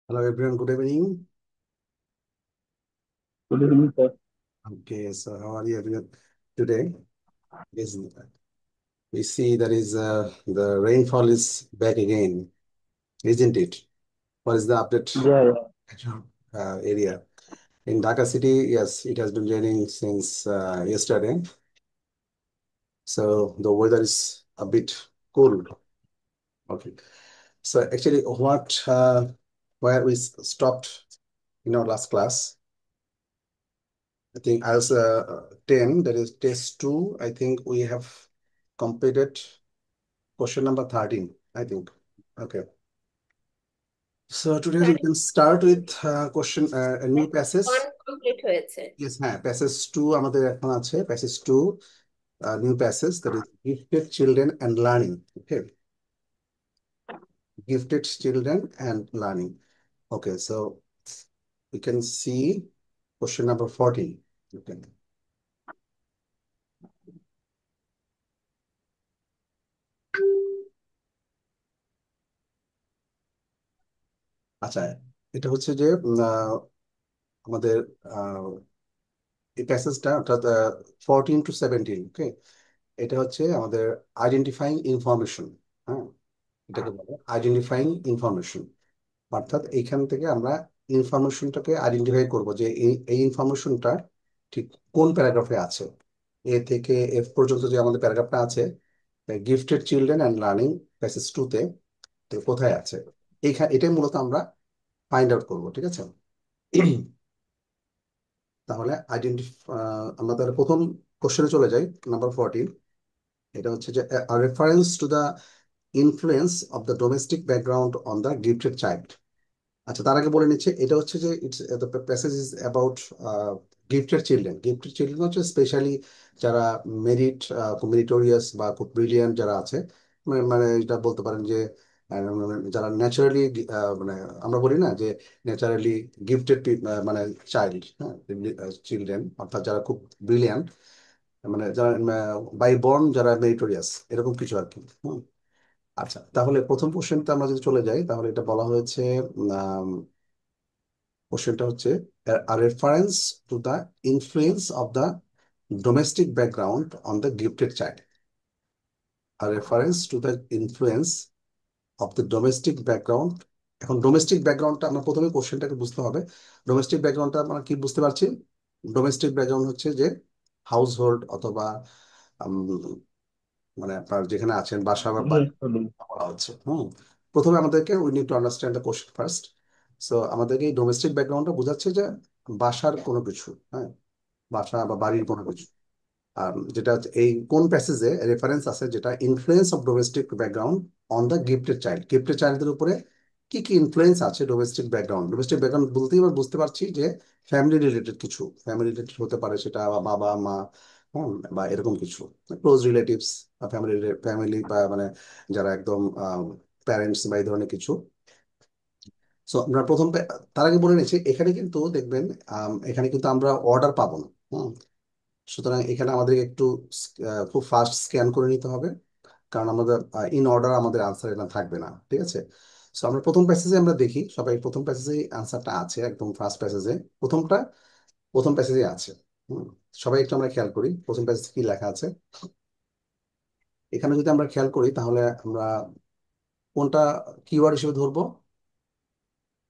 Hello everyone, good evening. Good evening, sir. Okay, so how are you everyone today? Yes, we see that is the rainfall is back again, isn't it? What is the update Yeah, at your area? In Dhaka city, yes, it has been raining since yesterday. So the weather is a bit cool. Okay. So actually where we stopped in our last class, I think as 10, that is test 2, I think we have completed question number 13, I think. Okay. So today হ্যাঁ, we can start with a new passage. One complete হয়েছে। Yes, হ্যাঁ, passage 2 আমাদের এখন আছে, passage 2, new passage, that is gifted children and learning. Okay, gifted children and learning. Okay, so we can see question number 14. Okay. আচ্ছা, এটা হচ্ছে যে আমাদের এই প্যাসেজটা অর্থাৎ 14 to 17, ওকে, এটা হচ্ছে আমাদের আইডেন্টিফাইং ইনফরমেশন। হ্যাঁ, এটাকে বলে আইডেন্টিফাইং ইনফরমেশন। অর্থাৎ এইখান থেকে আমরা ইনফরমেশনটাকে আইডেন্টিফাই করব যে এই ইনফরমেশনটা ঠিক কোন প্যারাগ্রাফে আছে। এ থেকে এফ পর্যন্ত যে আমাদের প্যারাগ্রাফটা আছে, gifted children and learning passage 2-তে কোথায় আছে, এটাই মূলত আমরা ফাইন্ড আউট করবো। ঠিক আছে। তাহলে আমরা তাহলে প্রথম কোশ্চেনে চলে যাই, নাম্বার 14। এটা হচ্ছে যে reference to the influence of the domestic background on the gifted child. আচ্ছা, তার আগে বলে নিচ্ছে, এটা হচ্ছে যে it's the passage is about gifted children. Gifted children হচ্ছে স্পেশালি যারা মেরিটোরিয়াস বা খুব ব্রিলিয়ান্ট যারা আছে, মানে এটা বলতে পারেন যে যারা ন্যাচারালি, মানে আমরা বলি না যে ন্যাচারালি গিফটেড, মানে চাইল্ড, হ্যাঁ, চিলড্রেন অর্থাৎ যারা খুব ব্রিলিয়ান্ট, মানে যারা বাই বর্ন যারা মেরিটোরিয়াস, এরকম কিছু আর কি। আচ্ছা, তাহলে প্রথম কোশ্চেনটা আমরা যদি চলে যাই, তাহলে এটা বলা হয়েছে, কোশ্চেনটা হচ্ছে reference to the influence of the domestic background on the gifted child. Reference to the influence of the domestic background. এখন ডোমেস্টিক ব্যাকগ্রাউন্ডটা আমরা প্রথমে কোশ্চেনটাকে বুঝতে হবে। ডোমেস্টিক ব্যাকগ্রাউন্ডটা আমরা কি বুঝতে পারছি? ডোমেস্টিক ব্যাকগ্রাউন্ড হচ্ছে যে হাউস হোল্ড অথবা মানে আপনার যেখানে আছেন বাসা বা বাড়ি yeah. বলা হচ্ছে। প্রথমে আমাদেরকে we need to understand the question first. So আমাদেরকে এই ডোমেস্টিক ব্যাকগ্রাউন্ডটা বোঝাচ্ছে যে বাসার কোনো কিছু, হ্যাঁ, বাসা বা বাড়ির কোনো কিছু। যেটা হচ্ছে এই কোন প্যাসেজে রেফারেন্স আছে, যেটা influence of domestic background on the gifted child. Gifted চাইল্ডদের উপরে কি কি ইনফ্লুয়েন্স আছে ডোমেস্টিক ব্যাকগ্রাউন্ড। ডোমেস্টিক ব্যাকগ্রাউন্ড বলতেই আমরা বুঝতে পারছি যে ফ্যামিলি রিলেটেড কিছু, ফ্যামিলি রিলেটেড হতে পারে সেটা বাবা মা, বা এরকম কিছু ক্লোজ রিলেটিভস বা ফ্যামিলি, ফ্যামিলি বা মানে যারা একদম প্যারেন্টস বা এই ধরনের কিছু। সো আমরা তার আগে বলে নিচ্ছি, এখানে কিন্তু দেখবেন এখানে কিন্তু আমরা অর্ডার পাবো না। সুতরাং এখানে আমাদের একটু খুব ফাস্ট স্ক্যান করে নিতে হবে, কারণ আমাদের ইন অর্ডার আমাদের আনসার এখানে থাকবে না। ঠিক আছে। সো আমরা প্রথম প্যাসেজে আমরা দেখি, সবাই প্রথম প্যাসেজে আনসারটা আছে, একদম ফার্স্ট প্যাসেজে প্রথম প্যাসেজে আছে। হুম, সবাই একটু আমরা খেয়াল করি প্রথম প্যাসেজে কি লেখা আছে। এখানে যদি আমরা খেয়াল করি, তাহলে আমরা কোনটা কিওয়ার্ড হিসেবে ধরবো?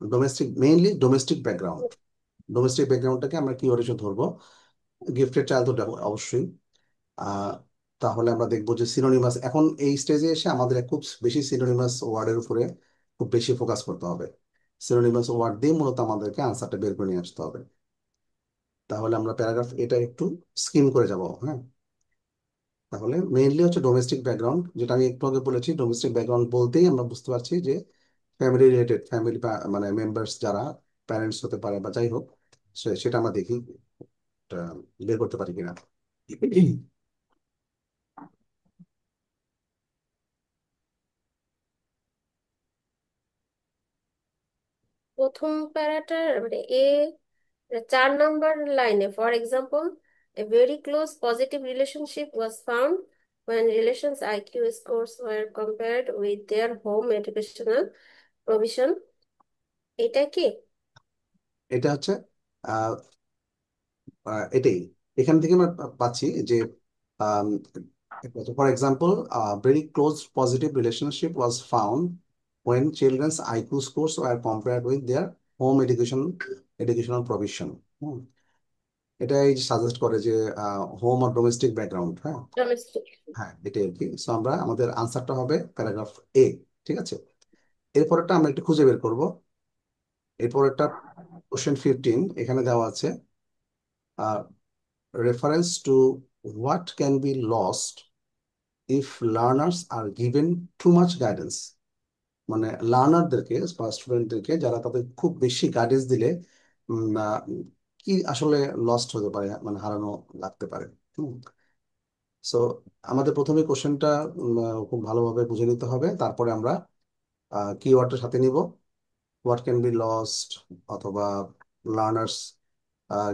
Domestic, mainly domestic background. Domestic ব্যাকগ্রাউন্ডটাকে আমরা কিওয়ার্ড হিসেবে ধরবো। গিফটেড চাইল্ড তো অবশ্যই। আহ তাহলে আমরা দেখবো যে সিনোনিমাস, এখন এই স্টেজে এসে আমাদের খুব বেশি সিনোনিমাস ওয়ার্ডের উপরে খুব বেশি ফোকাস করতে হবে। সিনোনিমাস ওয়ার্ড দিয়ে মূলত আমাদেরকে আনসারটা বের করে নিয়ে আসতে হবে। তাহলে আমরা প্যারাগ্রাফ এটা একটু স্কিম করে যাব। হ্যাঁ, তাহলে মেইনলি হচ্ছে ডোমেস্টিক ব্যাকগ্রাউন্ড, যেটা আমি একটু আগে বলেছি। ডোমেস্টিক ব্যাকগ্রাউন্ড বলতেই আমরা বুঝতে পারছি যে ফ্যামিলি রিলেটেড, ফ্যামিলি মানে মেম্বার্স যারা প্যারেন্টস হতে পারে বা যাই হোক, সেটা আমরা দেখি এটা বের করতে পারি কিনা। প্রথম প্যারাটার মানে 4 নম্বর লাইনে, for example, a very close positive relationship was found when relations IQ scores were compared with their home educational provision. এটা কি? এটা হচ্ছে এটাই। এখান থেকে আমরা পাচ্ছি যে for example, very close positive relationship was found when children's IQ scores were compared with their home educational provision. হুম, এটাই সাজেস্ট করে যে হোম আর ডোমেস্টিক ব্যাকগ্রাউন্ড। হ্যাঁ, ডোমেস্টিক। হ্যাঁ, এটাই আর কি। সো আমরা আমাদের আনসারটা হবে প্যারাগ্রাফ এ। ঠিক আছে, এরপরটা আমরা একটু খুঁজে বের করব। এরপরটা কোশ্চেন 15 এখানে দেওয়া আছে, reference to what can be lost if learners are given to much guidance. মানে লার্নারদেরকে বা স্টুডেন্টদেরকে যারা তাদের খুব বেশি গাইডেন্স দিলে কি আসলে লস্ট হতে পারে, মানে হারানো লাগতে পারে। সো আমাদের প্রথমে কোশ্চেনটা খুব ভালোভাবে বুঝে নিতে হবে, তারপরে আমরা কিওয়ার্ডটার সাথে নিব হোয়াট ক্যান বি লস্ট, অথবা learners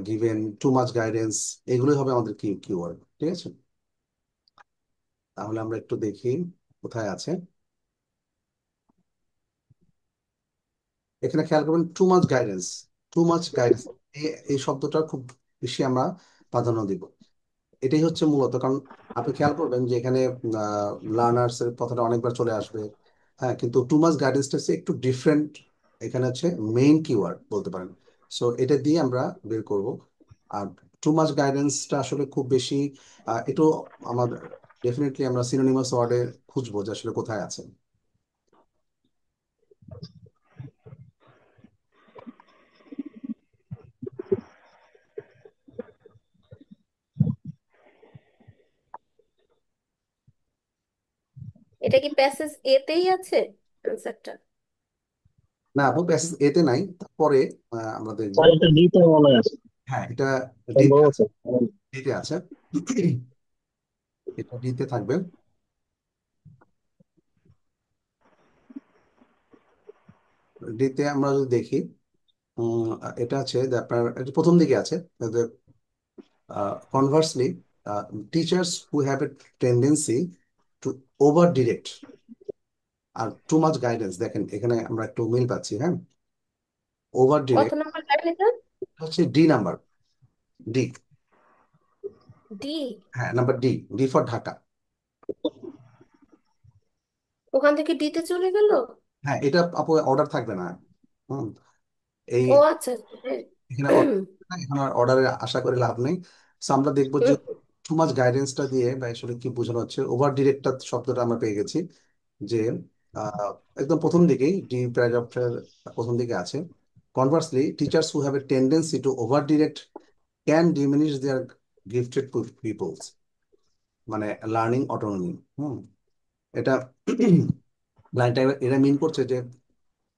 given to much guidance. এগুলোই হবে আমাদের কিওয়ার্ড। ঠিক আছে, তাহলে আমরা একটু দেখি কোথায় আছে। এখানে খেয়াল করবেন two much guidance. Two much guidance, এই শব্দটা খুব বেশি আমরা প্রাধান্য দিব। এটাই হচ্ছে মূলত কারণ। আপনি খেয়াল করবেন যে এখানে লার্নার্স এর কথাটা অনেকবার চলে আসবে। হ্যাঁ, কিন্তু টু মাচ গাইডেন্সটা হচ্ছে একটু ডিফারেন্ট। এখানে হচ্ছে মেইন কিওয়ার্ড বলতে পারেন। সো এটা দিয়ে আমরা বের করব। আর টু মাচ গাইডেন্সটা আসলে খুব বেশি একটু আমাদের ডেফিনেটলি আমরা সিনোনিমাস ওয়ার্ডে খুঁজবো যে আসলে কোথায় আছে। এটা কি প্যাসেজ এতেই আছে আনসারটা? না, আপু প্যাসেজ এতে নাই, তারপরে আমরা দেখবো। স্যার এটা ডিতে মনে হয় আছে। হ্যাঁ, এটা ডিতে সম্ভবত। আছে। ডিতে আছে। এটা ডিতে থাকবে। ডিতে আমরা যদি দেখি, উম, এটা আছে যে আপনার এটা প্রথম দিকে আছে। Conversely, teachers who have a tendency to over direct or too much guidance, দেখেন এখানে আমরা একটু মিল পাচ্ছি। হ্যাঁ, ওভার কত ডিরেক্ট নাম্বার লাইন এটা? হচ্ছে ডি নাম্বার। ডি। ডি? হ্যাঁ, number D. D for Dhaka. ওখান থেকে ডিতে চলে গেল? হ্যাঁ, এটা আপু অর্ডার থাকবে না। হুম, এই ও আচ্ছা, হ্যাঁ। এখানে এখানে অর্ডারে আশা করে লাভ নেই। So আমরা দেখবো যে হুম, টু মাচ গাইডেন্সটা দিয়ে বা আসলে কি বোঝানো হচ্ছে, ওভার ডিরেক্টটা শব্দটা আমরা পেয়ে গেছি। যে আহ, একদম প্রথম দিকেই ডি প্যারাগ্রাফের প্রথম দিকে আছে, conversely teachers who have a tendency to over direct can diminish their gifted peoples, মানে লার্নিং অটোনমি। হুম, এটা লাইনটা এটা মিন করছে যে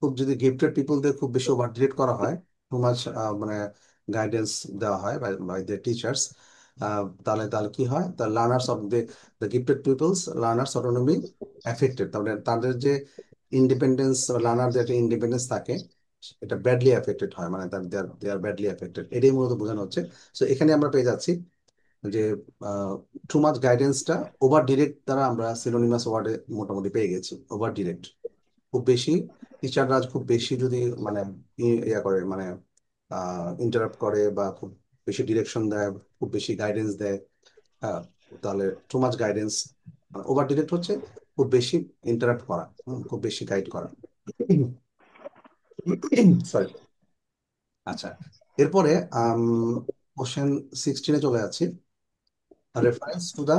খুব যদি গিফটেড পিপলদের খুব বেশি ওভার ডিরেক্ট করা হয়, টু মাচ মানে গাইডেন্স দেওয়া হয় বাই দ্য টিচার্স, তাহলে তাহলে কি হয়, the learners of the gifted peoples learners autonomy affected, তাহলে তাদের যে ইন্ডিপেন্ডেন্স, লার্নারদের একটা ইন্ডিপেন্ডেন্স থাকে, এটা ব্যাডলি এফেক্টেড হয়, মানে দে আর ব্যাডলি এফেক্টেড, এটাই মূলত বোঝানো হচ্ছে। সো এখানে আমরা পেয়ে যাচ্ছি যে টু মাচ গাইডেন্সটা ওভার ডিরেক্ট দ্বারা আমরা সিনোনিমাস ওয়ার্ডে মোটামুটি পেয়ে গেছি। ওভার ডিরেক্ট খুব বেশি, টিচাররা খুব বেশি যদি মানে ইয়া করে, মানে ইন্টারাপ্ট করে বা খুব বেশি ডিরেকশন দেয়, খুব বেশি গাইডেন্স দেয়। হ্যাঁ, তাহলে two much guidance, over direct হচ্ছে খুব বেশি ইন্টারাপ্ট করা, খুব বেশি গাইড করা। সরি। আচ্ছা, এরপরে কোশ্চেন 16-এ চলে যাচ্ছি, reference to the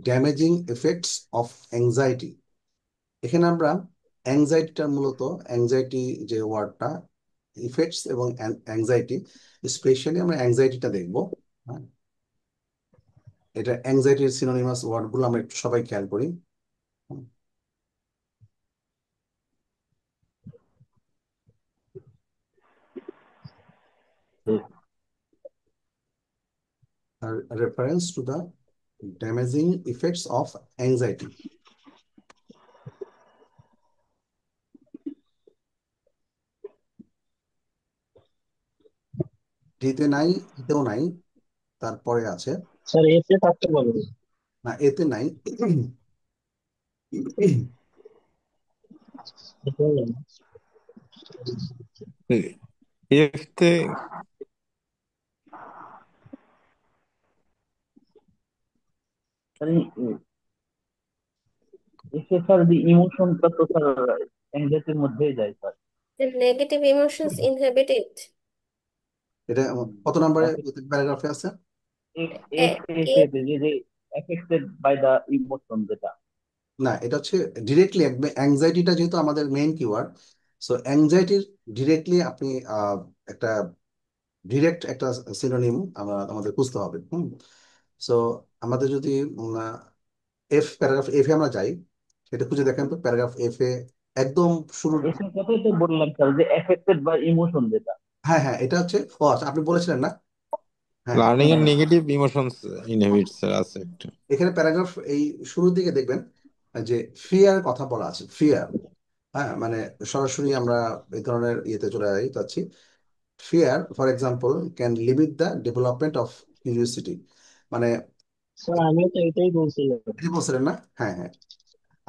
damaging effects of anxiety. এখানে আমরা অ্যাংজাইটিটা মূলত, অ্যাংজাইটি যে ওয়ার্ডটা, ইফেক্টস এবং অ্যাংজাইটি, স্পেশালি আমরা অ্যাংজাইটিটা দেখবো। হ্যাঁ, এটা অ্যাংজাইটির সিনোনিমাস ওয়ার্ডগুলো আমরা একটু সবাই খেয়াল করি। Reference to the damaging effects of anxiety. ডিতে নাই, ইতেও নাই, তারপরে আছে। স্যার এতে থাকতে পারবে। না, এতে নাই। এটা হলো না। এতে এসে স্যার যে ইমোশনটা তো স্যার এনজাইটির মধ্যেই যায় sir. The negative emotions inhabit it. এটা কত নম্বরে এফ প্যারাগ্রাফে আছে? এফ A, এফ A, যে এফেক্টেড বাই দা ইমোশন যেটা। না, এটা হচ্ছে ডিরেক্টলি অ্যাংজাইটিটা, যেহেতু আমাদের মেইন কিওয়ার্ড, সো অ্যাংজাইটির ডিরেক্টলি আপনি একটা ডিরেক্ট একটা সিনোনিম আমাদের খুঁজতে হবে। সো আমাদের যদি প্যারাগ্রাফ এফ এ আমরা যাই, সেটা খুঁজে দেখেন তো প্যারাগ্রাফ এফ এ একদম শুরুর এসের কথাই তো বললাম স্যার যে এফেক্টেড বাই ইমোশন যেটা। হ্যাঁ হ্যাঁ, এটা হচ্ছে আচ্ছা, আপনি বলেছিলেন না? হ্যাঁ, লার্নিং এর হ্যাঁ নেগেটিভ ইমোশনস ইনহিবিটস আছে একটা। এখানে প্যারাগ্রাফ এই শুরুর দিকে দেখবেন যে ফিয়ার কথা বলা আছে, ফিয়ার। হ্যাঁ, মানে সরাসরি আমরা এই ধরনের ইয়েতে চলে যাচ্ছি। Fear for example can limit the development of curiosity, মানে স্যার আমিও তো এটাই বলছিলাম। এটি বলছিলেন না? হ্যাঁ হ্যাঁ।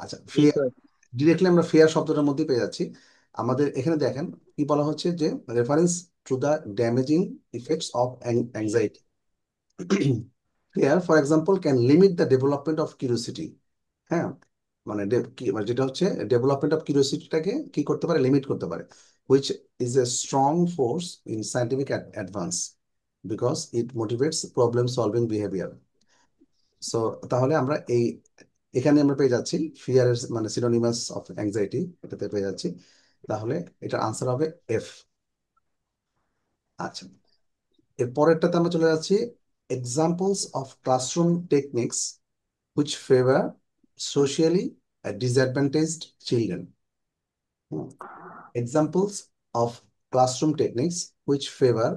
আচ্ছা, জি ফিয়ার স্যার। ডিরেক্টলি আমরা ফিয়ার শব্দটার মধ্যে পেয়ে যাচ্ছি। আমাদের এখানে দেখেন কি বলা হচ্ছে, যে reference to the damaging effects of anxiety. Fear for example can limit the development of curiosity. হ্যাঁ, মানে মানে যেটা হচ্ছে ডেভেলপমেন্ট অফ কিউরিওসিটিটাকে কি করতে পারে, লিমিট করতে পারে, which is a strong force in scientific advance because it motivates problem solving behaviour. So তাহলে আমরা এখানে আমরা পেয়ে যাচ্ছি ফিয়ারের মানে সিনোনিমাস অফ অ্যাংজাইটি, এটাতে পেয়ে যাচ্ছি। তাহলে এটার আনসার হবে এফ। আচ্ছা, এর পরেরটাতে আমরা চলে যাচ্ছি examples of classroom techniques which favor socially disadvantaged children. Examples of classroom techniques which favor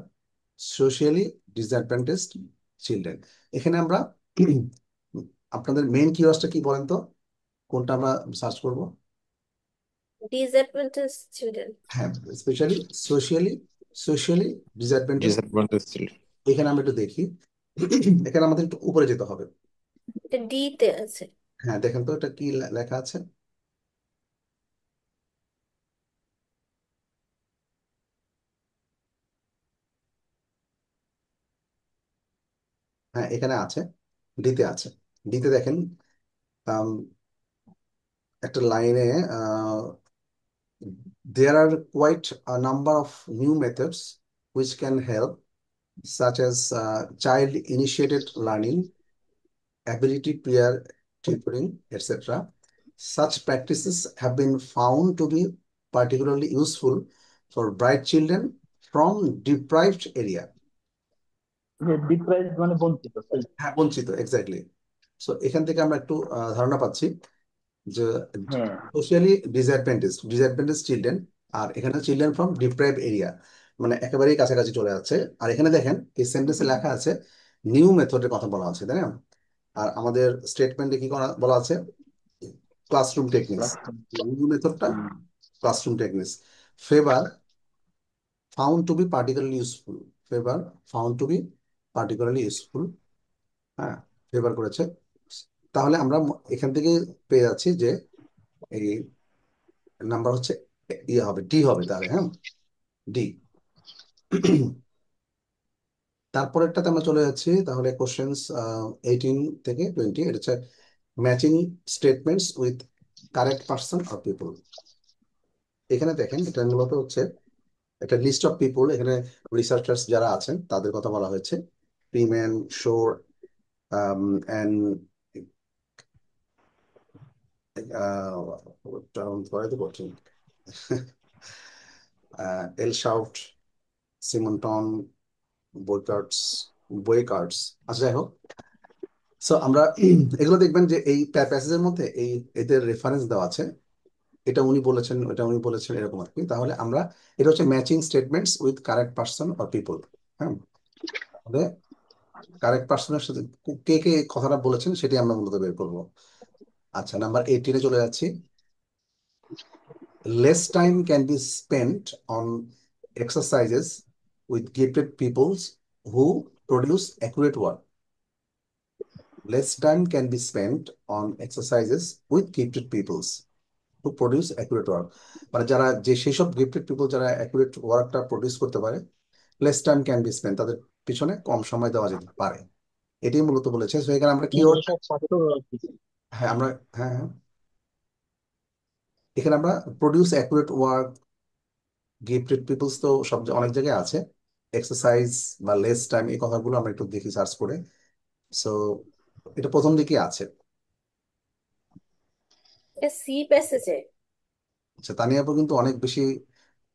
socially disadvantaged children. এখানে আমরা আপনাদের মেইন কিওয়ার্ডটা কি বলেন তো, কোনটা আমরা সার্চ করব? disadvantaged student. হ্যাঁ, specially socially socially disadvantage. Disadvantage ছিল। এখানে আমরা একটু দেখি, এখানে আমাদের একটু উপরে যেতে হবে। এটা ডি তে আছে। হ্যাঁ, দেখেন তো এটা কি লেখা আছে। হ্যাঁ, এখানে আছে, ডিতে আছে। ডিতে দেখেন আম, একটা লাইনে there are quite a number of new methods which can help, such as child initiated learning, ability peer tutoring, etc. Such practices have been found to be particularly useful for bright children from deprived area. যে ডিপ্রাইজ মানে বঞ্চিত sir. হ্যাঁ, বঞ্চিত, exactly. So এখান থেকে আমরা একটু ধারণা পাচ্ছি যে হ্যাঁ সোশিয়ালি ডিসঅ্যাডভান্টেজ চিলড্রেন, আর এখানে চিলড্রেন ফ্রম ডিপ্রাইভ এরিয়া, মানে একেবারেই কাছাকাছি চলে যাচ্ছে। আর এখানে দেখেন এই সেন্টেন্সে লেখা আছে নিউ মেথডের কথা বলা আছে, তাই না? আর আমাদের স্টেটমেন্টে কি বলা আছে, ক্লাসরুম টেকনিক্স। নিউ মেথডটা classroom techniques favour found to be particularly useful, favour found to be particularly useful. হ্যাঁ, ফেভার করেছে। তাহলে আমরা এখান থেকে পেয়ে যাচ্ছি যে এই নাম্বার হচ্ছে ইয়ে হবে, ডি হবে তাহলে। হ্যাঁ, ডি। তারপরেরটাতে আমরা চলে যাচ্ছি, তাহলে কোশ্চেন্স 18 থেকে 20, এটা হচ্ছে matching statements with correct person or people. এখানে দেখেন এটা মূলত হচ্ছে একটা লিস্ট অফ পিপল, এখানে রিসার্চার্স যারা আছেন তাদের কথা বলা হয়েছে, প্রিম্যান, শোর, অ্যান্ড কঠিন, এলশাউট, সিমন্টন, বইকার্টস বইকার্টস। আচ্ছা, যাই হোক। সো আমরা এগুলো দেখবেন যে এই প্যাসেজের মধ্যে এদের রেফারেন্স দেওয়া আছে, এটা উনি বলেছেন, এটা উনি বলেছেন, এরকম আর কি। তাহলে আমরা এটা হচ্ছে matching statements with correct person or people. হ্যাঁ, তাহলে কারেক্ট পার্সনের সাথে কে কে কথাটা বলেছেন সেটি আমরা মূলত বের করবো। আচ্ছা, নাম্বার 18-এ চলে যাচ্ছি। Less time can be spent on exercises with gifted peoples who produce accurate work. Less time can be spent on exercises with gifted peoples. To produce accurate work, মানে যারা যে সেই সব গিফটেড পিপল যারা accurate ওয়ার্কটা produce করতে পারে, less time can be spend, তাদের পিছনে কম সময় দেওয়া যেতে পারে। এটাই মূলত বলেছে। তো এখানে আমরা মানে কিওয়ার্ড, যেসব ছাত্র আর কি। হ্যাঁ আমরা, হ্যাঁ হ্যাঁ, এখানে আমরা produce accurate work, gifted peoples তো সব অনেক জায়গায় আছে, এক্সারসাইজ বা লেস টাইম, এই কথাগুলো আমরা একটু দেখি সার্চ করে। সো এটা প্রথম দিকে আছে। সি প্যাসেজে। আচ্ছা, তানিয়া আপু কিন্তু অনেক বেশি,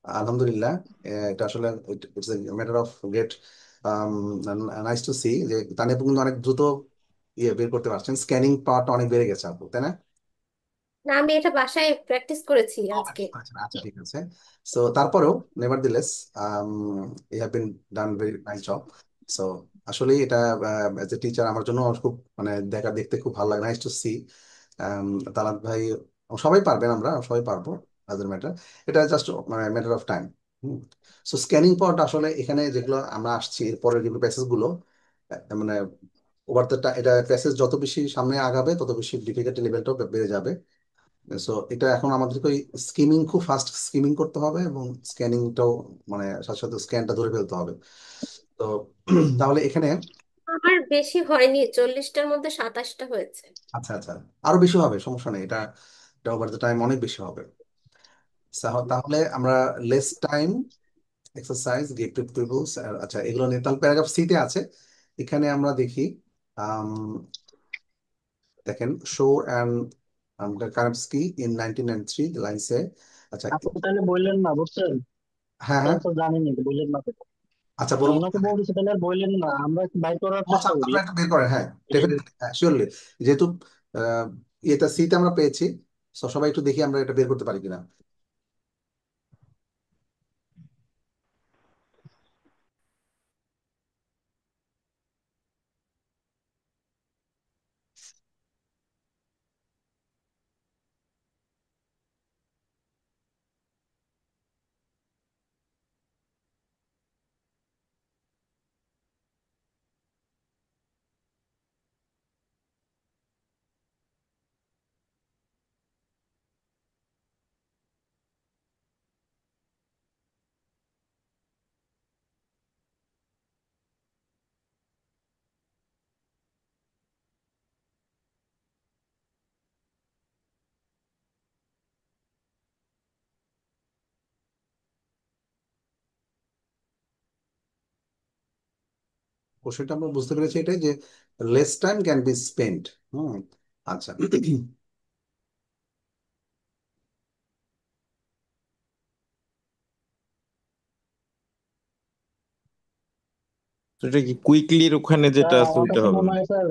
আলহামদুলিল্লাহ, এটা আসলে it's a matter of great, nice to see যে তানিয়া আপু কিন্তু অনেক দ্রুত বের করতে পারছেন, স্ক্যানিং পাওয়ারটা অনেক বেড়ে গেছে আপু, তাই না? না, আমি এটা বাসায় প্র্যাকটিস করেছি ও, আজকে। practice করেছেন, আচ্ছা ঠিক আছে। সো তারপরেও nevertheless you have been done very nice job. So আসলে এটা এজ এ টিচার আমার জন্য খুব মানে দেখতে খুব ভালো লাগে, নাইস টু সি। তালাত ভাই, সবাই পারবেন, আমরা সবাই পারবো, আদার ম্যাটার, এটা জাস্ট মানে matter of time. So scanning পাওয়ারটা আসলে এখানে যেগুলো আমরা আসছি এরপরে যেগুলো প্যাসেজ গুলো, মানে ওভার দ্য, এটা প্যাসেজ যত বেশি সামনে আগাবে তত বেশি ডিফিকাল্টি লেভেলটাও বেড়ে যাবে। সো এটা এখন আমাদেরকে ওই স্কিমিং, খুব ফাস্ট স্কিমিং করতে হবে এবং স্ক্যানিংটাও মানে সাথে সাথে স্ক্যানটা ধরে ফেলতে হবে। তো তাহলে এখানে, আমার বেশি হয়নি, 40টার মধ্যে 27টা হয়েছে। আচ্ছা আচ্ছা, আরো বেশি হবে, সমস্যা নেই, এটা এটা ওভার দ্য টাইম অনেক বেশি হবে। তাহলে আমরা less time, exercise, gifted peoples, আচ্ছা এগুলো নিয়ে তাহলে প্যারাগ্রাফ সি তে আছে। এখানে আমরা দেখি, আম, দেখেন, শো অ্যান্ড কারবস্কি ইন 1993 লাইনসে, আচ্ছা আপনি তাহলে বললেন না, বুঝছেন? হ্যাঁ হ্যাঁ, তাহলে তো জানেনি, বললেন না তো। আচ্ছা না, বলুন। ওনাকে বলতেছে তাহলে আর বললেন না, আমরা একটু বাইর করার আচ্ছা, চেষ্টা করি। আপনারা একটা বের করেন, হ্যাঁ এই যে, ডেফিনেটলি, হ্যাঁ শিওরলি, যেহেতু আহ, এটা সিতে আমরা পেয়েছি, তো সবাই একটু দেখি আমরা এটা বের করতে পারি কিনা। কোশ্চেনটা আমরা বুঝতে পেরেছি এটাই যে less time can be spent. হুম, আচ্ছা তো এটা কি কুইকলির ওখানে যেটা স্যার আছে আমার ওইটা কাছে হবে মনে না? হয় স্যার,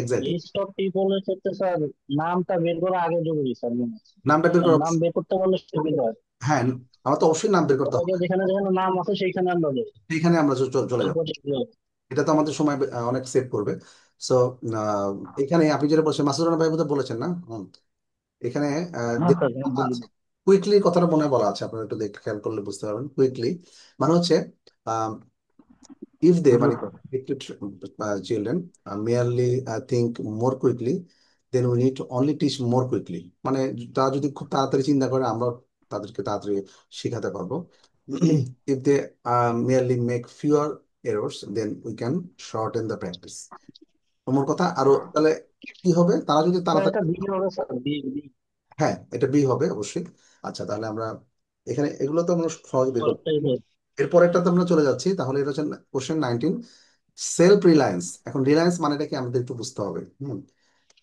এক্স্যাক্টলি, লিস্ট অফ পিপলের ক্ষেত্রে স্যার নামটা বের করা আগে জরুরি স্যার মনে হয়। নামটা বের কারণ করা, নাম বের করতে পারলে সুবিধা হয়। হ্যাঁ আমার তো অবশ্যই নাম বের করতে অথবা হবে, যেখানে যেখানে নাম আছে সেইখানে আমরা যাই। এখানে আমরা চলে যাব, এরপর দেখতে হবে। এটা তো আমাদের সময় অনেক সেভ করবে। সো এখানে আপনি যেটা বলছেন, মাসুদ রানা ভাই বোধহয় বলেছেন না, এখানে হ্যাঁ স্যার, হ্যাঁ বলি। কুইকলি কথাটা মনে হয় বলা আছে, আপনারা একটু দেখে খেয়াল করলে বুঝতে পারবেন। কুইকলি মানে হচ্ছে, ইফ দে মানে দ্রুত। Children merely think more quickly, then we need to only teach more quickly, মানে তারা যদি খুব তাড়াতাড়ি চিন্তা করে আমরা তাদেরকে তাড়াতাড়ি শেখাতে পারবো। if they merely make fewer errors, then we can shorten the practice। তোমার কথা আরো তাহলে কি হবে, তারা যদি স্যার তাড়াতাড়ি, এটা বি হবে স্যার, বি বি। হ্যাঁ এটা বি হবে অবশ্যই। আচ্ছা তাহলে আমরা এখানে এগুলো তো আমরা সহজে বের করবো। পরেরটাই হবে। এরপরেরটাতে আমরা চলে যাচ্ছি, তাহলে এটা হচ্ছে কোশ্চেন 19, সেলফ রিলায়েন্স। এখন রিলায়েন্স মানেটা কি আমাদের একটু বুঝতে হবে।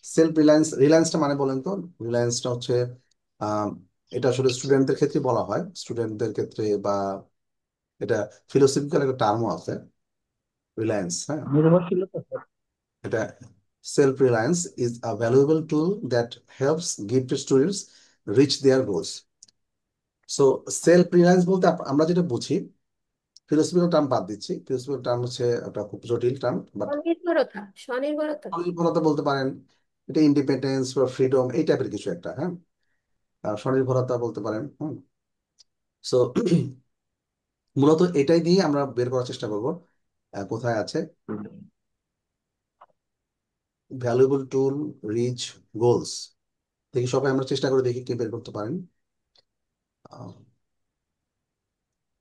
সেলফ রিলায়েন্স, রিলায়েন্সটা মানে বলেন তো, রিলায়েন্সটা হচ্ছে আহ, এটা আসলে স্টুডেন্টদের ক্ষেত্রে বলা হয়, স্টুডেন্টদের ক্ষেত্রে, বা এটা ফিলোসফিক্যাল একটা টার্মও আছে, রিলায়েন্স, হ্যাঁ। নির্ভরশীলতা স্যার। এটা self reliance is a valuable tool that helps gifted students reach their goals. So self reliance বলতে আমরা যেটা বুঝি, ফিলোসফিক্যাল টার্ম বাদ দিচ্ছি, ফিলোসফিক্যাল টার্ম হচ্ছে একটা খুব জটিল টার্ম, বাট স্বনির্ভরতা, স্বনির্ভরতা। স্বনির্ভরতা বলতে পারেন, এটা ইন্ডিপেন্ডেন্স বা ফ্রিডম এই টাইপের কিছু একটা, হ্যাঁ। স্বনির্ভরতা বলতে পারেন। সো মূলত এটাই দিয়ে আমরা বের করার চেষ্টা করব, কোথায় আছে ভ্যালুয়েবল টুল রিচ গোলস। দেখি সবাই আমরা চেষ্টা করে দেখি কে বের করতে পারেন। আহ,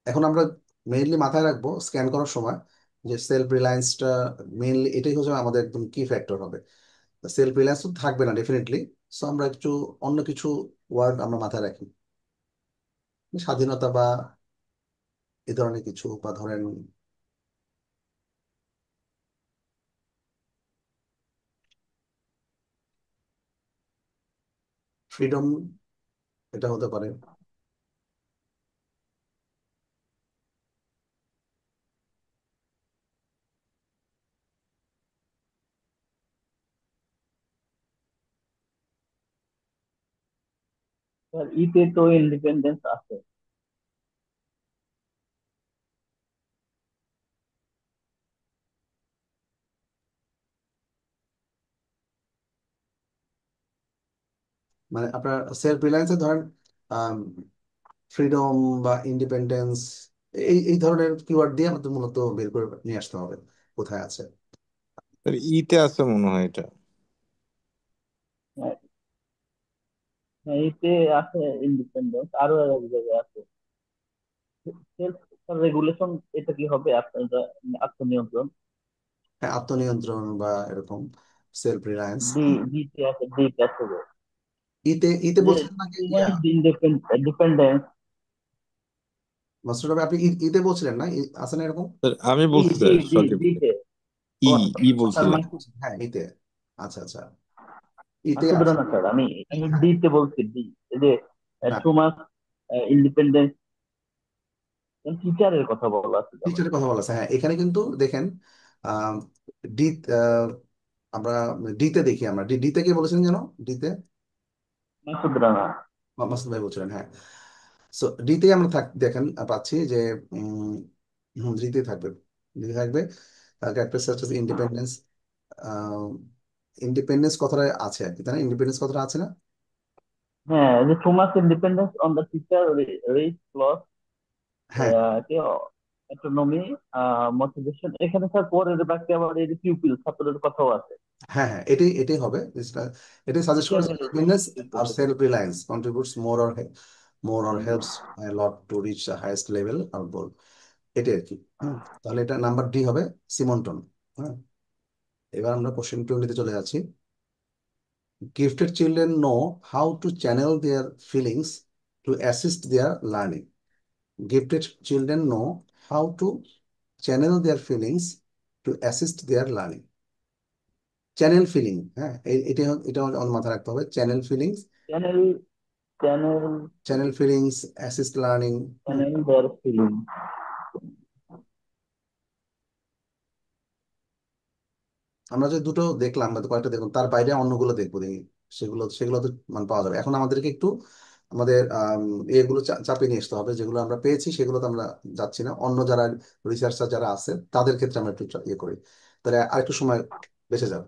এখন আমরা মেইনলি মাথায় রাখবো স্ক্যান করার সময় যে সেলফ রিলায়েন্সটা মেইনলি এটাই হচ্ছে আমাদের একদম কি ফ্যাক্টর হবে। সেলফ রিলায়েন্স তো থাকবে না ডেফিনেটলি। সো আমরা একটু অন্য কিছু ওয়ার্ড আমরা মাথায় রাখি, স্বাধীনতা বা এ ধরনের কিছু, বা ধরেন ফ্রিডম, এটা হতে পারে। স্যার ইতে তো ইন্ডিপেন্ডেন্স আছে। মানে আপনার সেলফ রিলায়েন্সে ধরেন ফ্রিডম বা ইন্ডিপেন্ডেন্স, এই এই ধরনের কিওয়ার্ড দিয়ে আমাদের মূলত বের করে নিয়ে আসতে হবে কোথায় আছে। স্যার ইতে আছে মনে হয় এটা। হ্যাঁ, হ্যাঁ, ইতে আছে ইন্ডিপেন্ডেন্স, আরো এক জায়গায় আছে সেলফ রেগুলেশন। এটা কি হবে আপনার আত্মনিয়ন্ত্রণ? হ্যাঁ, আত্মনিয়ন্ত্রণ বা এরকম সেলফ রিলায়েন্স। ডি ডিতে আছে, ডিতে আছে যে ইতে ইতে যে বলছিলেন নাকি ইয়া? Human dependence. মাস্টার, আপনি ইতে বলছিলেন না, আছে না এরকম? স্যার আমি ডি বলছি ডি স্যার ডি সঠিক। ডিতে। ই, ও ই স্যার, বলছিলাম। হ্যাঁ ইতে। আচ্ছা আচ্ছা, ইতে মাসুদ আছে। রানা স্যার, আমি আমি হ্যাঁ, ডিতে বলছি, ডি। এই যে না, টু মাস ইন্ডিপেন্ডেন্স, টিচারের কথা বলা আছে আমার। টিচারের কথা বলা আছে। হ্যাঁ, এখানে কিন্তু দেখেন আহ, ডি, আহ, আমরা ডিতে দেখি, আমরা ডিতে কে বলেছেন যেন? ডিতে মাসুদ রানা। মাসুদ ভাই বলছিলেন, হ্যাঁ। সো ডিতে আমরা দেখেন পাচ্ছি যে ডিতে থাকবে, ডিতে থাকবে character such as independence. Independence কথাটা আছে আর কি, তাই না? ইন্ডিপেন্ডেন্স কথাটা আছে না? হ্যাঁ, যে too much independence on the teacher reach ক্লস হ্যাঁ অটোনমি মোটিভেশন। এখানে স্যার পরের বাক্যে আবার এই যে পিউপিল, ছাত্রের কথাও আছে। হ্যাঁ হ্যাঁ, এটাই এটাই হবে। এটাই সাজেস্ট টিচার করেছে, ইন্ডিপেন্ডেন্স আর রিলেটেড। Self reliance contributes more or helps lot to reach the highest level or goal, এটাই আর কি। তাহলে এটা নাম্বার ডি হবে, সিমন্টন। হ্যাঁ, এবার আমরা কোশ্চেন 20 চলে যাচ্ছি। Gifted children know how to channel their feelings to assist their learning. Gifted children know how to channel their feelings to assist their learning. Channel feeling, হ্যাঁ, এটা এটা আমাদের মাথায় রাখতে হবে। Channel feelings, channel channel channel feelings, assist learning. Channel their feeling. আমরা যে দুটো দেখলাম বা কয়েকটা দেখলাম, তার বাইরে অন্যগুলো দেখবো দেখি, সেগুলো সেগুলো তো মানে পাওয়া যাবে। এখন আমাদেরকে একটু আমাদের এগুলো চাপিয়ে নিয়ে আসতে হবে, যেগুলো আমরা পেয়েছি সেগুলো তো আমরা যাচ্ছি না, অন্য যারা রিসার্চার যারা আছে তাদের ক্ষেত্রে আমরা একটু ইয়ে করি, তাহলে আরেকটু সময় বেঁচে যাবে।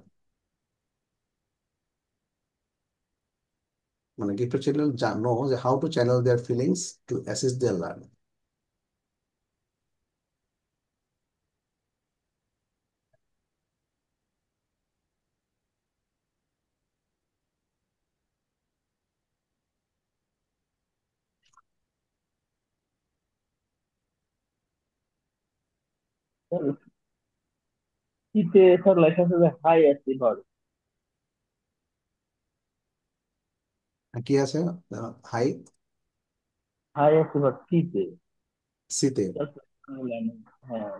মানে গিফটেড চিলড্রেন জানো যে how to channel their feelings to assist their learning. সিতে স্যার লেখা আছে যে হাই অ্যাচিভার। কি আছে? হাই হাই অ্যাচিভার সিতে। সিতে হ্যাঁ।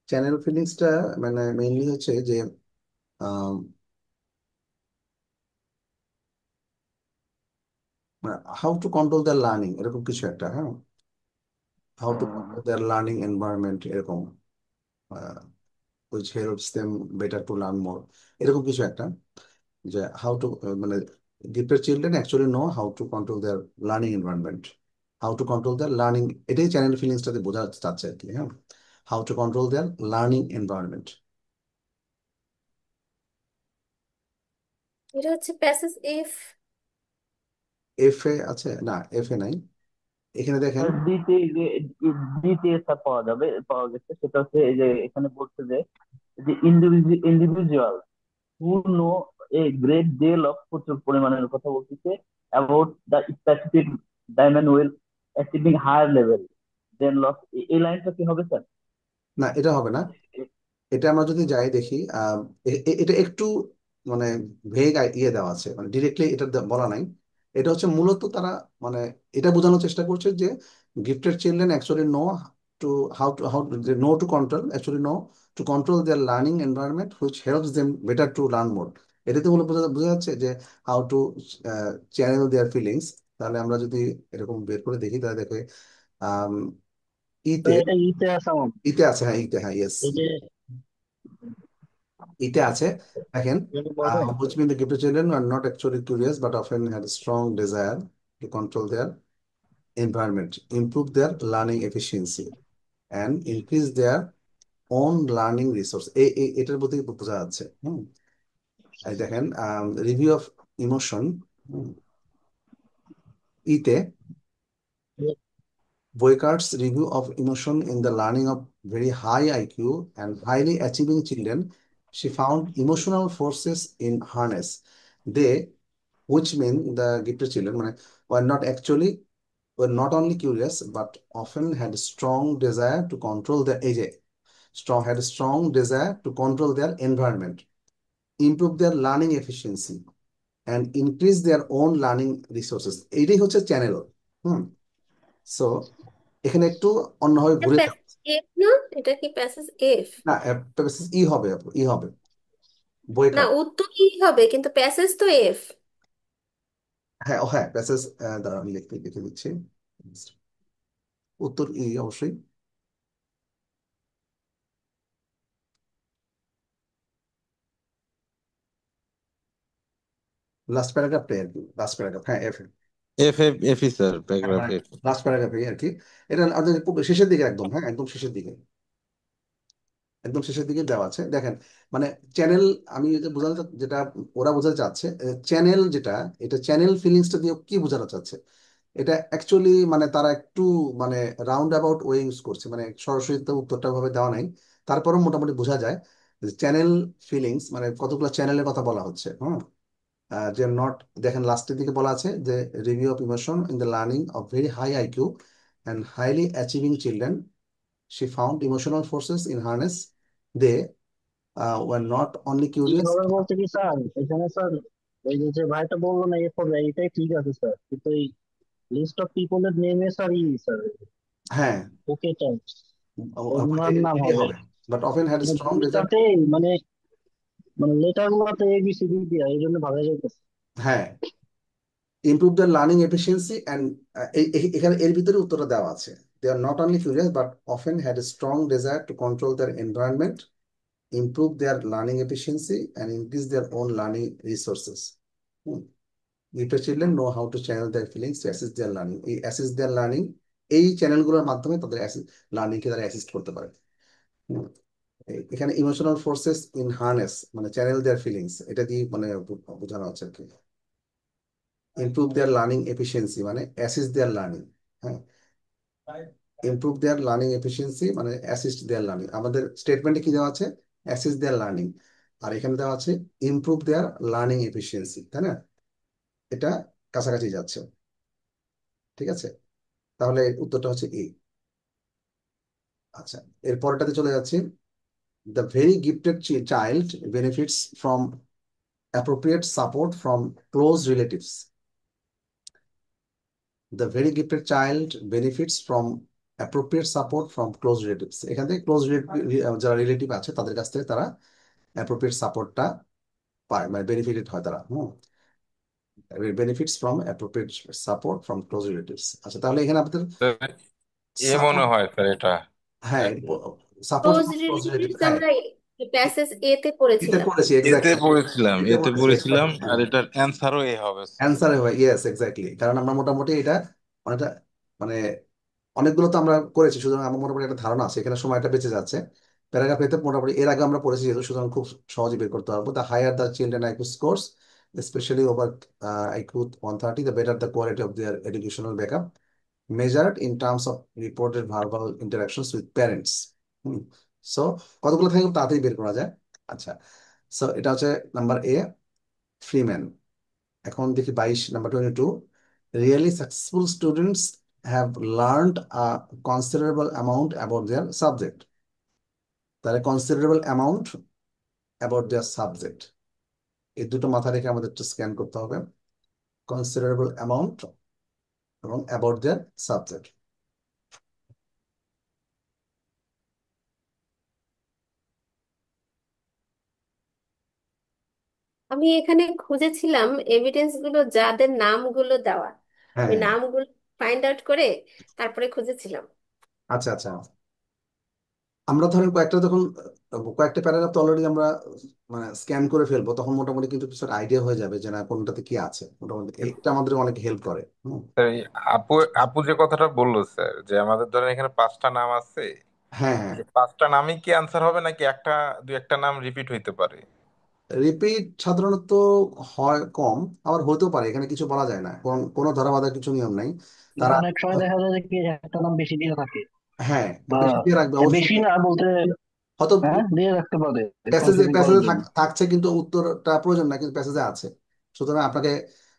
চ্যানেল ফিলিংসটা মানে মেইনলি হচ্ছে যে how to control the learning, এরকম কিছু একটা, হ্যাঁ। How to control their learning environment, এরকম which helps them better to learn more, এরকম কিছু একটা। যে হাউ টু মানে gifted children actually know how to control their learning environment, how to control their learning, এটাই চ্যানেল ফিলিংসটাতে বোঝা যাচ্ছে আর কি, হ্যাঁ। How to control their learning environment. এটা হচ্ছে প্যাসেজ ইফ। এফ এ আছে না? এফ এ নাই এখানে, দেখেন। আর ডিতে যে ডিতে স্যার পাওয়া গেছে, সেটা হচ্ছে এই যে এখানে বলছে যে যে individual who know a great deal of প্রচুর পরিমাণের কথা বলতেছে about the specific diamond will achieving higher level than loss. এই লাইনটা কি হবে স্যার? না, এটা হবে না। এটা আমরা যদি যাই দেখি, এটা একটু মানে ভেগ ইয়ে দেওয়া আছে, মানে ডিরেক্টলি এটা বলা নাই। এটা হচ্ছে মূলত তারা মানে এটা বোঝানোর চেষ্টা করছে যে gifted children actually know to how know to control actually know to control their learning environment which helps them better to learn more. এটাতে মূলত বোঝা বোঝা যাচ্ছে যে how to channel their feelings. তাহলে আমরা যদি এরকম বের করে দেখি তাহলে দেখে আম, ইতে এটা ইতে আছে আমার, ইতে আছে, হ্যাঁ ইতে, হ্যাঁ ইয়েস, এই যে ইতে আছে। দেখেন, যেটা বলবেন। which mean the gifted children are not actually curious but often had a strong desire to control their environment, improve their learning efficiency, and increase their own learning resource। এটার প্রতি বোঝা যাচ্ছে। এই দেখেন, রিভিউ অফ ইমোশন ইতে Boycart's review of emotion in the learning of very high IQ and highly achieving children, she found emotional forces in harness. They, which mean the gifted children, were not actually were not only curious but often had strong desire to control their age, strong had a strong desire to control their environment, improve their learning efficiency, and increase their own learning resources। এইটাই হচ্ছে channel. হুম so এখানে একটু অন্যভাবে ঘুরে যাবে। F না, এটা কি প্যাসেজ এফ? না, একটা বেসিস ই হবে, ই হবে না, বইকার। উত্তর ই হবে কিন্তু প্যাসেজ তো এফ। হ্যাঁ, ও হ্যাঁ, প্যাসেজ। দাঁড়া, আমি লিখে লিখে দিচ্ছি। উত্তর ই অবশ্যই। লাস্ট প্যারাগ্রাফটাই আর কি, লাস্ট প্যারাগ্রাফ, হ্যাঁ এফ। এফ এফ এফি স্যার, প্যারাগ্রাফ হ্যাঁ, এফ। লাস্ট প্যারাগ্রাফে আর কি। এটা আমাদের শেষের দিকে একদম, হ্যাঁ একদম শেষের দিকে, একদম শেষের দিকে দেওয়া আছে। দেখেন, মানে চ্যানেল, আমি যেটা বোঝাতে যেটা ওরা বোঝাতে চাচ্ছে, চ্যানেল যেটা, এটা চ্যানেল ফিলিংসটা দিয়ে কি বোঝাতে চাচ্ছে, এটা অ্যাকচুয়ালি মানে তারা একটু মানে রাউন্ড অ্যাবাউট ওয়ে ইউজ করছে, মানে সরাসরি তো উত্তরটা ভাবে দেওয়া নাই। তারপরেও মোটামুটি বোঝা যায় যে চ্যানেল ফিলিংস মানে কতগুলো চ্যানেলের কথা বলা হচ্ছে। যে নট, দেখেন লাস্টের দিকে বলা আছে যে review of emotion in the learning of very high IQ and highly achieving children, she found emotional forces in harness. They were not only কি curious. হবে বলতে কি স্যার, এখানে স্যার ওই যে ভাইটা বললো না এরপর, এটাই ঠিক আছে স্যার, কিন্তু এই লিস্ট অফ পিপলের নেমে স্যার ই স্যার হ্যাঁ, ওকে টাইপ ওনার নাম এটাই হবে। হবে, but often had a strong desire। ভূমিকাতে মানে মানে লেটার গুলাতে এ বি সি ডি দিয়া এই জন্য ভালো যাইতেছে। হ্যাঁ, improve their learning efficiency and এখানে এর ভিতরে উত্তরটা দেওয়া আছে। They are not only curious but often had a strong desire to control their environment, improve their learning efficiency, and increase their own learning resources. Hmm. Gifted children know how to channel their feelings to assist their learning। এই assist their learning, এই চ্যানেলগুলোর মাধ্যমে তাদের লার্নিংকে তারা assist করতে পারে। হুম। এখানে emotional forces in harness মানে চ্যানেল দেয়ার ফিলিংস, এটা দিয়ে মানে বোঝানো হচ্ছে আর কি। ইমপ্রুভ দেয়ার লার্নিং এফিসিয়েন্সি মানে অ্যাসিস্ট দেয়ার লার্নিং। হ্যাঁ, ইমপ্রুভ দেয়ার লার্নিং এফিসিয়েন্সি মানে অ্যাসিস্ট দেয়ার লার্নিং। আমাদের স্টেটমেন্টে কি দেওয়া আছে? Assist their learning. আর এখানে দেওয়া আছে ইমপ্রুভ দেয়ার লার্নিং এফিসিয়েন্সি, তাই না? এটা কাছাকাছি যাচ্ছে, ঠিক আছে? তাহলে উত্তরটা হচ্ছে এ। আচ্ছা, এর পরেরটাতে চলে যাচ্ছি। The very gifted child benefits from appropriate support from close relatives. The very gifted child benefits from appropriate support from close relatives। এখান থেকে ক্লোজ যারা রিলেটিভ আছে তাদের কাছ থেকে তারা অ্যাপ্রোপ্রিয়েট সাপোর্টটা পায়, মানে বেনিফিটেড হয় তারা। Benefits from appropriate support from close relatives. আচ্ছা, তাহলে এখানে আমাদের স্যার, এ মনে সাপোর্ট, হয় স্যার এটা। হ্যাঁ support close from close relative, relatives হ্যাঁ আমরা প্যাসেজ এ তে এটা পড়েছিলাম। পড়েছি এতে এক্স্যাক্টলি, পড়েছিলাম, এটা এতে পড়েছি পড়েছিলাম, এক্স্যাক্টলি, আর হ্যাঁ। এটার অ্যান্সারও এ হবে স্যার। অ্যান্সার হয়, ইয়েস এক্স্যাক্টলি, কারণ আমরা মোটামুটি এটা অনেকটা মানে অনেকগুলো তো আমরা করেছি, সুতরাং আমার মোটামুটি একটা ধারণা আছে, এখানে সময়টা বেঁচে যাচ্ছে। প্যারাগ্রাফ এতে মোটামুটি এর আগে আমরা পড়েছি যেহেতু, সুতরাং খুব সহজে বের করতে পারবো। The higher the children IQ scores, specially over IQ 130, the better the quality of their educational backup measured in terms of reported verbal interactions with parents. So কতগুলো থেকে খুব তাড়াতাড়ি বের করা যায়। আচ্ছা, সো এটা হচ্ছে নাম্বার এ। ফ্রিম্যান। এখন দেখি 22 number 22, really successful students have learned a considerable amount about their subject. তাহলে considerable amount about their subject, এই দুটো মাথা রেখে আমাদের একটু স্ক্যান করতে হবে, কনসিডারেবল অ্যামাউন্ট এবং অ্যাবাউট দেয়ার সাবজেক্ট। আমি এখানে খুঁজেছিলাম এভিডেন্স গুলো, যাদের নামগুলো দেওয়া, আমি হ্যাঁ, নামগুলো ফাইন্ড আউট করে তারপরে খুঁজেছিলাম। আচ্ছা আচ্ছা। আমরা ধরেন কয়েকটা যখন কয়েকটা প্যারাগ্রাফ তো অলরেডি আমরা মানে স্ক্যান করে ফেলবো, তখন মোটামুটি কিন্তু কিছু আইডিয়া হয়ে যাবে যে না কোনটাতে কি আছে। মোটামুটি এটা আমাদের অনেক হেল্প করে। স্যার, এই আপু আপু যে কথাটা বললো স্যার, যে আমাদের ধরেন এখানে 5টা নাম আছে, হ্যাঁ হ্যাঁ, এই 5টা নামই কি অ্যান্সার হবে নাকি একটা দুই একটা নাম রিপিট হইতে পারে? রিপিট সাধারণত হয় কম, আবার হতেও পারে, এখানে কিছু বলা যায় না, কোনো ধরা বাঁধা কিছু নিয়ম নাই। কিন্তু তারা অনেক সময় দেখা যায় যে কি একটা নাম বেশি দিয়ে থাকে, হ্যাঁ বা বেশি দিয়ে রাখবে বেশি অবশ্যই। না বলতে, হয়তো হ্যাঁ দিয়ে রাখতে পারে প্যাসেজে কনফিউজিং করার প্যাসেজে জন্য। থাকছে কিন্তু উত্তরটা প্রয়োজন না, কিন্তু প্যাসেজে আছে। সুতরাং আপনাকে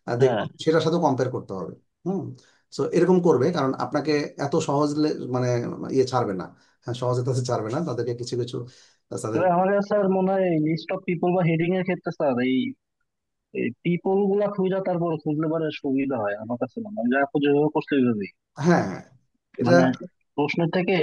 হ্যাঁ, সেটার সাথে কম্পেয়ার করতে হবে। হুম। সো এরকম করবে, কারণ আপনাকে এত সহজ মানে ইয়ে ছাড়বে না। হ্যাঁ, সহজে তাদের ছাড়বে না, তাদেরকে কিছু কিছু তাদের। তবে আমার কাছে স্যার মনে হয় লিস্ট অফ পিপল বা হেডিং এর ক্ষেত্রে স্যার এই পিপল গুলা খুঁজা তারপর খুঁজলে পরে সুবিধা হয় আমার কাছে মনে হয়, যা আপু যেভাবে করতে ওইভাবেই। হ্যাঁ হ্যাঁ, এটা মানে প্রশ্নের থেকে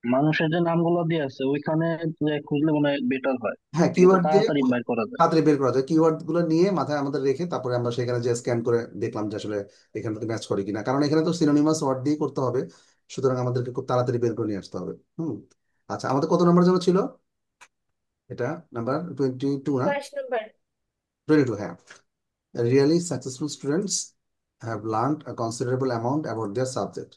মানুষের যে নামগুলো দিয়ে আছে ওইখানে যে খুঁজলে মনে হয় বেটার হয়, হ্যাঁ একটু কিওয়ার্ড দিয়ে তাড়াতাড়ি বাইর করা যায়। তাড়াতাড়ি বের করা যায়, কিওয়ার্ড গুলো নিয়ে মাথায় আমাদের রেখে তারপরে আমরা সেখানে যে স্ক্যান করে দেখলাম যে আসলে এখান থেকে ম্যাচ করে কিনা, কারণ এখানে তো সিনোনিমাস ওয়ার্ড দিয়ে করতে হবে। সুতরাং আমাদেরকে খুব তাড়াতাড়ি বের করে নিয়ে আসতে হবে। হুম। আচ্ছা, আমাদের কত নম্বর যেন ছিল এটা? নাম্বার 22 না? 22 নম্বর। 22, হ্যাঁ। Really successful students have learned a considerable amount about their subject.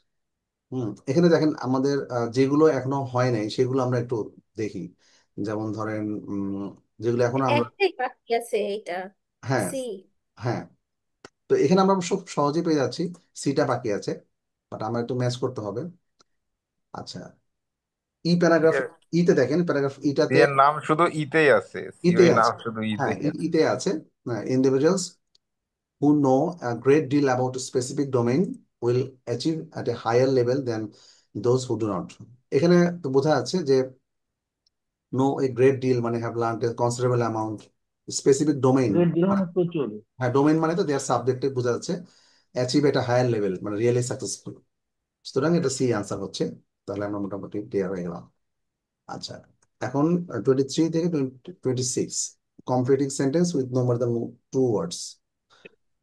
এখানে দেখেন আমাদের যেগুলো এখনো হয় নাই সেগুলো আমরা একটু দেখি। যেমন ধরেন যেগুলো এখনো আমরা, একটাই বাকি আছে এটা, হ্যাঁ সি। হ্যাঁ, তো এখানে আমরা খুব সহজেই পেয়ে যাচ্ছি। সিটা বাকি আছে, বাট আমরা একটু ম্যাচ করতে হবে। আচ্ছা, ই প্যারাগ্রাফ, ইতে দেখেন প্যারাগ্রাফ সি ইটাতে, এর নাম শুধু ইতেই আছে, সি ইতে ওই নাম আছে। শুধু হ্যাঁ, ইতেই আছে। ইতে আছে। Individuals who know a great deal about a specific domain will achieve at a higher level than those who do not. এখানে তো বোঝা যাচ্ছে যে know a great deal মানে have learned a considerable amount, specific domain। Great deal মানে প্রচুর। হ্যাঁ, domain মানে তো দেয়ার সাবজেক্টে বোঝা যাচ্ছে, অ্যাচিভ এট হায়ার লেভেল মানে রিয়েলি সাকসেসফুল। সুতরাং এটা সি আনসার হচ্ছে। তাহলে আমরা মোটামুটি ক্লিয়ার হয়ে গেলাম। আচ্ছা, এখন 23 থেকে 26, completing sentence with no more than 2 words.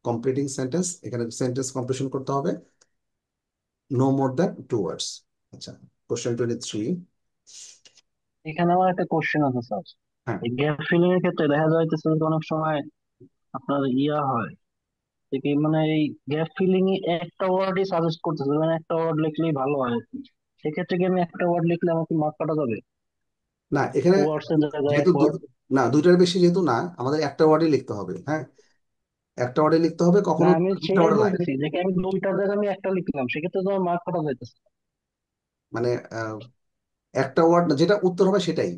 Completing sentence, এখানে সেন্টেন্স কমপ্লিশন করতে হবে নো মোর দ্যান 2 ওয়ার্ডস। আচ্ছা, কোশ্চেন 23। এখানে আমার একটা কোশ্চেন আছে স্যার। হ্যাঁ, এই গ্যাপ ফিলিং এর ক্ষেত্রে দেখা যাইতেছে যে অনেক সময় আপনার ইয়া হয় যে কি, মানে এই গ্যাপ ফিলিং এ একটা ওয়ার্ডই সাজেস্ট করতেছে, মানে একটা ওয়ার্ড লিখলেই ভালো হয় আর কি। সেক্ষেত্রে কি আমি একটা ওয়ার্ড লিখলে আমাকে মার্ক কাটা যাবে? না এখানে টু ওয়ার্ডস এর জায়গায় এক যেহেতু ওয়ার্ড? না দুইটার বেশি যেহেতু না, আমাদের একটা ওয়ার্ডই লিখতে হবে। হ্যাঁ, একটা ওয়ার্ডে লিখতে হবে, না কখনো আমি একটা সেটাই ওয়ার্ডে নাই। বলতেছি যে কি আমি দুইটার জায়গায় আমি একটা লিখলাম, সেক্ষেত্রে তো আমার মার্ক কাটা যাইতেছে। মানে একটা ওয়ার্ড না, যেটা উত্তর হবে সেটাই,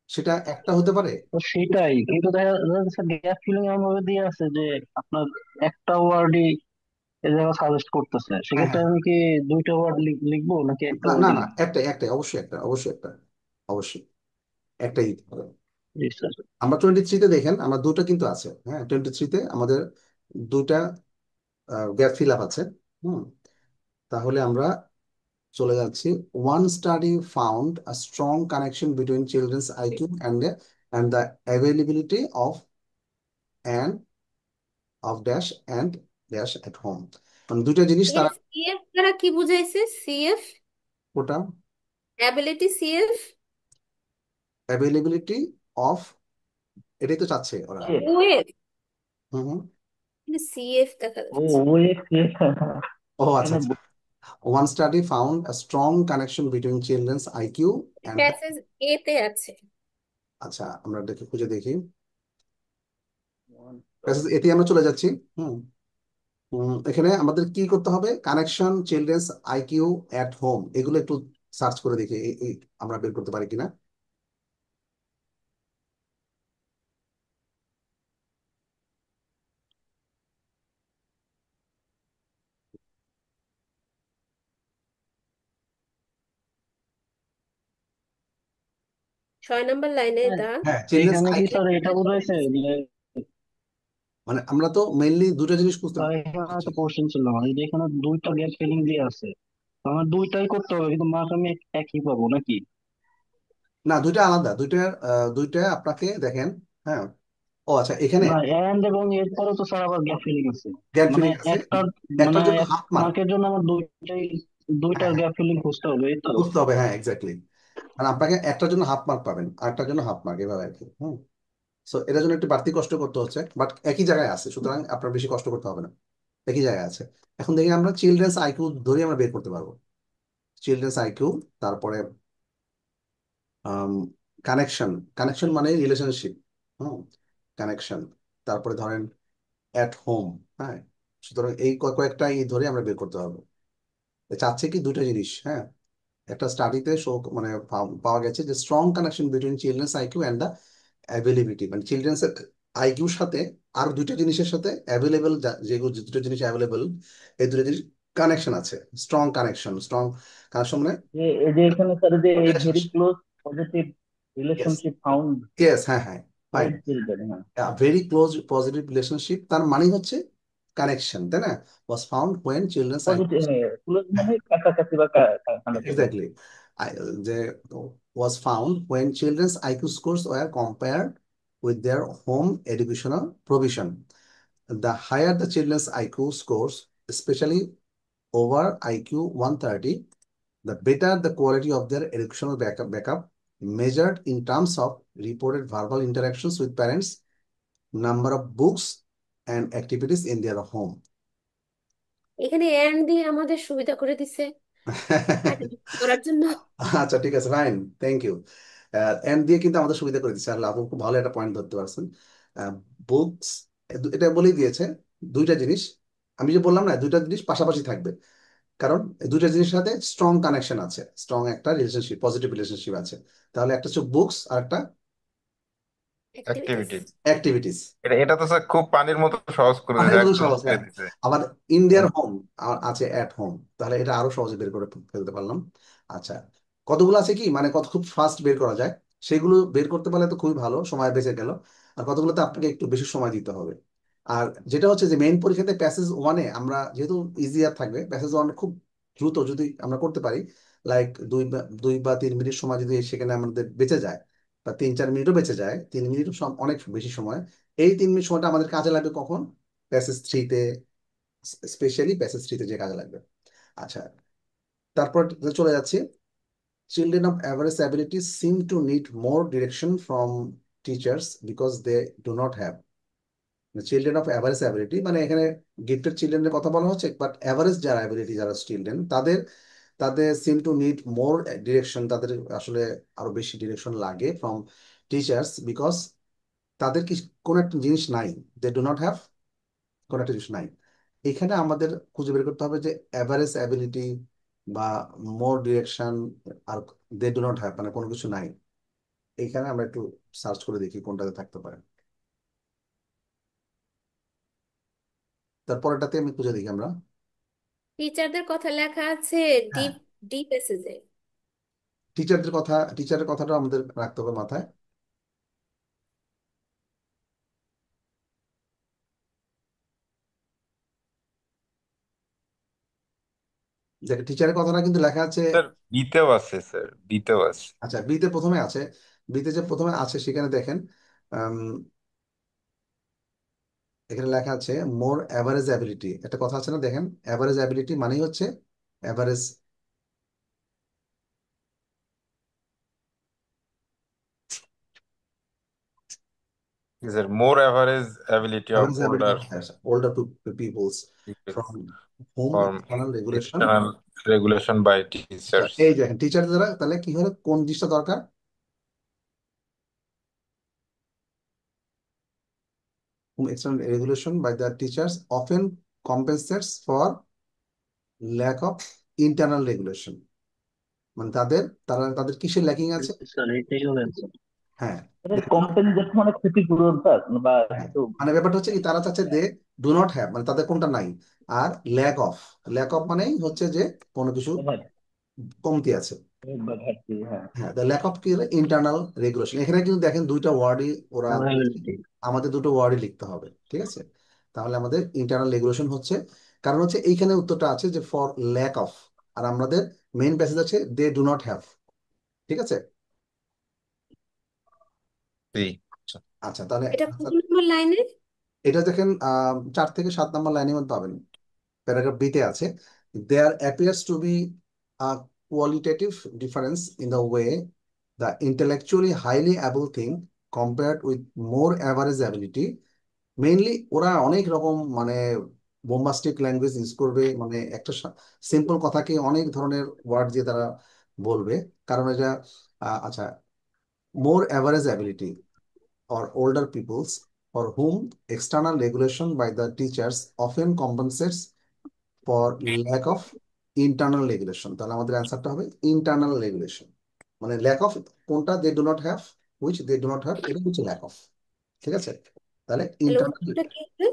সেটা একটা হতে পারে। তো সেটাই, কিন্তু দেখা যাচ্ছে গ্যাপ ফিলিং এমন ভাবে দিয়ে আছে যে আপনার একটা ওয়ার্ডই এ জায়গা সাজেস্ট করতেছে, হ্যাঁ সেক্ষেত্রে হ্যাঁ, আমি কি দুইটা ওয়ার্ড লিখবো নাকি একটা না না ওয়ার্ডই না, লিখবো? একটাই একটাই, অবশ্যই একটা, অবশ্যই একটা, অবশ্যই একটাই দিতে হবে। জি স্যার। আমরা 23-তে দেখেন আমরা দুটো কিন্তু আছে। হ্যাঁ, 23-তে আমাদের দুটা গ্যাপ ফিল আপ আছে। হুম। তাহলে আমরা চলে যাচ্ছি। One study found a strong connection between children's IQ and the availability of dash and dash at home. মানে দুইটা জিনিস তারা, সিএফ দ্বারা কি বুঝাইছে? সিএফ ওটা অ্যাবিলিটি, সিএফ অ্যাভেলেবিলিটি অফ, এটাই তো চাচ্ছে ওরা। ওয়েভ, হুম হুম। সিএফ দেখা ও যাচ্ছে। ও এক্স ও আচ্ছা এখানে আচ্ছা। One study found a strong connection between children's IQ and, passage A তে আছে। আচ্ছা আমরা দেখে খুঁজে দেখি। প্যাসেজ এতে আমরা চলে যাচ্ছি। হুম। এখানে আমাদের কি করতে হবে, connection children's IQ at home, এগুলো একটু সার্চ করে দেখি আমরা বের করতে পারি কিনা। 6 নম্বর লাইনে হ্যাঁ, দা হ্যাঁ, চিলড্রেন্স এখানে কি আইকিউ, স্যার এটা বোঝাইছে যে মানে আমরা তো মেইনলি দুটো জিনিস বুঝতে এখানে পারছি। একটা কোশ্চেন ছিল আমার, এই যে এখানে দুইটা গ্যাপ ফিলিং দিয়ে আছে, তো আমার দুইটাই করতে হবে কিন্তু মার্ক আমি একই পাবো নাকি? না, দুইটা আলাদা, দুইটা আপনাকে দেখেন। হ্যাঁ, ও আচ্ছা, এখানে না, এন্ড এবং এরপরে তো স্যার আবার গ্যাপ ফিলিং আছে। গ্যাপ মানে ফিলিং আছে, একটার মানে একটার জন্য এক হাফ মার্ক। মার্কের জন্য আমার দুইটার হ্যাঁ, গ্যাপ ফিলিং খুঁজতে হবে, এই তো। বুঝতে হবে, হ্যাঁ, এক্স্যাক্টলি। মানে আপনাকে একটার জন্য হাফ মার্ক পাবেন, আরেকটার জন্য হাফ মার্ক, এভাবে আর কি। হুম। সো এটার জন্য একটু বাড়তি কষ্ট করতে হচ্ছে, বাট একই জায়গায় আছে, সুতরাং আপনার বেশি কষ্ট করতে হবে না, একই জায়গায় আছে। এখন দেখি আমরা চিলড্রেন্স আইকিউ ধরে আমরা বের করতে পারবো। চিলড্রেন্স আইকিউ, তারপরে কানেকশন। কানেকশন মানে রিলেশনশিপ। হুম। কানেকশন, তারপরে ধরেন অ্যাট হোম। হ্যাঁ, সুতরাং এই কয়েকটা ধরে আমরা বের করতে পারবো। চাচ্ছে কি দুটো জিনিস, হ্যাঁ। একটা স্টাডিতে মানে পাওয়া গেছে যে strong connection between children's IQ and the availability, মানে চিলড্রেন্স আইকিউর সাথে আর দুইটা জিনিসের সাথে অ্যাভেলেবল, যেগুলো যে দুটো জিনিস অ্যাভেলেবল, এই দুটো জিনিস কানেকশন আছে, স্ট্রং কানেকশন। স্ট্রং কানেকশন মানে যে এই যে এখানে স্যার যে এই very relationship. Close positive yes, relationship found yes, হ্যাঁ, হ্যাঁ, ফাইন। উইথ চিলড্রেন, হ্যাঁ। ভেরি ক্লোজ পজিটিভ রিলেশনশিপ, তার মানে হচ্ছে কানেকশন, তাই না? Was found when children's positive, IQ, হ্যাঁ, ক্লোজ মানে কাছাকাছি বা কানেক্টেড। exactly. যে was found when children's IQ scores were compared with their home educational provision. The higher the children's IQ scores, especially over IQ 130, the better the quality of their educational backup measured in terms of reported verbal interactions with parents, number of books and activities in their home. এখানে and দিয়ে আমাদের সুবিধা করে দিছে আগে করার জন্য। আচ্ছা, ঠিক আছে, ফাইন, থ্যাংক ইউ। এন্ড দিয়ে কিন্তু আমাদের সুবিধা করে দিচ্ছে, আর আপু খুব ভালো একটা পয়েন্ট ধরতে পারছেন। বুকস, এটা বলেই দিয়েছে দুইটা জিনিস। আমি যে বললাম না, দুইটা জিনিস পাশাপাশি থাকবে, কারণ এই দুইটা জিনিসের সাথে স্ট্রং কানেকশন আছে, স্ট্রং একটা রিলেশনশিপ, পজিটিভ রিলেশনশিপ আছে। তাহলে একটা হচ্ছে বুকস, আর একটা অ্যাক্টিভিটিস। অ্যাক্টিভিটি। অ্যাক্টিভিটিস। এটা তো স্যার খুব পানির মতো সহজ করে মানে দিয়েছে, মতো একদম সহজ, বুঝিয়ে হ্যাঁ। দিছে। আবার ইন্ডিয়ার হোম আছে অ্যাট হোম, তাহলে এটা আরো সহজে বের করে ফেলতে পারলাম। আচ্ছা, কতগুলো আছে কি, মানে কত খুব ফাস্ট বের করা যায়, সেগুলো বের করতে পারলে তো খুবই ভালো, সময় বেঁচে গেল। আর কতগুলোতে আপনাকে একটু বেশি সময় দিতে হবে। আর যেটা হচ্ছে যে মেইন পরীক্ষাতে প্যাসেজ ওয়ানে আমরা যেহেতু ইজিয়ার থাকবে, প্যাসেজ ওয়ান খুব দ্রুত যদি আমরা করতে পারি, লাইক 2 বা 3 মিনিট সময় যদি সেখানে আমাদের বেঁচে যায়, বা 3-4 মিনিটও বেঁচে যায়, 3 মিনিট অনেক বেশি সময়। এই 3 মিনিট সময়টা আমাদের কাজে লাগবে কখন? প্যাসেজ থ্রিতে, স্পেশালি প্যাসেজ থ্রিতে যে কাজে লাগবে। আচ্ছা, তারপর চলে যাচ্ছি। Children of average ability seem to need more direction from teachers because they do not have. Children of average ability মানে এখানে গিফটেড চিলড্রেনের কথা বলা হচ্ছে, বাট অ্যাভারেজ যারা অ্যাবিলিটি, যারা চিলড্রেন, তাদের তাদের seem to need more direction, তাদের আসলে আরো বেশি ডিরেকশন লাগে ফ্রম টিচার্স, বিকজ তাদের কি কোনো একটা জিনিস নাই, দে ডু নট হ্যাভ কোনো একটা জিনিস নাই। এখানে আমাদের খুঁজে বের করতে হবে যে অ্যাভারেজ অ্যাবিলিটি বা মোর ডিরেকশন, আর দে ডু নট হ্যাভ মানে কোনো কিছু নাই। এইখানে আমরা একটু সার্চ করে দেখি কোনটাতে থাকতে পারে। তারপরেটাতে আমি খুঁজে দেখি আমরা। টিচারদের কথা লেখা আছে হ্যাঁ, ডিপ ডি প্যাসেজে। টিচারের কথাটা আমাদের রাখতে হবে মাথায়। দেখ, টিচারের কথাটা কিন্তু লেখা আছে। স্যার বিতেও আছে, স্যার বিতেও আছে। আচ্ছা, বিতে প্রথমে আছে, বিতে যে প্রথমে আছে সেখানে দেখেন, আম, এখানে লেখা আছে মোর অ্যাভারেজ অ্যাবিলিটি, একটা কথা আছে না, দেখেন অ্যাভারেজ অ্যাবিলিটি মানেই হচ্ছে average, sir more average ability of average ability older of older peoples from whom form external regulation। External regulation by আচ্ছা, টিচার্স। এই দেখেন টিচার দ্বারা তাহলে কি হলো, কোন জিনিসটা দরকার? whom external regulation by the teachers often compensates for lack of internal regulation, মানে তাদের কিসের ল্যাকিং আছে? স্যার এইটাই হলো answer। হ্যাঁ, এটা কম্পেনসেট মানে ক্ষতিপূরণ স্যার, বা হ্যাঁ, কিছু। মানে ব্যাপারটা হচ্ছে কি, তারা চাচ্ছে দে ডু নট হ্যাভ মানে তাদের কোনটা নাই। আর ল্যাক অফ মানেই হচ্ছে যে কোনো কিছু হ্যাঁ, কমতি আছে। বা ঘাটতি, হ্যাঁ। হ্যাঁ, দ্য ল্যাক অফ কি হলো ইন্টারনাল রেগুলেশন। এখানে কিন্তু দেখেন দুইটা ওয়ার্ডই ওরা দিয়েছে, availability। আমাদের দুটো ওয়ার্ডই লিখতে হবে, ঠিক আছে? তাহলে আমাদের ইন্টারনাল রেগুলেশন হচ্ছে, কারণ হচ্ছে এইখানে উত্তরটা আছে যে ফর ল্যাক অফ, আর আমাদের মেইন প্যাসেজ আছে দে ডু নট হ্যাভ, ঠিক আছে? জি। আচ্ছা। আচ্ছা, তাহলে এটা কোন নম্বর লাইনে? এটা দেখেন 4 থেকে 7 নম্বর লাইনের মধ্যে পাবেন, প্যারাগ্রাফ বিতে আছে। There appears to be a qualitative difference in the way the intellectually highly able think compared with more average ability. Mainly ওরা অনেক রকম মানে বোম্বাস্টিক ল্যাঙ্গুয়েজ ইউজ করবে, মানে একটা সিম্পল কথাকে অনেক ধরনের ওয়ার্ড দিয়ে তারা বলবে। কারণ এটা আচ্ছা, more average ability or older peoples for whom external regulation by the teachers often compensates for lack of internal regulation। তাহলে আমাদের অ্যান্সারটা হবে ইন্টারনাল রেগুলেশন, মানে ল্যাক অফ কোনটা, they do not have, which they do not have, এটা হচ্ছে lack of, ঠিক আছে? তাহলে তাহলে ইন্টারনাল, উত্তরটা কি হবে?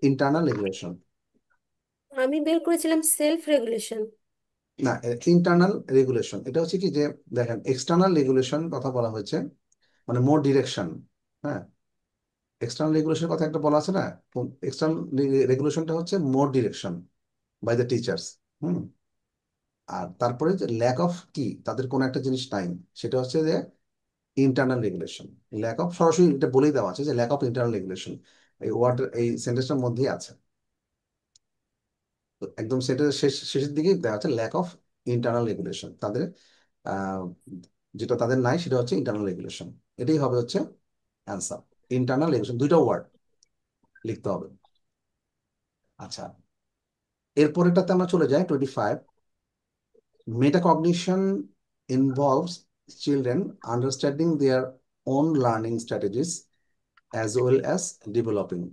Internal regulation. আমি বের করেছিলাম সেলফ রেগুলেশন। না, ইন্টারনাল রেগুলেশন এটা হচ্ছে কি যে দেখেন এক্সটার্নাল রেগুলেশন কথা বলা হয়েছে, মানে মোর ডিরেকশন। হ্যাঁ, এক্সটার্নাল রেগুলেশন কথা একটা বলা আছে না, এক্সটার্নাল রেগুলেশনটা হচ্ছে মোর ডিরেকশন বাই দ্য টিচার্স। হুম। আর তারপরে যে ল্যাক অফ কি, তাদের কোনো একটা জিনিস নাই, সেটা হচ্ছে যে ইন্টারনাল রেগুলেশন। ল্যাক অফ সরাসরি এটা বলেই দেওয়া আছে যে ল্যাক অফ ইন্টারনাল রেগুলেশন, এই ওয়ার্ড এই সেন্টেন্সটার মধ্যেই আছে। তো একদম সেটা শেষের দিকেই দেওয়া আছে ল্যাক অফ ইন্টারনাল রেগুলেশন, তাদের আহ, যেটা তাদের নাই সেটা হচ্ছে ইন্টারনাল রেগুলেশন। এটাই হবে হচ্ছে অ্যান্সার। ইন্টারনাল রেগুলেশন দুইটা ওয়ার্ড লিখতে হবে। আচ্ছা, এরপরেটাতে আমরা চলে যাই 25। Metacognition involves children understanding their own learning strategies as well as developing।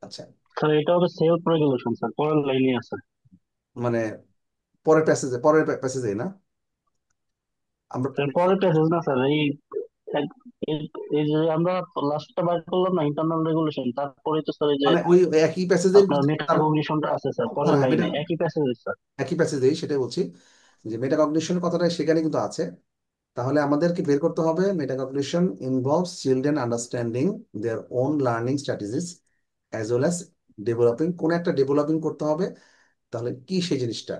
আচ্ছা, স্যার এটা হবে সেলফ রেগুলেশন, স্যার পরের লাইনে আছে। মানে পরের প্যাসেজে না আমরা স্যার পরের প্যাসেজ না স্যার, এই এই যে আমরা লাস্টটা বার করলাম না ইন্টারনাল রেগুলেশন, তারপরে তো স্যার এই যে মানে ওই একই প্যাসেজের আপনার মেটাকগনিশনটা আছে স্যার পরের হ্যাঁ লাইনে, একই প্যাসেজে স্যার। একই প্যাসেজেই সেটাই বলছি যে মেটাকগনিশনের কথাটা সেখানে কিন্তু আছে। তাহলে আমাদেরকে বের করতে হবে metacognition involves children understanding their own learning strategies as well as developing, কোন একটা ডেভেলপিং করতে হবে। তাহলে কি সেই জিনিসটা?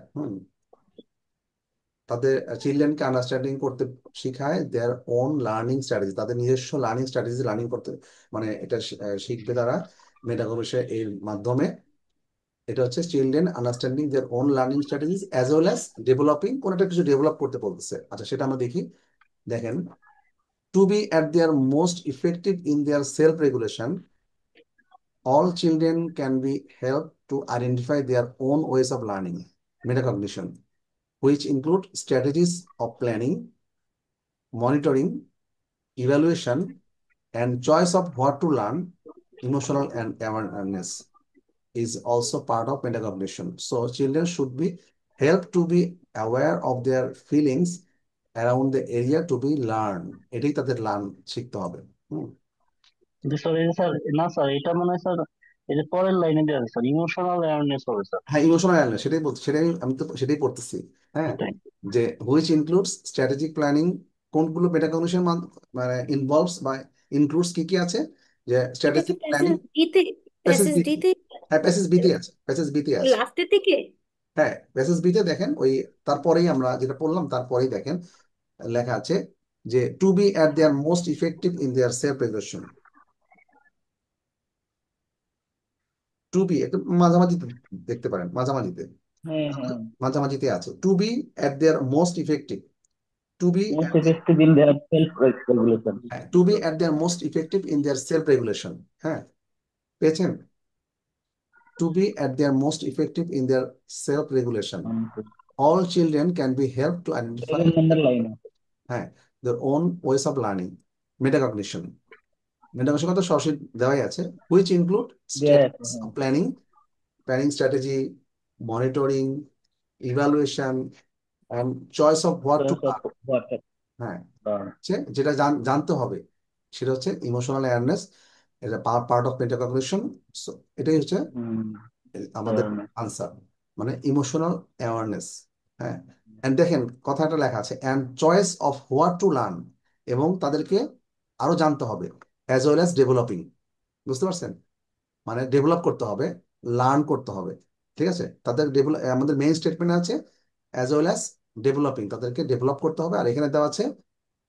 তাদের চিলড্রেনকে আন্ডারস্ট্যান্ডিং করতে শিখায় দেয়ার ওন লার্নিং স্ট্র্যাটেজি, তাদের নিজস্ব লার্নিং স্ট্র্যাটেজি লার্নিং করতে, মানে এটা শিখবে তারা মেটাকগনিশন এর মাধ্যমে। এটা হচ্ছে children understanding their own learning strategies as well as developing, কোন একটা কিছু ডেভেলপ করতে বলতেছে। আচ্ছা, সেটা আমরা দেখি। দেখেন, to be at their most effective in their self regulation all children can be helped to identify their own ways of learning metacognition, which include strategies of planning, monitoring, evaluation, and choice of what to learn. Emotional and awareness is also part of metacognition. So children should be helped to be aware of their feelings around the area to be learned. এটাই তাদের learn শিখতে হবে। হুম। কিন্তু sir এই যে sir, না sir এটা মানে স্যার এই যে পরের লাইনে দেওয়া আছে স্যার, ইমোশনাল অ্যাওয়ারনেস হবে স্যার। হ্যাঁ, ইমোশনাল অ্যাওয়ারনেস সেটাই বলছি, সেটাই আমি তো সেটাই পড়তেছি। হ্যাঁ, এটাই। যে হুইচ ইনক্লুডস স্ট্র্যাটেজিক প্ল্যানিং, কোনগুলো মেটাকগনিশন মানে ইনভলভস বা ইনক্লুডস কি কি আছে, যে এটা কি স্ট্র্যাটেজিক প্ল্যানিং। প্যাসেজ ডিতে? প্যাসেজ প্যাসেজ বি, ডিতে হ্যাঁ প্যাসেজ বিতে আছে, প্যাসেজ বিতে আছে। লাস্টের দিকে? হ্যাঁ, প্যাসেজ বিতে দেখেন ওই তারপরেই আমরা যেটা পড়লাম তারপরেই দেখেন লেখা আছে যে to be at their most effective in their self regulation. To be একটু মাঝামাঝিতে দেখতে পারেন, মাঝামাঝিতে, হ্যাঁ, হ্যাঁ। মাঝামাঝিতে আছে to be at their most effective, to be most effective in their self regulation. To be at their most effective in their self regulation. হ্যাঁ, পেয়েছেন? To be at their most effective in their self regulation all children can be helped to identify 7 নম্বর লাইনে। হ্যাঁ their own ways of learning metacognition। Metacognition কথা সরাসরি দেওয়াই আছে, which include দেয়া আছে, strategies of হ্যাঁ। planning strategy, monitoring, evaluation, and choice of what to choice of learn। Water. হ্যাঁ, যেটা জানতে হবে সেটা হচ্ছে ইমোশনাল অ্যাওয়ারনেস, এটা পার্ট অফ মেটাকগনিশন। এটাই হচ্ছে আমাদের আনসার, মানে ইমোশনাল অ্যাওয়ারনেস। হ্যাঁ, এন্ড দেখেন কথাটা লেখা আছে and choice of what to learn, এবং তাদেরকে আরো জানতে হবে, অ্যাজ ওয়েল অ্যাজ ডেভেলপিং। বুঝতে পারছেন? মানে ডেভেলপ করতে হবে, লার্ন করতে হবে। ঠিক আছে, তাদের ডেভেলপ, আমাদের মেইন স্টেটমেন্ট আছে অ্যাজ ওয়েল অ্যাজ ডেভেলপিং, তাদেরকে ডেভেলপ করতে হবে। আর এখানে দেওয়া আছে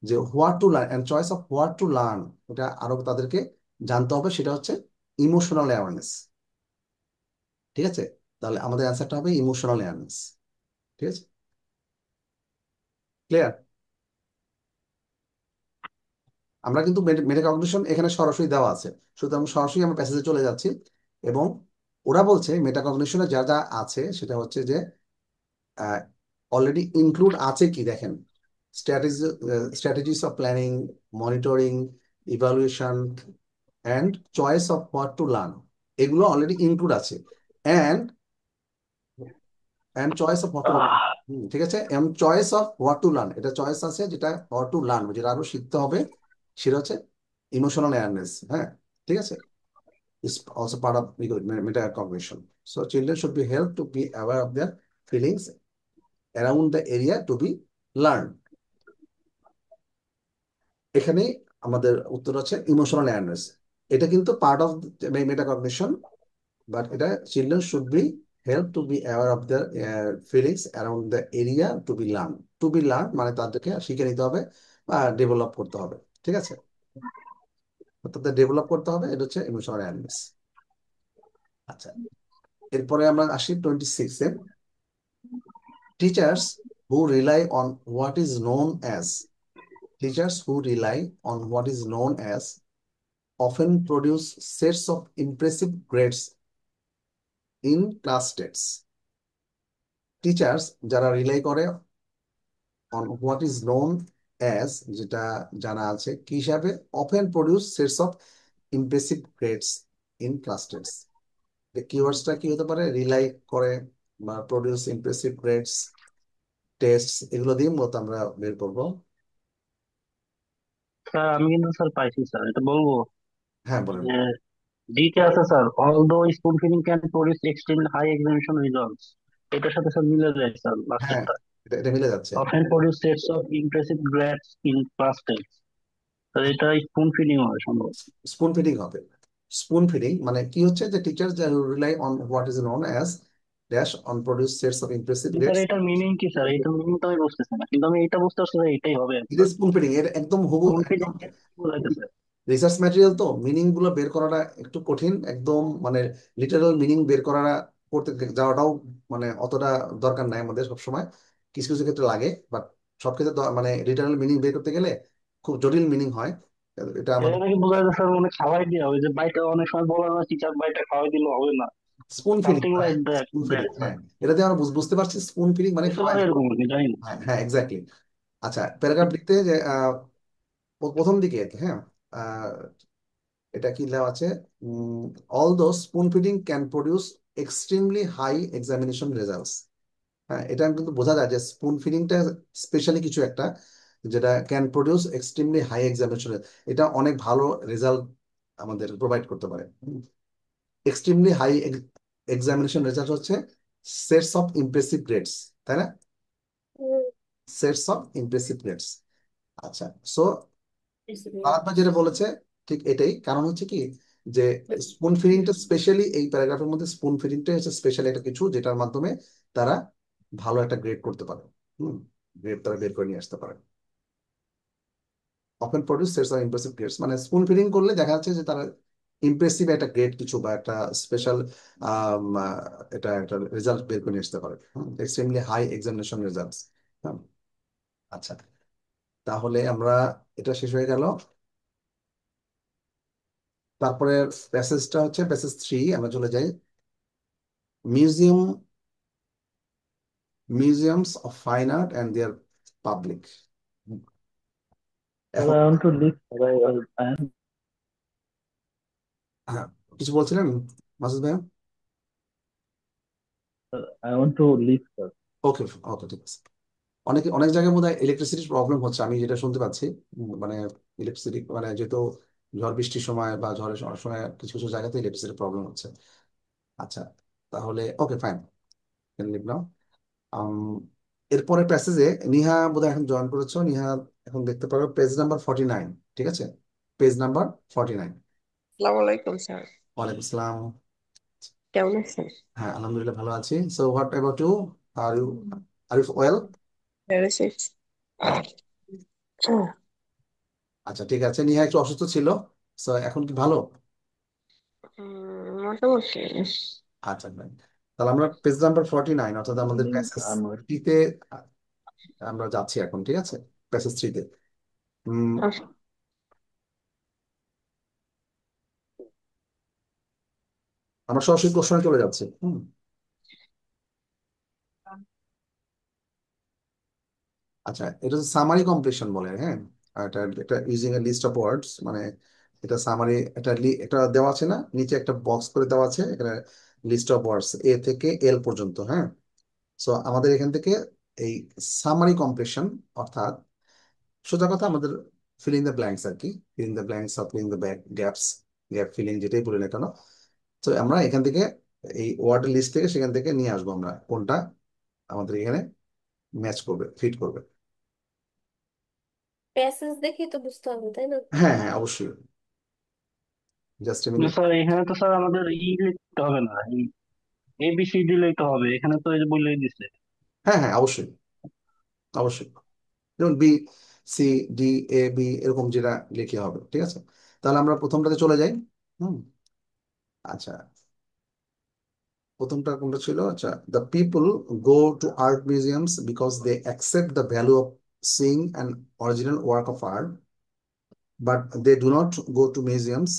যে what to learn and choice of what to learn, এটা আরো তাদেরকে জানতে হবে, সেটা হচ্ছে ইমোশনাল অ্যাওয়ারনেস। ঠিক আছে, তাহলে আমাদের অ্যান্সারটা হবে ইমোশনাল অ্যাওয়ারনেস। ঠিক আছে, ক্লিয়ার? আমরা কিন্তু মেটাকগনিশন এখানে সরাসরি দেওয়া আছে, সুতরাং সরাসরি আমরা প্যাসেজে চলে যাচ্ছি। এবং ওরা বলছে মেটাকগনিশনে যা যা আছে সেটা হচ্ছে যে অলরেডি ইনক্লুড আছে কি দেখেন, strategies of planning, monitoring, evaluation and choice of what to learn, এগুলো অলরেডি ইনক্লুড আছে। And and choice of what to learn, ঠিক আছে, um choice of what to learn, এটা চয়েস আছে যেটা হোয়াট টু লার্ন, যেটা আরো শিখতে হবে, সেটা হচ্ছে ইমোশনাল অ্যাওয়ারনেস। হ্যাঁ, ঠিক আছে, is also part of metacognition. So children should be helped to be aware of their feelings around the area to be learned. এখানে আমাদের উত্তর হচ্ছে ইমোশনাল অ্যাওয়ারনেস। এটা কিন্তু পার্ট অফ মেটাকগনিশন, বাট এটা children should be help to be aware of their feelings around the area to be learn. To be learn মানে তাদেরকে শিখে নিতে হবে বা ডেভেলপ করতে হবে। ঠিক আছে, তাদের ডেভেলপ করতে হবে, এটা হচ্ছে ইমোশনাল অ্যাওয়ারনেস। আচ্ছা, এরপরে আমরা আসি 26-এ। Teachers who rely on what is known as teachers who rely on what is known as often produce sets of impressive grades in class tests. Teachers যারা রিলাই করে on what is known as, যেটা জানা আছে কি হিসাবে, often produce sets of impressive grades in class test. কিওয়ার্ডসটা কি হতে পারে? রিলাই করে বা প্রডিউস ইমপ্রেসিভ গ্রেডস, টেস্ট, এগুলো দিয়ে মূলত আমরা বের করবো। স্যার আমি কিন্তু স্যার পাইছি স্যার, এটা বলবো হ্যাঁ, বলেন। যে ডিতে আছে sir, although spoon feeding can produce extremely high examination results, এটার সাথে স্যার মিলে যায় স্যার হ্যাঁ, লাস্টেরটা। এটা মিলে যাচ্ছে। Often produce sets of impressive grades in class test, sir এটা স্পুন ফিডিং হয় সম্ভব। স্পুন ফিডিং হবে। স্পুন ফিডিং মানে কি হচ্ছে, যে teachers rely on what is known as dash on produce sets of impressive sir grades. এটার meaning কি স্যার? এটার মিনিং তো আমি বুঝতেছি না, কিন্তু আমি এটা বুঝতে পারছি যে এটাই হবে এটা অ্যান্সার। স্পুন ফিডিং, এর একদম হুবহু স্পুন ফিডিং একদম বোঝাইতেছে। রিসার্চ ম্যাটেরিয়াল, তো মিনিং গুলো বের করাটা একটু কঠিন, একদম মানে লিটারাল মিনিং বের করা করতে যাওয়াটাও মানে অতটা দরকার নাই আমাদের সবসময়, কিছু কিছু ক্ষেত্রে লাগে, বাট সব ক্ষেত্রে মানে লিটারাল মিনিং বের করতে গেলে খুব জটিল মিনিং হয়। এটা এটা আমাদের নাকি বোঝাইতেছে স্যার মানে খাওয়াই দেওয়া হবে, যে বাইটা অনেক সময় বলা না টিচার বাইটা খাওয়াই দিলে হবে না, spoon feeding, something like that spoon feeding, that sir. হ্যাঁ, এটা দিয়ে আমরা বুঝতে পারছি স্পুন ফিডিং মানে হতে খাওয়াই পারে দেওয়া। এরকম, আমি জানি না। হ্যাঁ, হ্যাঁ, এক্স্যাক্টলি। আচ্ছা, প্যারাগ্রাফ লিখতে যে প্রথম দিকে আর কি, হ্যাঁ, আহ, এটা কি দেওয়া আছে, all those spoon feeding can produce extremely high examination results. হ্যাঁ, এটা কিন্তু বোঝা যায় যে স্পুন ফিডিংটা স্পেশালি কিছু একটা, যেটা can produce extremely high examination, এটা অনেক ভালো রেজাল্ট আমাদের প্রোভাইড করতে পারে। এক্সট্রিমলি হাই এক্সামিনেশন রেজাল্ট হচ্ছে সেটস অফ ইমপ্রেসিভ গ্রেডস, তাই না? Sets of impressive grades. আচ্ছা, সো আরেকবার যেটা বলেছে ঠিক এটাই, কারণ হচ্ছে কি, যে স্পুন ফিডিংটা স্পেশালি এই প্যারাগ্রাফের মধ্যে স্পুন ফিডিংটা হচ্ছে স্পেশালি একটা কিছু যেটার মাধ্যমে তারা ভালো একটা গ্রেড করতে পারে। হুম, গ্রেড তারা বের করে নিয়ে আসতে পারে। Often produce sets of impressive grades মানে স্পুন ফিডিং করলে দেখা যাচ্ছে যে তারা ইমপ্রেসিভ একটা গ্রেড কিছু বা একটা স্পেশাল এটা একটা রেজাল্ট বের করে নিয়ে আসতে পারে, এক্সট্রিমলি হাই এক্সামিনেশন রেজাল্টস। হ্যাঁ, আচ্ছা, তাহলে আমরা এটা শেষ হয়ে গেল। তারপরে প্যাসেজটা হচ্ছে প্যাসেজ 3, আমরা চলে যাই। Museum museums of fine art and there public. Sir, এখন I want to leave. Sir, হ্যাঁ, কিছু বলছিলেন মাসুদ ভাই? I want to leave, sir. ওকে, ওকে, ঠিক আছে। অনেক জায়গায় বোধহয় ইলেকট্রিসিটির প্রবলেম হচ্ছে, আমি যেটা শুনতে পাচ্ছি। মানে ইলেকট্রিসিটি মানে যেহেতু ঝড় বৃষ্টির সময় বা ঝড়ের সময় কিছু কিছু জায়গাতে ইলেকট্রিসিটির প্রবলেম হচ্ছে। আচ্ছা, তাহলে ওকে, ফাইন, লিভ নাও। এরপরে প্যাসেজে নিহা বোধহয় এখন জয়েন করেছো, নিহা এখন দেখতে পারো পেজ নাম্বার 49। ঠিক আছে, পেজ নাম্বার 49। আসসালামু আলাইকুম স্যার। ওয়ালাইকুম আসসালাম। কেমন আছেন? হ্যাঁ, আলহামদুলিল্লাহ ভালো আছি। So what about you? Are you are you well? Very sick. আচ্ছা ঠিক আছে, নিহা একটু অসুস্থ ছিল, সো এখন কি ভালো? মোটামুটি। আচ্ছা ভাই, তাহলে আমরা পেজ নাম্বার 49 অর্থাৎ আমাদের প্যাসেজ আনোয়ার। 3-তে আমরা যাচ্ছি এখন। ঠিক আছে, প্যাসেজ 3-তে। আচ্ছা, আমরা সরাসরি কোশ্চেনে চলে যাচ্ছি। আচ্ছা, এটা হচ্ছে সামারি কমপ্লিশন বলে। হ্যাঁ, আর এটা এটা using a list of words, মানে এটা সামারি, এটা দেওয়া আছে না, নিচে একটা বক্স করে দেওয়া আছে এখানে, লিস্ট অফ ওয়ার্ডস এ থেকে এল পর্যন্ত। হ্যাঁ, সো আমাদের এখান থেকে এই সামারি কমপ্লিশন, অর্থাৎ সোজা কথা আমাদের ফিলিং দ্য ব্ল্যাঙ্কস আর কি, filling the blanks of filling the gaps, gap filling যেটাই বলি না কেন। তো আমরা এখান থেকে এই ওয়ার্ড লিস্ট থেকে সেখান থেকে নিয়ে আসবো আমরা কোনটা আমাদের এখানে ম্যাচ করবে, ফিট করবে। প্যাসেজ দেখেই তো বুঝতে হবে, তাই না? হ্যাঁ হ্যাঁ, অবশ্যই। Just a minute. স্যার এখানে তো স্যার আমাদের লিখতে হবে না, ABCD লিখতে হবে, এখানে তো এই যে বলেই দিছে। হ্যাঁ হ্যাঁ, অবশ্যই অবশ্যই, যেমন বি, সি, ডি, এ, বি এরকম যেটা লিখে হবে। ঠিক আছে, তাহলে আমরা প্রথমটাতে চলে যাই। হুম, আচ্ছা, প্রথমটা কোনটা ছিল? আচ্ছা, the people go to art museums because they accept the value of seeing an original work of art, but they do not go to museums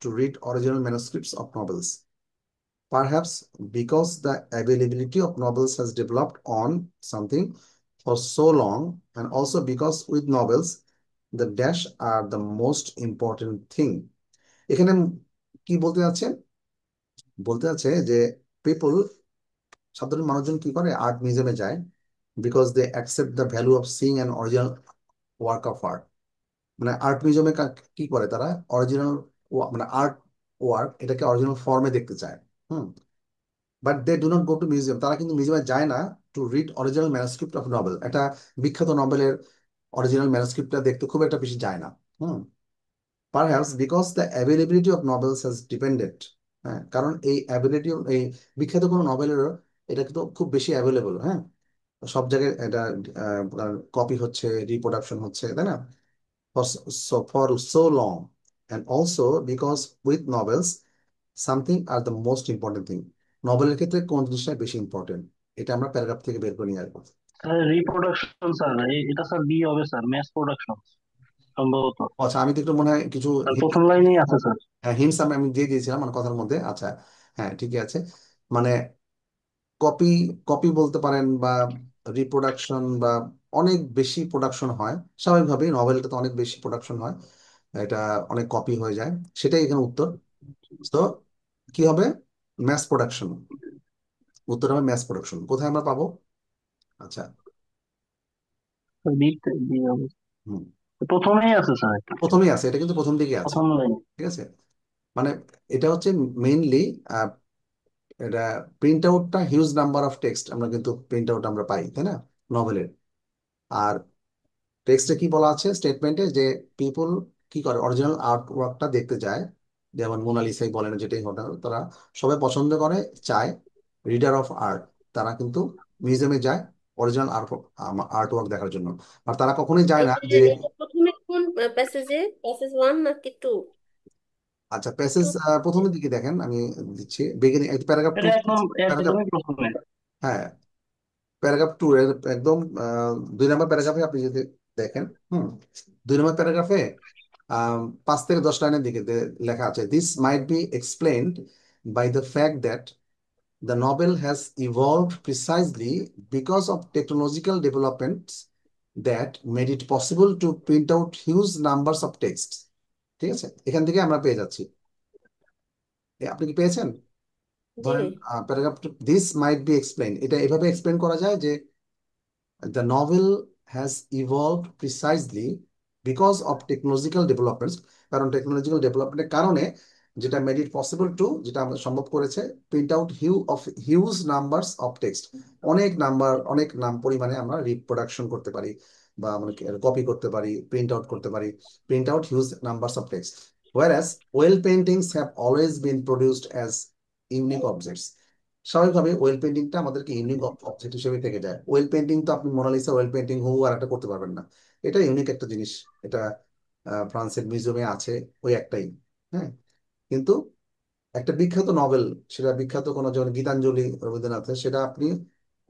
to read original manuscripts of novels. Perhaps because the availability of novels has developed on something for so long, and also because with novels, the dash are the most important thing. এখানে কি বলতে যাচ্ছে? বলতে যাচ্ছে যে people, সাধারণ মানুষজন কি করে, আর্ট মিউজিয়ামে যায় because they accept the value of seeing an original work of art. মানে আর্ট মিউজিয়ামে কি করে তারা, অরিজিনাল মানে আর্ট ওয়ার্ক এটাকে অরিজিনাল ফর্মে দেখতে চায়। হুম, but they do not go to museum, তারা কিন্তু মিউজিয়ামে যায় না to read original manuscript of novel, একটা বিখ্যাত নভেলের অরিজিনাল ম্যানুস্ক্রিপ্টটা দেখতে খুব একটা বেশি যায় না। হুম, perhaps because the availability of novels has depended. হ্যাঁ, কারণ এই অ্যাবিলিটি, এই বিখ্যাত কোনো নভেলের এটা কিন্তু খুব বেশি অ্যাভেলেবল। হ্যাঁ, সব জায়গায় এটা কপি হচ্ছে, রিপ্রোডাকশন হচ্ছে, তাই না? For so long, and also because with novels something are the most important thing. নভেলের ক্ষেত্রে কোন জিনিসটা বেশি ইম্পর্টেন্ট, এটা আমরা প্যারাগ্রাফ থেকে বের করে নিয়ে আসবো। স্যার রিপ্রোডাকশন স্যার, এটা স্যার বি হবে স্যার, ম্যাস প্রোডাকশন সম্ভবত। আচ্ছা, আমি তো একটু মনে হয় কিছু স্যার প্রথম লাইনেই আছে স্যার। হিন্টস আমি দিয়ে দিয়েছিলাম মানে কথার মধ্যে। আচ্ছা, হ্যাঁ ঠিকই আছে, মানে কপি, কপি বলতে পারেন, বা রিপ্রোডাকশন, বা অনেক বেশি প্রোডাকশন হয় স্বাভাবিকভাবেই, নভেলটা তো অনেক বেশি প্রোডাকশন হয়, এটা অনেক কপি হয়ে যায়, সেটাই এখানে উত্তর। তো কি হবে? ম্যাস প্রোডাকশন, উত্তর হবে ম্যাস প্রোডাকশন। কোথায় আমরা পাবো? আচ্ছা, স্যার বি, বি হবে। হুম, প্রথমেই আছে স্যার এটা, প্রথমেই আছে, এটা কিন্তু প্রথম দিকে আছে। প্রথম লাইন। ঠিক আছে, মানে এটা হচ্ছে মেইনলি, এটা প্রিন্ট আউটটা হিউজ নাম্বার অফ টেক্সট আমরা কিন্তু প্রিন্ট আউট আমরা পাই, তাই না, নভেলের। আর টেক্সটে কি বলা আছে স্টেটমেন্টে, যে পিপল কি করে, অরিজিনাল আর্ট ওয়ার্কটা দেখতে যায়, যেমন মোনালিসাই বলেন, যেটাই হোক না কেন, তারা সবাই পছন্দ করে, চায়, রিডার অফ আর্ট, তারা কিন্তু মিউজিয়ামে যায় অরিজিনাল আর্ট, আর্ট ওয়ার্ক দেখার জন্য। আর তারা কখনোই যায় না এটা যে, এটা প্রথমে কোন প্যাসেজে? প্যাসেজ 1 নাকি 2? আচ্ছা প্যাসেজ 2। প্রথমের দিকে দেখেন, আমি দিচ্ছি বিগিনিং, প্যারাগ্রাফ টু। এটা একদম প্যারাগ্রাফ, একদমই প্রথমে। হ্যাঁ, প্যারাগ্রাফ টু একদম 2 নম্বর প্যারাগ্রাফে আপনি যদি দেখেন, হুম, 2 নম্বর প্যারাগ্রাফে 5 থেকে 10 লাইনের দিকে লেখা আছে, this might be explained by the fact that the novel has evolved precisely because of technological developments that made it possible to print out huge numbers of text. ঠিক আছে, এখান থেকে আমরা পেয়ে যাচ্ছি। আপনি কি পেয়েছেন? জি। ধরেন paragraph, this might B explain, এটা এভাবে এক্সপ্লেন করা যায় যে the novel has evolved precisely because of technological developments, কারণ টেকনোলজিক্যাল ডেভেলপমেন্টের কারণে যেটা মেড ইট পসিবল টু, যেটা আমাদের সম্ভব করেছে, print out huge numbers of text. অনেক নাম পরিমাণে আমরা রিপ্রোডাকশন করতে পারি, বা আমরা কপি করতে পারি, প্রিন্ট আউট করতে পারি, print out huge numbers of text. whereas oil paintings have always been produced as unique objects। স্বাভাবিকভাবে ওয়েল পেন্টিংটা আমাদেরকে ইউনিক অবজেক্ট হিসেবে থেকে যায়। ওয়েল পেন্টিং তো আপনি মোনালিসা ওয়েল পেন্টিং হু আর একটা করতে পারবেন না, এটা ইউনিক একটা জিনিস। এটা ফ্রান্সের মিউজিয়ামে আছে, ওই একটাই। হ্যাঁ, কিন্তু একটা বিখ্যাত নভেল, সেটা বিখ্যাত কোনো, যেমন গীতাঞ্জলি রবীন্দ্রনাথের, সেটা আপনি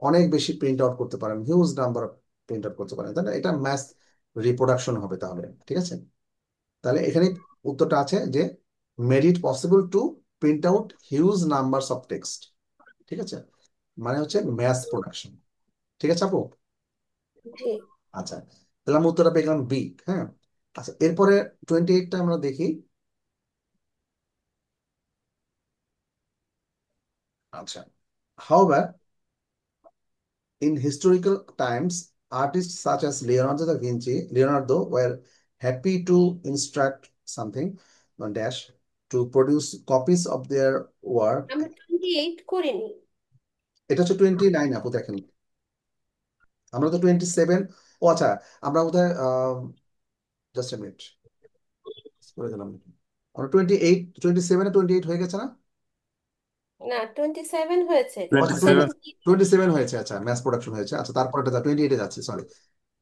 অনেক বেশি প্রিন্ট আউট করতে পারেন, হিউজ নাম্বার প্রিন্ট আউট করতে পারেন, তাই না? এটা ম্যাস রিপ্রোডাকশন হবে তাহলে, ঠিক আছে? তাহলে এখানে উত্তরটা আছে যে made it possible to print out huge numbers of text. ঠিক আছে, মানে হচ্ছে ম্যাস প্রোডাকশন। ঠিক আছে আপু? জি। আচ্ছা, তাহলে আমরা উত্তরটা পেলাম বি। হ্যাঁ, আচ্ছা, এরপরে 28টা আমরা দেখি। আচ্ছা, however, in historical times, artists such as Leonardo were happy to instruct something, dash, to produce copies of their work। আমরা 28 করিনি। এটা হচ্ছে 29 আপু, দেখেন আমরা তো 27। ও আচ্ছা, আমরা বোধহয় জাস্ট এ মিনিট করে দিলাম। আমরা 27 28 হয়ে গেছে না? না, 27 হয়েছে, আচ্ছা, 27। 27 হয়েছে। আচ্ছা, ম্যাস প্রোডাকশন হয়েছে। আচ্ছা, তারপরে 28-এ যাচ্ছে, সরি।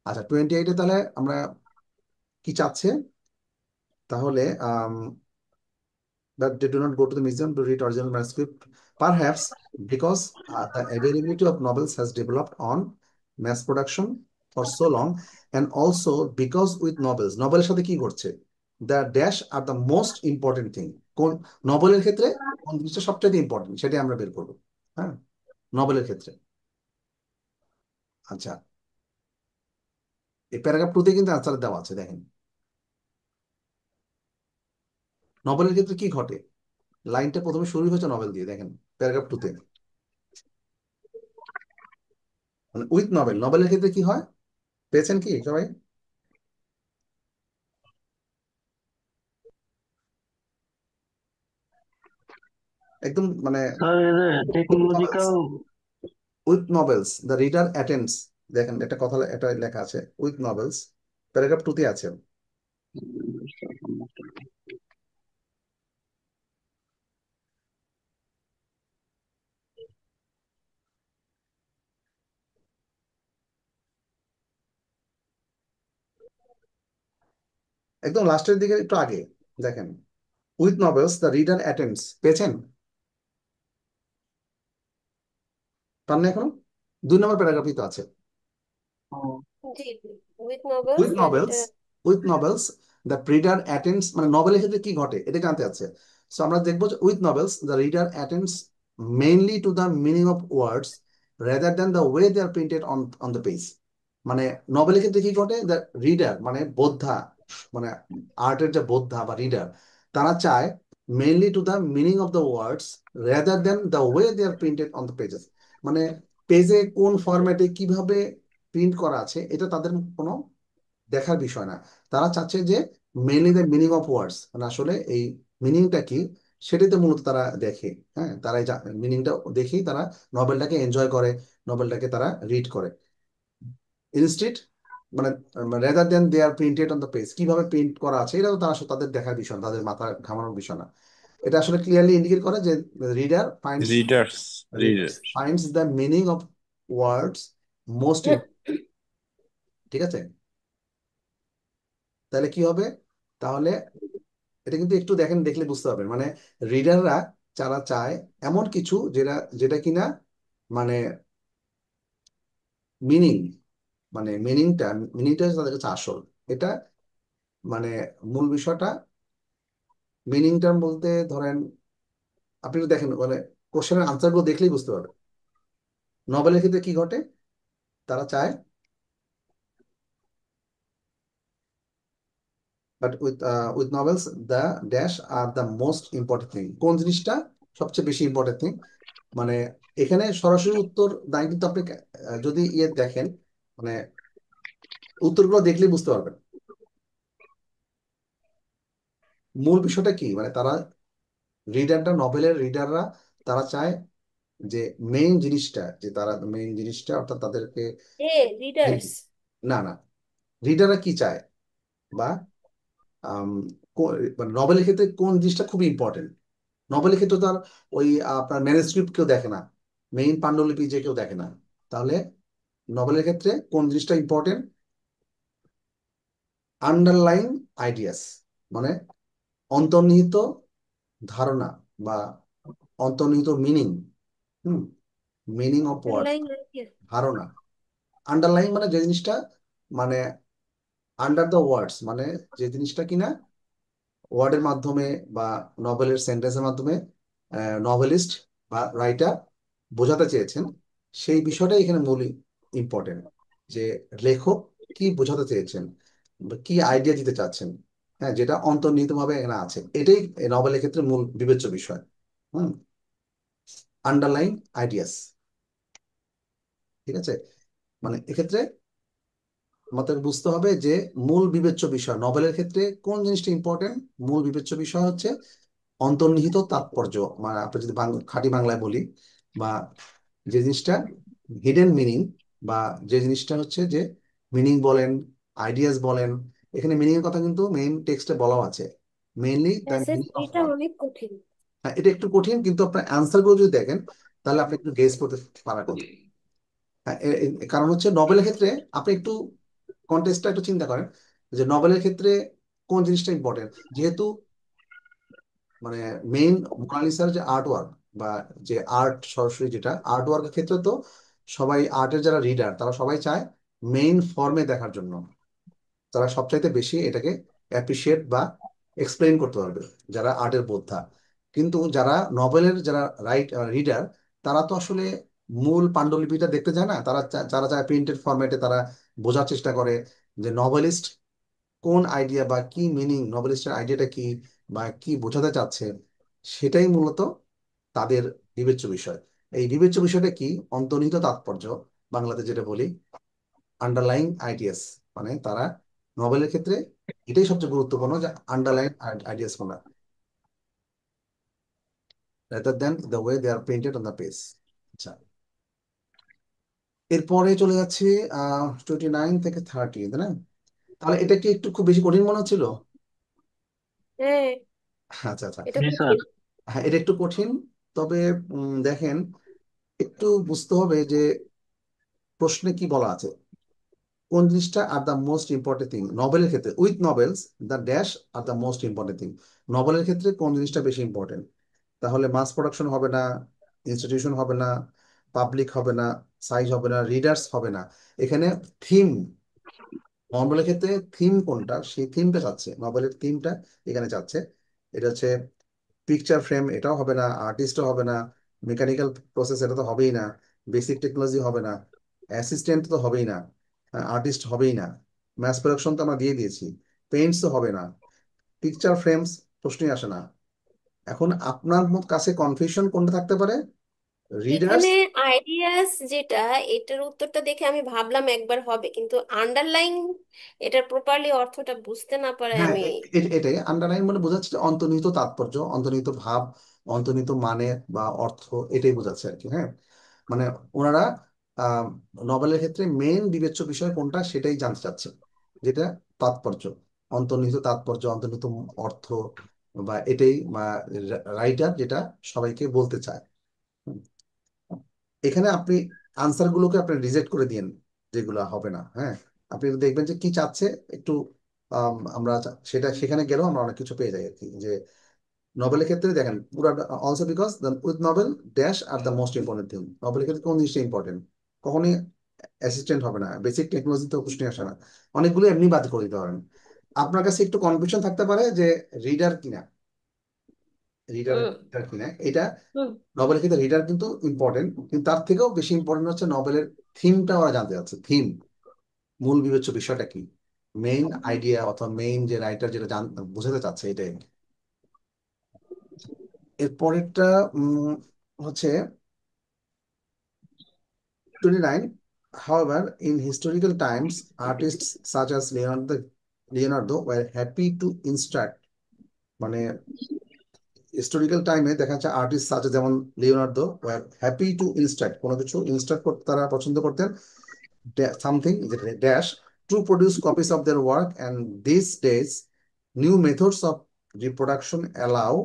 আচ্ছা, 28-এ তাহলে আমরা কি চাচ্ছে তাহলে, that they do not go to the museum to read original manuscript, perhaps because the availability of novels has developed on mass production for so long, and also because with novels, নভেলের সাথে কি ঘটছে, the dash are the most important thing। কোন নভেলের ক্ষেত্রে কোন জিনিসটা সবচেয়ে important, সেটাই আমরা বের করবো। হ্যাঁ, নভেলের ক্ষেত্রে। আচ্ছা, এই প্যারাগ্রাফ 2-তে কিন্তু আনসার দেওয়া আছে, দেখেন নভেলের ক্ষেত্রে কি ঘটে। লাইনটা প্রথমে শুরু হয়েছে নভেল দিয়ে, দেখেন প্যারাগ্রাফ 2-তে, মানে উইথ নভেল। নভেলের ক্ষেত্রে কি হয়, পেয়েছেন কি সবাই? একদম মানে স্যার এদের with novels, technological with novels the reader attends. দেখেন একটা কথা, এটা লেখা আছে উইথ নভেলস, প্যারাগ্রাফ 2-তে আছে। একদম লাস্টের দিকে একটু আগে দেখেন, with novels the reader attends, পেয়েছেন? পান না এখনো? 2 নম্বর প্যারাগ্রাফই তো আছে। জি, with novels with the novels, reader. With novels the reader attends, মানে নভেলের ক্ষেত্রে কি ঘটে এটা জানতে আছে। সো আমরা দেখবো যে with novels the reader attends mainly to the meaning of words rather than the way they are printed on on the page. মানে নভেলের ক্ষেত্রে কি ঘটে, দ্য রিডার মানে বোদ্ধা, মানে আর্টের যে বোদ্ধা বা রিডার, তারা চায় mainly to the meaning of the words rather than the way they are printed on the pages. মানে পেজে কোন ফরম্যাটে কিভাবে প্রিন্ট করা আছে এটা তাদের কোনো দেখার বিষয় না। তারা চাচ্ছে যে mainly the meaning of words, মানে আসলে এই মিনিংটা কি সেটাতে মূলত তারা দেখে। হ্যাঁ, তারা এই মিনিংটা দেখেই তারা নভেলটাকে এনজয় করে, নভেলটাকে তারা রিড করে। ইনস্টিড মানে rather than they are printed on the page, কিভাবে প্রিন্ট করা আছে এটা তো তারা আসলে তাদের দেখার বিষয় না, তাদের মাথা ঘামানোর বিষয় না। এটা আসলে ক্লিয়ারলি ইন্ডিকেট করে যে reader finds readers reader finds the meaning of words most. ঠিক আছে, তাহলে কি হবে, তাহলে এটা কিন্তু একটু দেখেন, দেখলে বুঝতে পারবেন, মানে রিডাররা যারা চায় এমন কিছু যেটা যেটা কিনা মানে মিনিং, মানে মিনিংটা তাদের কাছে আসল। এটা মানে মূল বিষয়টা, মিনিংটা বলতে ধরেন আপনি একটু দেখেন, মানে কোশ্চেনের আনসারগুলো দেখলেই বুঝতে পারবেন নভেলের ক্ষেত্রে কি ঘটে। তারা চায়, but with novels the dash are the most important thing, কোন জিনিসটা সবচেয়ে বেশি ইম্পর্টেন্ট থিং। মানে এখানে সরাসরি উত্তর নাই, কিন্তু আপনি যদি ইয়ে দেখেন, মানে উত্তরগুলো দেখলেই বুঝতে পারবেন মূল বিষয়টা কি। মানে তারা রিডাররা তারা চায় যে মেইন জিনিসটা, যে তারা মেইন জিনিসটা অর্থাৎ তাদেরকে রিডার্স। না না, রিডাররা কি চায় বা মানে নভেলের ক্ষেত্রে কোন জিনিসটা খুবই ইম্পর্টেন্ট। নভেলের ক্ষেত্রে তো আর ওই আপনার ম্যানুস্ক্রিপ্ট কেউ দেখে না, মেইন পাণ্ডুলিপি যে কেউ দেখে না। তাহলে নভেলের ক্ষেত্রে কোন জিনিসটা ইম্পর্টেন্ট? আন্ডারলাইন আইডিয়াস, মানে অন্তর্নিহিত ধারণা বা অন্তর্নিহিত meaning. Hmm, meaning of word, underline idea. ধারণা। আন্ডারলাইন মানে যে জিনিসটা, মানে আন্ডার দ্য ওয়ার্ডস, মানে যে জিনিসটা কিনা ওয়ার্ডের মাধ্যমে বা নভেলের সেন্টেন্সের মাধ্যমে নভেলিস্ট বা রাইটার বোঝাতে চেয়েছেন, সেই বিষয়টাই এখানে মূল ইম্পর্টেন্ট। যে লেখক কি বোঝাতে চেয়েছেন বা কি আইডিয়া দিতে চাচ্ছেন, হ্যাঁ, যেটা অন্তর্নিহিতভাবে এখানে আছে, এটাই নভেলের ক্ষেত্রে মূল বিবেচ্য বিষয়। হুম, আন্ডারলাইন আইডিয়াস। ঠিক আছে, মানে এক্ষেত্রে আমাদের বুঝতে হবে যে মূল বিবেচ্য বিষয় নভেলের ক্ষেত্রে কোন জিনিসটা ইম্পর্টেন্ট। মূল বিবেচ্য বিষয় হচ্ছে অন্তর্নিহিত তাৎপর্য, মানে আপনি যদি খাঁটি বাংলায় বলি, বা যে জিনিসটা হিডেন মিনিং, বা যে জিনিসটা হচ্ছে যে মিনিং বলেন, আইডিয়াস বলেন। এখানে মিনিং এর কথা কিন্তু মেইন টেক্সটে বলাও আছে, মেইনলি দ্য মিনিং অফ এটা ওয়ার্ড। অনেক কঠিন। হ্যাঁ, এটা একটু কঠিন, কিন্তু আপনার অ্যান্সার গুলো যদি দেখেন তাহলে আপনি একটু গেস করতে পারার কথা। হ্যাঁ, কারণ হচ্ছে নভেলের ক্ষেত্রে আপনি একটু কন্টেক্সটটা একটু চিন্তা করেন, যে নভেলের ক্ষেত্রে কোন জিনিসটা ইম্পর্টেন্ট। যেহেতু মানে মেইন মোনালিসার যে আর্ট ওয়ার্ক বা যে আর্ট, সরাসরি যেটা আর্ট ওয়ার্কের ক্ষেত্রে, তো সবাই আর্টের যারা রিডার তারা সবাই চায় মেইন ফর্মে দেখার জন্য। তারা সবচাইতে বেশি এটাকে অ্যাপ্রিসিয়েট বা এক্সপ্লেইন করতে পারবে যারা আর্টের বোদ্ধা। কিন্তু যারা নভেলের যারা রিডার, তারা তো আসলে মূল পাণ্ডুলিপিটা দেখতে যায় না। যারা চায় প্রিন্টেড ফরম্যাটে তারা বোঝার চেষ্টা করে যে নভেলিস্ট কোন আইডিয়া বা কি মিনিং, নভেলিস্টের আইডিয়াটা কি বা কি বোঝাতে চাচ্ছে, সেটাই মূলত তাদের বিবেচ্য বিষয়। এই বিবেচ্য বিষয়টা কি? অন্তর্নিহিত তাৎপর্য, বাংলাতে যেটা বলি আন্ডারলাইং আইডিয়াস। মানে তারা নভেলের ক্ষেত্রে এটাই সবচেয়ে গুরুত্বপূর্ণ, যে আন্ডারলাইন আইডিয়াস গুলা, rather than the way they are printed on the page. আচ্ছা, এরপরে চলে যাচ্ছি 29 থেকে 30, তাই না? তাহলে এটা কি একটু খুব বেশি কঠিন মনে হচ্ছিল? হ্যাঁ, আচ্ছা আচ্ছা, এটা জি স্যার। কঠিন। হ্যাঁ এটা একটু কঠিন। তবে দেখেন, একটু বুঝতে হবে যে প্রশ্নে কি বলা আছে, কোন জিনিসটা are the most important thing নভেলের ক্ষেত্রে। With novels the dash are the most important thing. নভেলের ক্ষেত্রে কোন জিনিসটা বেশি ইম্পর্টেন্ট? তাহলে মাস প্রোডাকশন হবে না, ইনস্টিটিউশন হবে না, পাবলিক হবে না, সাইজ হবে না, রিডার্স হবে না। এখানে থিম, নভেলের ক্ষেত্রে থিম কোনটা, সেই থিমটা চাচ্ছে, নভেলের থিমটা এখানে চাচ্ছে। এটা হচ্ছে পিকচার ফ্রেম, এটাও হবে না, আর্টিস্টও হবে না, মেকানিক্যাল প্রসেস এটা তো হবেই না, বেসিক টেকনোলজি হবে না, অ্যাসিস্ট্যান্ট তো হবেই না, আর্টিস্ট হবেই না, ম্যাস প্রোডাকশন তো আমরা দিয়ে দিয়েছি, পেইন্টস তো হবে না, পিকচার ফ্রেমস প্রশ্নই আসে না। এখন আপনার কাছে কনফিউশন কোনটা থাকতে পারে? রিডার্স। এখানে আইডিয়াস যেটা, এটার উত্তরটা দেখে আমি ভাবলাম একবার হবে, কিন্তু আন্ডারলাইন এটার প্রপারলি অর্থটা বুঝতে না পারে হ্যাঁ, আমি। এটাই আন্ডারলাইন মানে বোঝাচ্ছে যে অন্তর্নিহিত তাৎপর্য, অন্তর্নিহিত ভাব, অন্তর্নিহিত মানে বা অর্থ, এটাই বোঝাচ্ছে আর কি। হ্যাঁ, মানে ওনারা আহ নভেলের ক্ষেত্রে মেইন বিবেচ্য বিষয় কোনটা সেটাই জানতে চাচ্ছে, যেটা তাৎপর্য, অন্তর্নিহিত তাৎপর্য, অন্তর্নিহিত অর্থ, বা এটাই রাইটার যেটা সবাইকে বলতে চায়। হুম। এখানে আপনি আনসার গুলোকে আপনি রিজেক্ট করে দিন, যেগুলো হবে না। হ্যাঁ, আপনি দেখবেন যে কি চাচ্ছে একটু, আমরা সেটা সেখানে গেলেও আমরা অনেক কিছু পেয়ে যাই আর কি। যে নভেলের ক্ষেত্রে দেখেন পুরো, also because with novel dash are the most important thing. নভেলের ক্ষেত্রে কোন জিনিসটা ইম্পর্টেন্ট? কখনই অ্যাসিস্ট্যান্ট হবে না, বেসিক টেকনোলজি তো প্রশ্নই আসে না, অনেকগুলো এমনি বাদ করে দিতে পারেন। আপনার কাছে একটু কনফিউশন থাকতে পারে যে রিডার কিনা, রিডার হুম। রিডার কিনা এটা। হুম। নভেলের ক্ষেত্রে রিডার কিন্তু ইম্পর্টেন্ট, কিন্তু তার থেকেও বেশি ইম্পর্টেন্ট হচ্ছে নভেলের থিমটা ওরা জানতে চাচ্ছে। থিম, মূল বিবেচ্য বিষয়টা কি, মেইন আইডিয়া অথবা মেইন যে রাইটার যেটা বোঝাতে চাচ্ছে এটাই। এর পরেরটা হচ্ছে 29. However, in historical times, artists such as Leonardo were happy to instruct, মানে হিস্টোরিক্যাল টাইমে দেখা যাচ্ছে আর্টিস্ট আছে যেমন Leonardo were happy to instruct, কোনো কিছু ইনস্ট্রাক্ট করতে তারা পছন্দ করতেন, সামথিং যেটা dash to produce copies of their work, and this days new methods of reproduction allow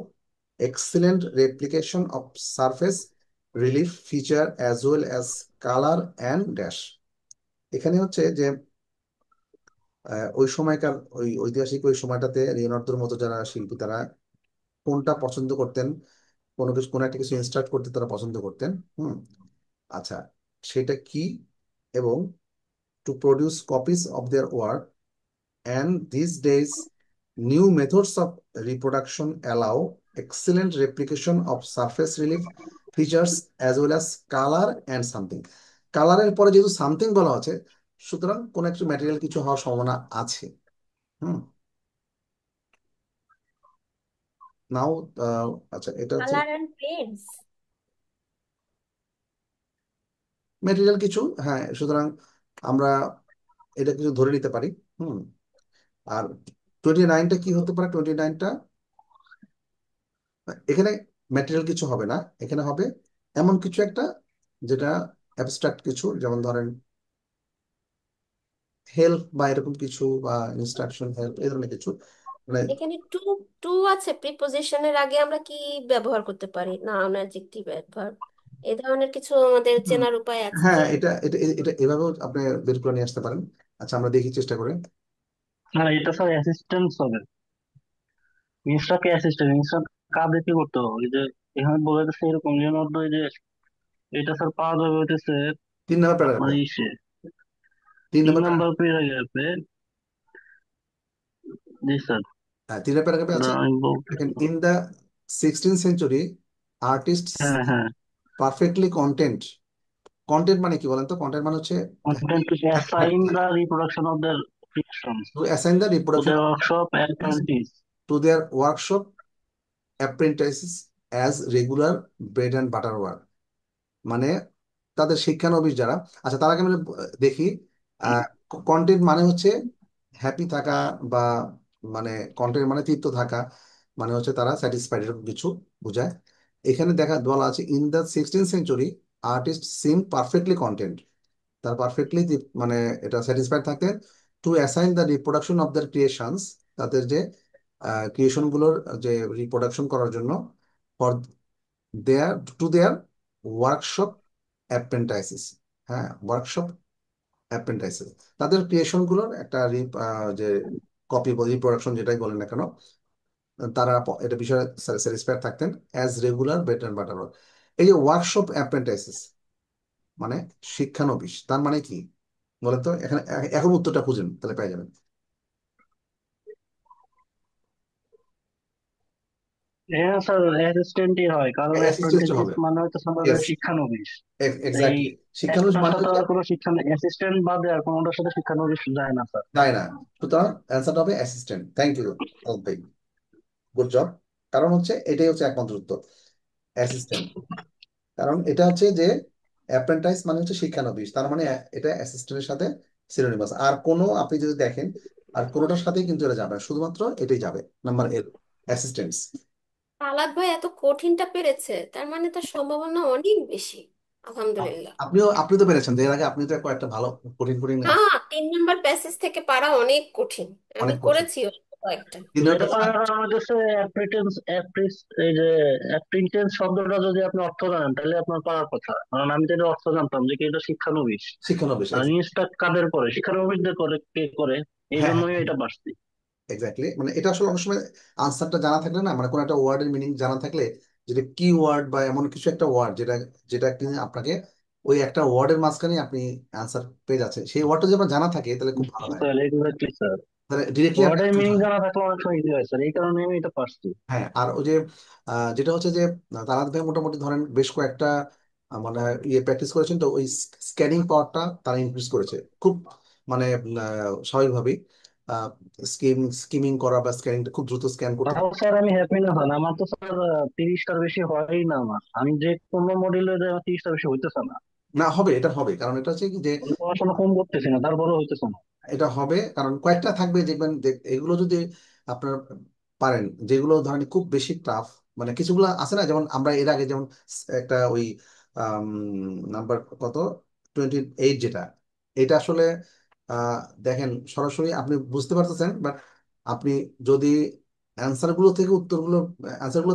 excellent replication of surface relief feature as well as color and dash। এখানে হচ্ছে যে ওই সময়কার ওই ঐতিহাসিক ওই সময়টাতে লিওনার্দোর মতো যারা শিল্পী তারা কোনটা পছন্দ করতেন, কোনো কিছু কোনো একটা কিছু ইনস্ট্রাক্ট করতে তারা পছন্দ করতেন। হুম, আচ্ছা, সেটা কি? এবং to produce copies of their work, and these days new methods of reproduction allow excellent replication of surface relief features as well as color and something। কালারের পরে যেহেতু সামথিং বলা আছে, সুতরাং কোন একটা ম্যাটেরিয়াল কিছু হওয়ার সম্ভাবনা আছে। হুম, নাও আচ্ছা, এটা হচ্ছে কালার অ্যান্ড পেন্টস। ম্যাটেরিয়াল কিছু, হ্যাঁ, সুতরাং আমরা এটা কিছু ধরে নিতে পারি। হুম, আর 29টা কি হতে পারে? 29টা এখানে ম্যাটেরিয়াল কিছু হবে না, এখানে হবে এমন কিছু একটা যেটা অ্যাবস্ট্রাক্ট কিছু, যেমন ধরেন হেল্প বা এরকম কিছু, বা ইনস্ট্রাকশন হেল্প এই ধরনের কিছু, মানে এখানে টু টু আছে, প্রিপোজিশনের আগে আমরা কি ব্যবহার করতে পারি? নাউন, অ্যাডজেক্টিভ, অ্যাডভার্ব, এই ধরনের কিছু আমাদের হুম, চেনার উপায় আছে হ্যাঁ, যে? এটা এটা এটা এভাবেও আপনি বের করে নিয়ে আসতে পারেন। আচ্ছা, আমরা দেখি, চেষ্টা করে। না এটা স্যার অ্যাসিস্ট্যান্স হবে, ইনস্টাকে অ্যাসিস্ট্যান্ট ইনস্টা কাজে কি করতে হবে ওই যে এখানে বলে দিচ্ছে এরকম লিওনার্দো এই যে এটা স্যার পাওয়া যাবে হইতেছে 3 নম্বর আপনার প্যারাগ্রাফে, ইসে তিন 3 নম্বর নম্বর প্যারাগ্রাফে। জি স্যার, হ্যাঁ, 3 নম্বর প্যারাগ্রাফে আছে। আমি বলতে, দেখেন, in the 16th century artist হ্যাঁ হ্যাঁ, পারফেক্টলি কন্টেন্ট। কন্টেন্ট মানে কি বলেন তো? কন্টেন্ট মানে হচ্ছে content to assign the reproduction of their fictions two assign the to reproduction their workshop and apprentice। Two their workshop apprentices as regular bread and butter work, মানে তাদের শিক্ষানবিশ যারা। আচ্ছা, তার আগে আমরা দেখি, কন্টেন্ট মানে হচ্ছে হ্যাপি থাকা, বা মানে কন্টেন্ট মানে তৃপ্ত থাকা, মানে হচ্ছে তারা স্যাটিসফাইড, এরকম কিছু বোঝায়। এখানে দেখা বলা আছে in the 16th century artist seem perfectly content, তার পারফেক্টলি মানে এটা স্যাটিসফাইড থাকতেন। To assign the reproduction of their creations, তাদের যে ক্রিয়েশন গুলোর যে রিপ্রোডাকশন করার জন্য, for their to their workshop apprentices. হ্যাঁ, ওয়ার্কশপ অ্যাপ্রেন্টাইসেস, তাদের ক্রিয়েশন গুলোর একটা যে কপি বা রিপ্রোডাকশন যেটাই বলেন না কেন, তারা এটা বিষয়ে স্যাটিসফাইড থাকতেন as regular bread and butter. এই যে ওয়ার্কশপ অ্যাপ্রেন্টাইসেস মানে শিক্ষানবিশ, তার মানে কি বলেন তো? এখানে এখন উত্তরটা খুঁজেন, তাহলে পেয়ে যাবেন। হ্যাঁ স্যার অ্যাসিস্ট্যান্টই হয়, কারণ অ্যাসিস্ট্যান্ট অ্যাপ্রেন্টিস হবে, মানে হচ্ছে আমাদের ইয়েস, শিক্ষানবিশ। এই এক্স্যাক্টলি। শিক্ষানবিশ একটার মানে সাথে হচ্ছে আর কোনো শিক্ষা অ্যাসিস্ট্যান্ট বাদে আর কোনোটার সাথে শিক্ষানবিশ যায় না স্যার। তাই না? সুতরাং অ্যান্সারটা হবে অ্যাসিস্ট্যান্ট। থ্যাংক ইউ ভাই, গুড জব। কারণ হচ্ছে এটাই হচ্ছে একমাত্র উত্তর, অ্যাসিস্ট্যান্ট। কারণ এটা হচ্ছে যে অ্যাপ্রেন্টাইজ মানে হচ্ছে শিক্ষানবিশ, তার মানে এটা অ্যাসিস্ট্যান্টের সাথে সিনোনিমাস। আর কোনো আপনি যদি দেখেন, আর কোনোটার সাথেই কিন্তু এটা যাবে না, শুধুমাত্র এটাই যাবে, নাম্বার এর, অ্যাসিস্ট্যান্টস। তালাক ভাই এত কঠিনটা পেরেছে, তার মানে তার সম্ভাবনা অনেক বেশি। আলহামদুলিল্লাহ। আপনি তো পেরেছেন, যে এর আগে আপনি তো কয়েকটা ভালো কঠিন কঠিন, না, 3 নম্বর প্যাসেজ থেকে পারা অনেক কঠিন, আমি অনেক কঠিন। করেছি অল্প কয়েকটা। এটা পারার কারণ হচ্ছে অ্যাপ্রিটেন্স এই যে অ্যাপ্রিটেন্স শব্দটা যদি আপনি অর্থ জানেন তাহলে আপনার পারার কথা, কারণ আমি তো এটা অর্থ জানতাম যে কি এটা শিক্ষানবিশ। শিক্ষানবিশ, আর জিনিসটা কাদের করে, শিক্ষানবিশদের করে, কে করে, এই হ্যাঁ জন্যই হ্যাঁ, এটা বাড়তি। এক্স্যাক্টলি। মানে এটা আসলে অনেক সময় আনসারটা জানা থাকলে না, মানে কোনো একটা ওয়ার্ডের মিনিং জানা থাকলে, যেটা কি ওয়ার্ড বা এমন কিছু একটা ওয়ার্ড যেটা যেটা কিনা আপনাকে ওই একটা ওয়ার্ডের মাঝখানে আপনি আনসার পেয়ে যাচ্ছে, সেই ওয়ার্ডটা যদি আপনার জানা থাকে তাহলে খুব ভালো হয়, স্যার এক্স্যাক্টলি স্যার, তাহলে ডিরেক্টলি আপনি ওয়ার্ডের answer মিনিং হয়। জানা থাকলে অনেক সময় ইজি হয় স্যার, এই কারণে আমি এটা পারছি। হ্যাঁ, আর ওই যে যেটা হচ্ছে যে তারাত ভাই মোটামুটি ধরেন বেশ কয়েকটা মানে ইয়ে প্র্যাকটিস করেছেন, তো ওই স্ক্যানিং পাওয়ারটা তারা ইনক্রিজ করেছে খুব, মানে স্বাভাবিকভাবেই স্কিমিং করা বা স্ক্যানিংটা খুব দ্রুত স্ক্যান করতে তাও পারে। স্যার আমি হ্যাপি না হন, আমার তো স্যার 30টার বেশি হয়ই না, আমার আমি যে কোনো মডিউলে 30টার বেশি হইতেছে না। না, হবে, এটা হবে, কারণ এটা হচ্ছে কি যে আমি পড়াশোনা কম করতেছি না, তারপরে হইতেছে না। এটা হবে, কারণ কয়েকটা থাকবে দেখবেন, এগুলো যদি আপনার পারেন, যেগুলো ধরেন খুব বেশি টাফ মানে কিছুগুলো আছে না, যেমন আমরা এর আগে যেমন একটা ওই নাম্বার কত 28 যেটা, এটা আসলে আহ, দেখেন সরাসরি আপনি বুঝতে পারতেছেন, বাট আপনি যদি অ্যান্সার গুলো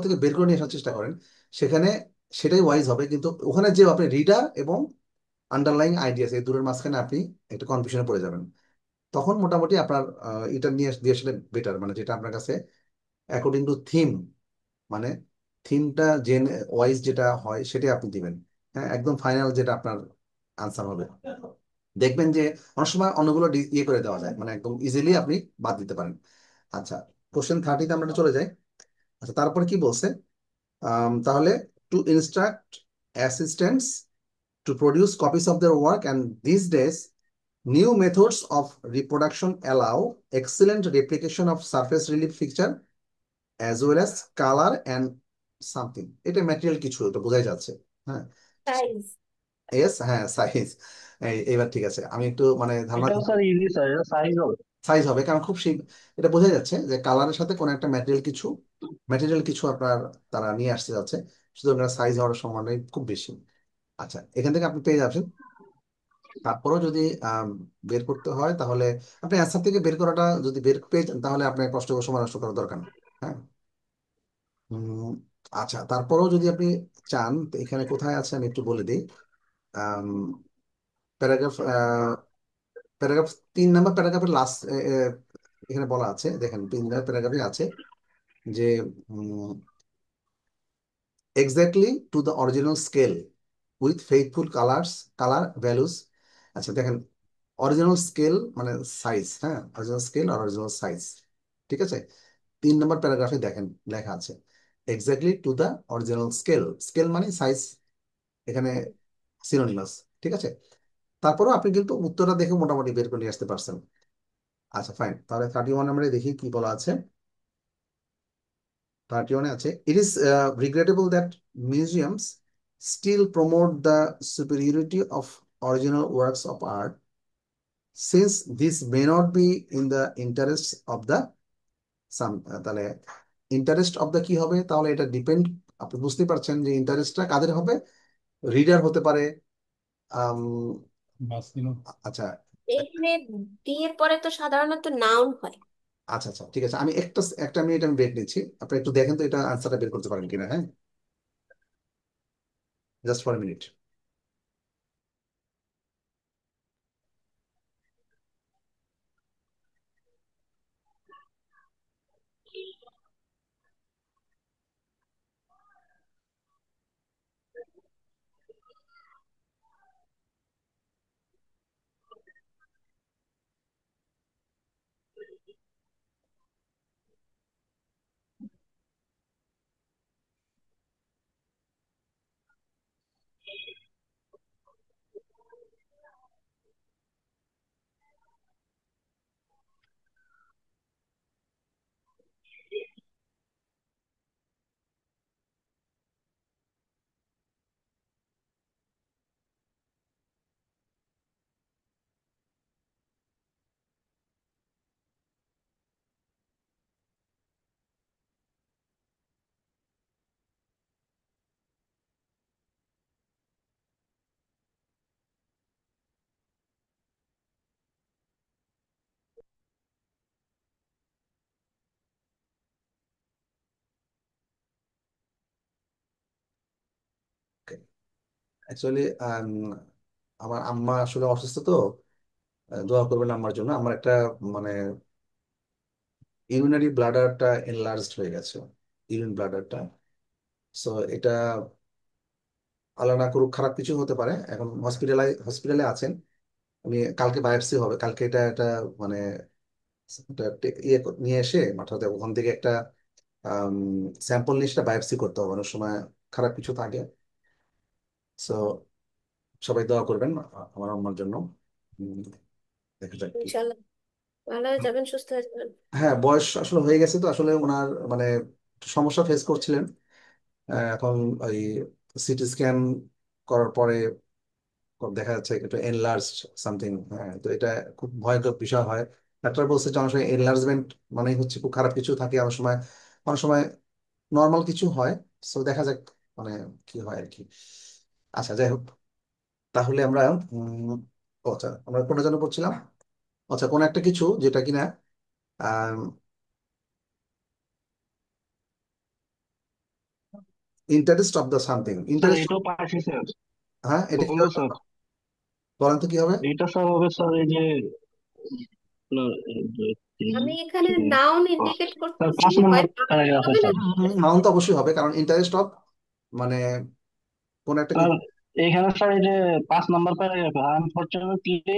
থেকে বের করে নিয়ে আসার চেষ্টা করেন, সেখানে সেটাই ওয়াইজ হবে, কিন্তু ওখানে যে আপনি রিডার এবং আন্ডারলাইং আইডিয়াস এই দুটোর মাঝখানে আপনি একটা কনফিউশনে পড়ে যাবেন। তখন মোটামুটি আপনার এটা নিয়ে দিয়ে আসলে বেটার, মানে যেটা আপনার কাছে অ্যাকর্ডিং টু থিম, মানে থিমটা জেন ওয়াইজ যেটা হয় সেটাই আপনি দিবেন। হ্যাঁ, একদম ফাইনাল যেটা আপনার আনসার হবে। দেখবেন যে অনেক সময় অন্যগুলো ইয়ে করে দেওয়া যায়, মানে একদম ইজিলি আপনি বাদ দিতে পারেন। আচ্ছা, কোশ্চেন 30-তে আমরা একটু চলে যাই। আচ্ছা, তারপরে কি বলছে? তাহলে two instruct assistants to produce copies of their work, and these days new methods of reproduction allow excellent replication of surface relief picture as well as color and something, এটা ম্যাটেরিয়াল কিছু, এটা বোঝাই যাচ্ছে। হ্যাঁ, সাইজ। এস, হ্যাঁ size. এইবার ঠিক আছে, আমি একটু মানে ধারণা, এটাও স্যার ইজি স্যার, এটা সাইজ হবে। সাইজ হবে কারণ খুব এটা বোঝা যাচ্ছে যে কালারের সাথে কোনো একটা ম্যাটেরিয়াল কিছু আপনার তারা নিয়ে আসতে যাচ্ছে, সুতরাং সাইজ হওয়ার সম্ভাবনা খুব বেশি। আচ্ছা, এখান থেকে আপনি পেয়ে যাচ্ছেন। তারপরেও যদি বের করতে হয় তাহলে আপনি অ্যান্সার থেকে বের করাটা যদি বের পেয়ে যান, তাহলে আপনার কষ্ট করে সময় নষ্ট করার দরকার নেই। হ্যাঁ। উম, আচ্ছা, তারপরেও যদি আপনি চান, তো এখানে কোথায় আছে আমি একটু বলে দিই। প্যারাগ্রাফ প্যারাগ্রাফ 3 নম্বর প্যারাগ্রাফের লাস্ট এখানে বলা আছে, দেখেন 3 নম্বর প্যারাগ্রাফে আছে যে exactly to the original scale with faithful colour values. আচ্ছা দেখেন, অরিজিনাল স্কেল মানে সাইজ, হ্যাঁ অরিজিনাল স্কেল আর অরিজিনাল সাইজ, ঠিক আছে। 3 নম্বর প্যারাগ্রাফে দেখেন লেখা আছে exactly to the original scale, scale মানে সাইজ, এখানে সিনোনিমাস, ঠিক আছে। তারপরেও আপনি কিন্তু উত্তরটা দেখে মোটামুটি বের করে নিয়ে আসতে পারছেন। আচ্ছা ফাইন, তাহলে 31 নম্বরে দেখি কি বলা আছে। 31-এ আছে, it is regrettable that museums still promote the superiority of original works of art since this may not be in the interest of the some. তাহলে ইন্টারেস্ট অফ দ্য কি হবে, তাহলে এটা ডিপেন্ড, আপনি বুঝতে পারছেন যে ইন্টারেস্টটা কাদের হবে, রিডার হতে পারে। আম, আচ্ছা এখানে ডি এর পরে তো সাধারণত নাউন হয়। আচ্ছা আচ্ছা ঠিক আছে, আমি একটা মিনিট আমি ব্রেক নিচ্ছি, আপনি একটু দেখেন তো এটা আনসারটা বের করতে পারেন কিনা। হ্যাঁ, জাস্ট ফর মিনিট। অ্যাকচুয়ালি আমার আম্মা আসলে অসুস্থ, তো দোয়া করবেন আম্মার জন্য। আমার একটা মানে ইউরিনারি ব্লাডারটা এনলার্জড হয়ে গেছে, ইউরিন ব্লাডারটা। সো এটা আল্লাহ না করুক খারাপ কিছু হতে পারে, এখন হসপিটালে আছেন উনি। কালকে বায়োপসি হবে, কালকে এটা মানে ইয়ে নিয়ে এসে মাথাতে ওখান থেকে একটা স্যাম্পল নিয়ে সেটা বায়োপসি করতে হবে, অনেক সময় খারাপ কিছু থাকে। সো সবাই দোয়া করবেন আমার আম্মার জন্য। উম, দেখা যাক কি। ইনশাল্লাহ ভালো হয়ে যাবেন, সুস্থ হয়ে যাবেন। হ্যাঁ, বয়স আসলে হয়ে গেছে, তো আসলে ওনার মানে একটু সমস্যা ফেস করছিলেন। এখন ওই সিটি স্ক্যান করার পরে দেখা যাচ্ছে একটু এনলার্জ সামথিং। হ্যাঁ, তো এটা খুব ভয়ঙ্কর বিষয় হয়। ডাক্তার বলছে যে অনেক সময় এনলার্জমেন্ট মানে হচ্ছে খুব খারাপ কিছু থাকে, অনেক সময় নর্মাল কিছু হয়। সো দেখা যাক মানে কি হয় আর কি। আচ্ছা যাই হোক, তাহলে আমরা আচ্ছা আমরা কোনটা যেন পড়ছিলাম। আচ্ছা কোন একটা কিছু যেটা কিনা interest of the something, sir interest. এটাও পাইছি স্যার। হ্যাঁ এটা কি বলবো হবে স্যার? বলেন তো কি হবে? এটা স্যার হবে স্যার এই যে আপনার এক, দুই, তিন, আমি এখানে চার, নাউন পাঁচ। ইন্ডিকেট স্যার করতেছি, 5 নম্বর হয় noun প্যারাগ্রাফে হবে না। স্যার। নাউন তো অবশ্যই হবে, কারণ ইন্টারেস্ট অফ মানে কোন একটা স্যার কিছু। এখানে স্যার এই যে 5 number প্যারাগ্রাফে unfortunately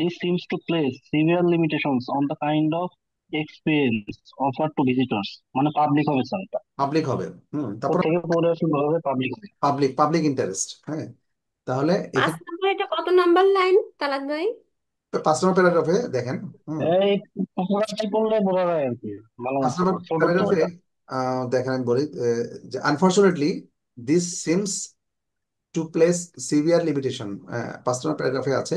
this seems to place severe limitations on the kind of experience offered to visitors, মানে পাবলিক হবে স্যার এটা। পাবলিক হবে। ওর তারপর থেকে পড়ে আসলে হবে পাবলিক হবে। Public public interest. হ্যাঁ তাহলে 5 নম্বর, এটা কত নাম্বার লাইন তালাক ভাই? 5 নম্বর প্যারাগ্রাফে দেখেন। হুম এই পুরোটাই পড়লে বোঝা যায় আর কি ভালো পাঁচ মতো, নম্বর ছোট তো প্যারাগ্রাফে এটা। দেখেন আমি বলি যে unfortunately this seems to place severe limitation. 5 number প্যারাগ্রাফে আছে,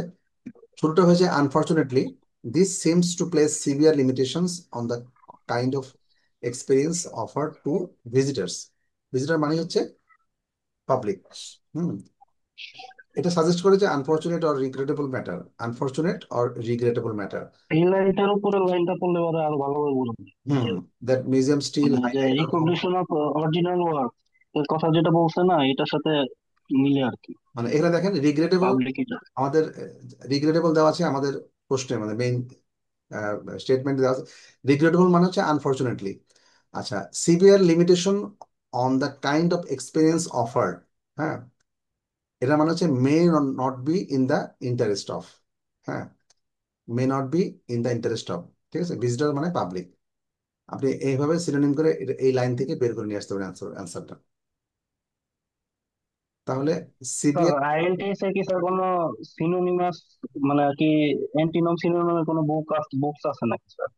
শুরুটা হয়েছে unfortunately this seems to place severe limitations on the kind of experience offered to visitors. Visitor মানে হচ্ছে পাবলিক। হুম এটা সাজেস্ট করে যে unfortunate or regrettable matter, unfortunate or regrettable matter. এই লাইনটার উপরে লাইনটা পড়লে পরে আরো ভালোভাবে বোঝা যায়। হুম দ্যাট মিউজিয়াম স্টিল মানে যে highlight. Recognition of original work এর কথা যেটা বলছে না, এটার সাথে মিলে আর কি। মানে এখানে দেখেন রিগ্রেটেবল, পাবলিক এটা আমাদের রিগ্রেটেবল দেওয়া আছে আমাদের প্রশ্নে, মানে মেইন স্টেটমেন্ট দেওয়া আছে রিগ্রেটেবল মানে হচ্ছে আনফর্চুনেটলি। আচ্ছা severe limitation on the kind of experience offered. হ্যাঁ এটা মানে হচ্ছে may not be in the interest of. হ্যাঁ may not be in the interest of. ঠিক আছে, ভিজিটর মানে পাবলিক। আপনি এইভাবে সিনোনিম করে এই লাইন থেকে বের করে নিয়ে আসতে পারেন অ্যান্সারটা। তাহলে স্যার সিভিয়ার। আইএলটিএস এর কি স্যার কোনো সিনোনিমাস মানে আর কি অ্যান্টিনম সিনোনিমের কোনো বুকস আছে নাকি স্যার?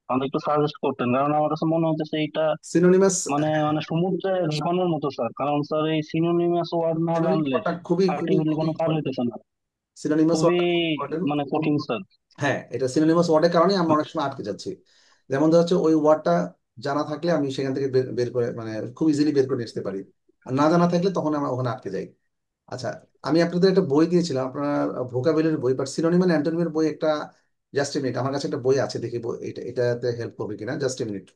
আমাদের একটু সাজেস্ট করতেন, কারণ আমার কাছে মনে হচ্ছে এইটা সিনোনিমাস, মানে মানে সমুদ্রে ঝাঁপানোর মতো স্যার, কারণ স্যার এই সিনোনিমাস ওয়ার্ড না জানলে সিনোনিমটা খুবই খুবই আলটিমেটলি খুবই কোনো কাজ ইম্পর্টেন্ট। হইতেছে না। সিনোনিমাস খুবই ওয়ার্ডটা খুব ইম্পর্টেন্ট। মানে কঠিন স্যার। হ্যাঁ এটা সিনোনিমাস ওয়ার্ডের কারণে আমরা অনেক সময় আটকে যাচ্ছি। যেমন ধর হচ্ছে ওই ওয়ার্ডটা জানা থাকলে আমি সেখান থেকে বের করে মানে খুব ইজিলি বের করে নিয়ে আসতে পারি, আর না জানা থাকলে তখন আমরা ওখানে আটকে যাই। আচ্ছা আমি আপনাদের একটা বই দিয়েছিলাম আপনার ভোকাবুলারি বই, বাট সিনোনিম এন্ড অ্যান্টোনিমের বই একটা। জাস্ট এ মিনিট, আমার কাছে একটা বই আছে, দেখি এটাতে হেল্প করবে কিনা। Just a minute.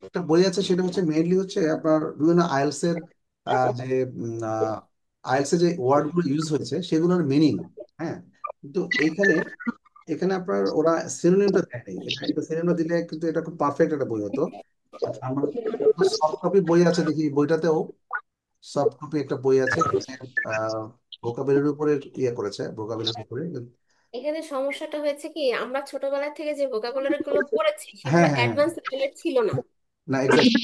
একটা বই আছে, সেটা হচ্ছে মেইনলি হচ্ছে আপনার বিভিন্ন আইএলস এর যে আইএলস এর যে ওয়ার্ড গুলো ইউজ হয়েছে সেগুলোর মিনিং। হ্যাঁ কিন্তু এইখানে এখানে আপনার ওরা সিনোনিমটা দেয়নি, এটা এটা সিনোনিমটা দিলে কিন্তু এটা খুব পারফেক্ট একটা বই হতো। আচ্ছা আমার সফট কপি বই আছে, দেখি বইটাতেও সফট কপি একটা বই আছে, ভোকাবুলারির উপরে ইয়ে করেছে, ভোকাবুলারির উপরে। এখানে সমস্যাটা হয়েছে কি, আমরা ছোটবেলা থেকে যে ভোকাবুলারি গুলো পড়েছি সেগুলো হ্যাঁ হ্যাঁ হ্যাঁ। অ্যাডভান্স লেভেলের ছিল না। না এক্স্যাক্টলি।